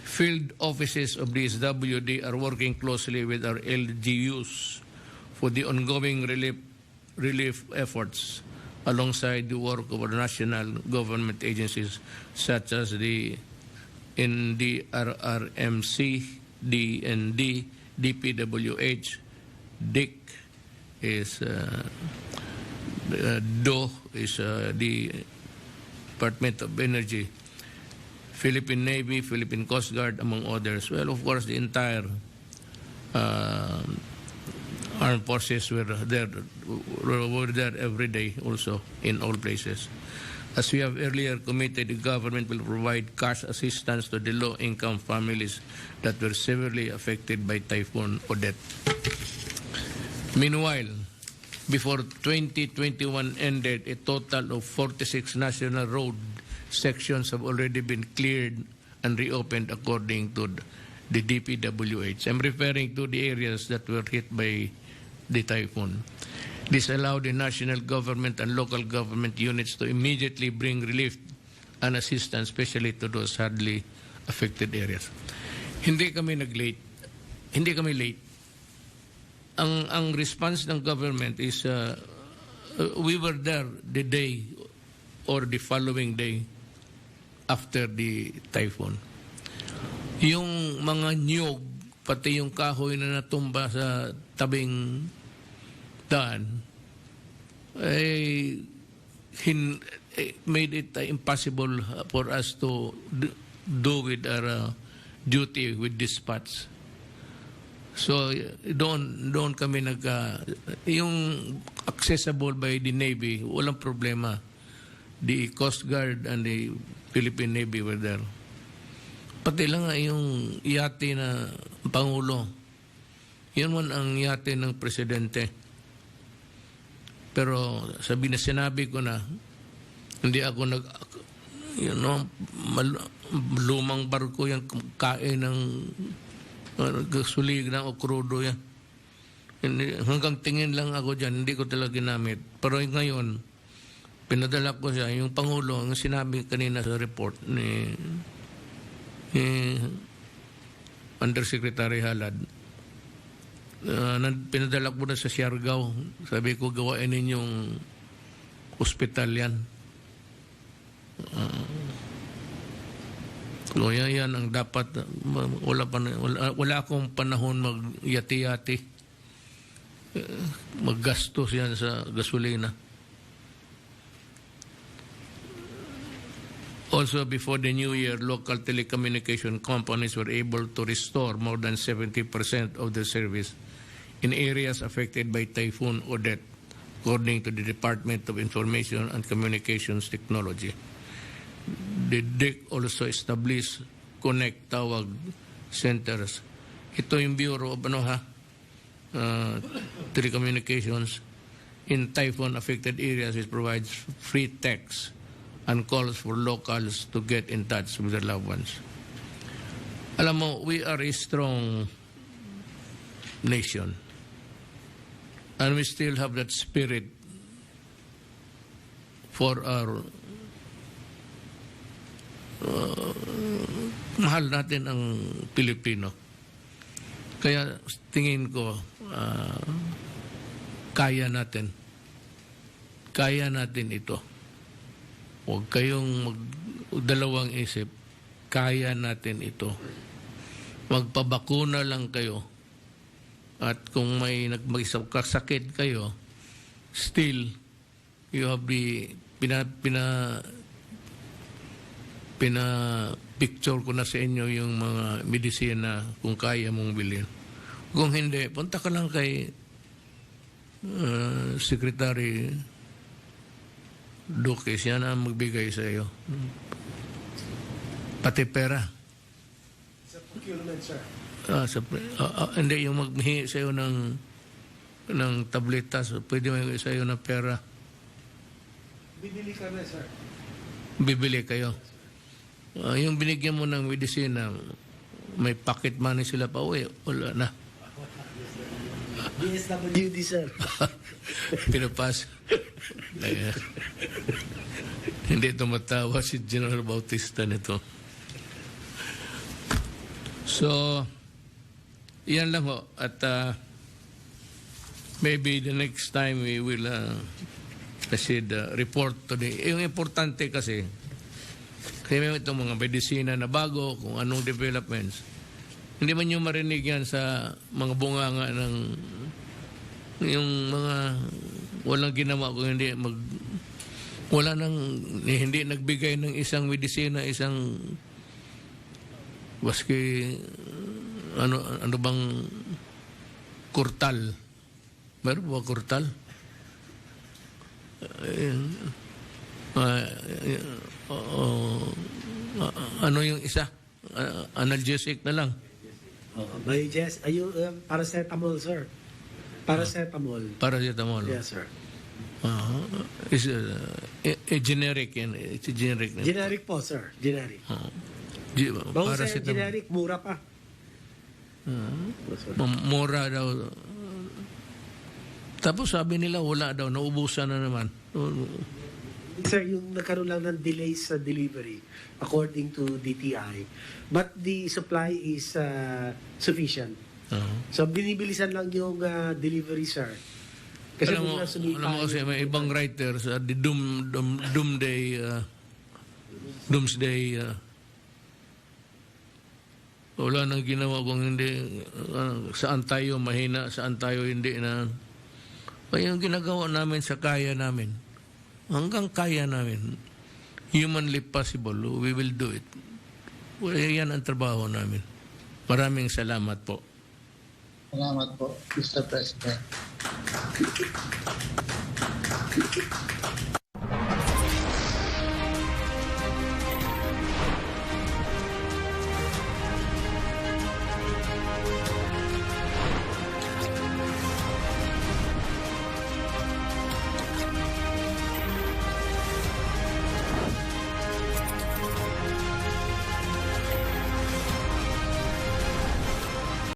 Field offices of the SWD are working closely with our LGUs for the ongoing relief efforts alongside the work of our national government agencies such as the NDRRMC, DND, DPWH, DIC is DO is the Department of Energy, Philippine Navy, Philippine Coast Guard, among others. Well, of course, the entire armed forces were there every day also in all places. As we have earlier committed, the government will provide cash assistance to the low-income families that were severely affected by Typhoon Odette. Meanwhile, before 2021 ended, a total of 46 national road sections have already been cleared and reopened according to the DPWH. I'm referring to the areas that were hit by the typhoon. This allowed the national government and local government units to immediately bring relief and assistance, especially to those hardly affected areas. Hindi kami late. Ang response ng government is we were there the day or the following day after the typhoon. Yung mga niyog, pati yung kahoy na natumba sa tabing daan, made it impossible for us to do with our duty with dispatch. So doon kami yung accessible by the Navy, walang problema. The Coast Guard and the Philippine Navy were there. Pati lang yung yate na Pangulo. Yan man ang yate ng Presidente. Pero sinabi ko na, hindi ako lumang barko yan, kain ng sulig ng okrudo yan. Hanggang tingin lang ako dyan, hindi ko talaga ginamit. Pero ngayon, pinadala ko siya, yung Pangulo, ang sinabi kanina sa report ni Undersecretary Halad, pinadala ko na sa Siargao. Sabi ko, gawain ninyong hospital yan. So yan ang dapat. Wala akong panahon mag-yati-yati. Maggastos yan sa gasolina. Also, before the new year, local telecommunication companies were able to restore more than 70% of the service in areas affected by Typhoon Odette, according to the Department of Information and Communications Technology. The DIC also established Connect Tawag Centers. Ito yung Bureau of Telecommunications in typhoon-affected areas, which provides free text and calls for locals to get in touch with their loved ones. Alam mo, we are a strong nation. And we still have that spirit for our mahal natin ang Pilipino. Kaya tingin ko, kaya natin ito. Huwag kayong dalawang isip, kaya natin ito. Magpabakuna lang kayo. At kung may nagmasakit kayo, still, you have the picture ko na sa inyo yung mga medisina kung kaya mong bilhin. Kung hindi, punta ka lang kay Secretary Duque, siya na magbigay sa iyo. Pati pera. Sa procurement, sir. Hindi, yung maghihi sa iyo ng tabletas, pwede mo sa iyo ng pera. Bibili ka na, sir. Bibili kayo. Yung binigyan mo ng medisina, may pocket money sila pa uwi. Wala na. DSWD, sir. Pinapas. Hindi tumatawa si General Bautista nito. So, yan lang ho. At maybe the next time we will report to the... Yung importante kasi may itong mga medisina na bago, kung anong developments. Hindi man yung marinig yan sa mga bunganga ng yung mga walang ginawa kung hindi hindi nagbigay ng isang medisina, isang baski ano bang kurtal. Meron ba kurtal? Ano yung isa? Analgesic na lang. May paracetamol, sir. Paracetamol. Paracetamol. Yes, sir. Is generic yan. It's a generic. Generic po, sir. Generic. Bang sir, generic, mura pa. Mura daw. Tapos sabi nila wala daw, naubusan na naman. Sir, yung nagkaroon lang ng delays sa delivery according to DTI. But the supply is sufficient. So, binibilisan lang yung delivery, sir. Kasi alam mo kasi may ibang writers, the doomsday, wala nang ginawa kung hindi, saan tayo mahina, saan tayo hindi na. Kaya yung ginagawa namin sa kaya namin, hanggang kaya namin, humanly possible, we will do it. Yan ang trabaho namin. Maraming salamat po. Salamat po, Mr. President.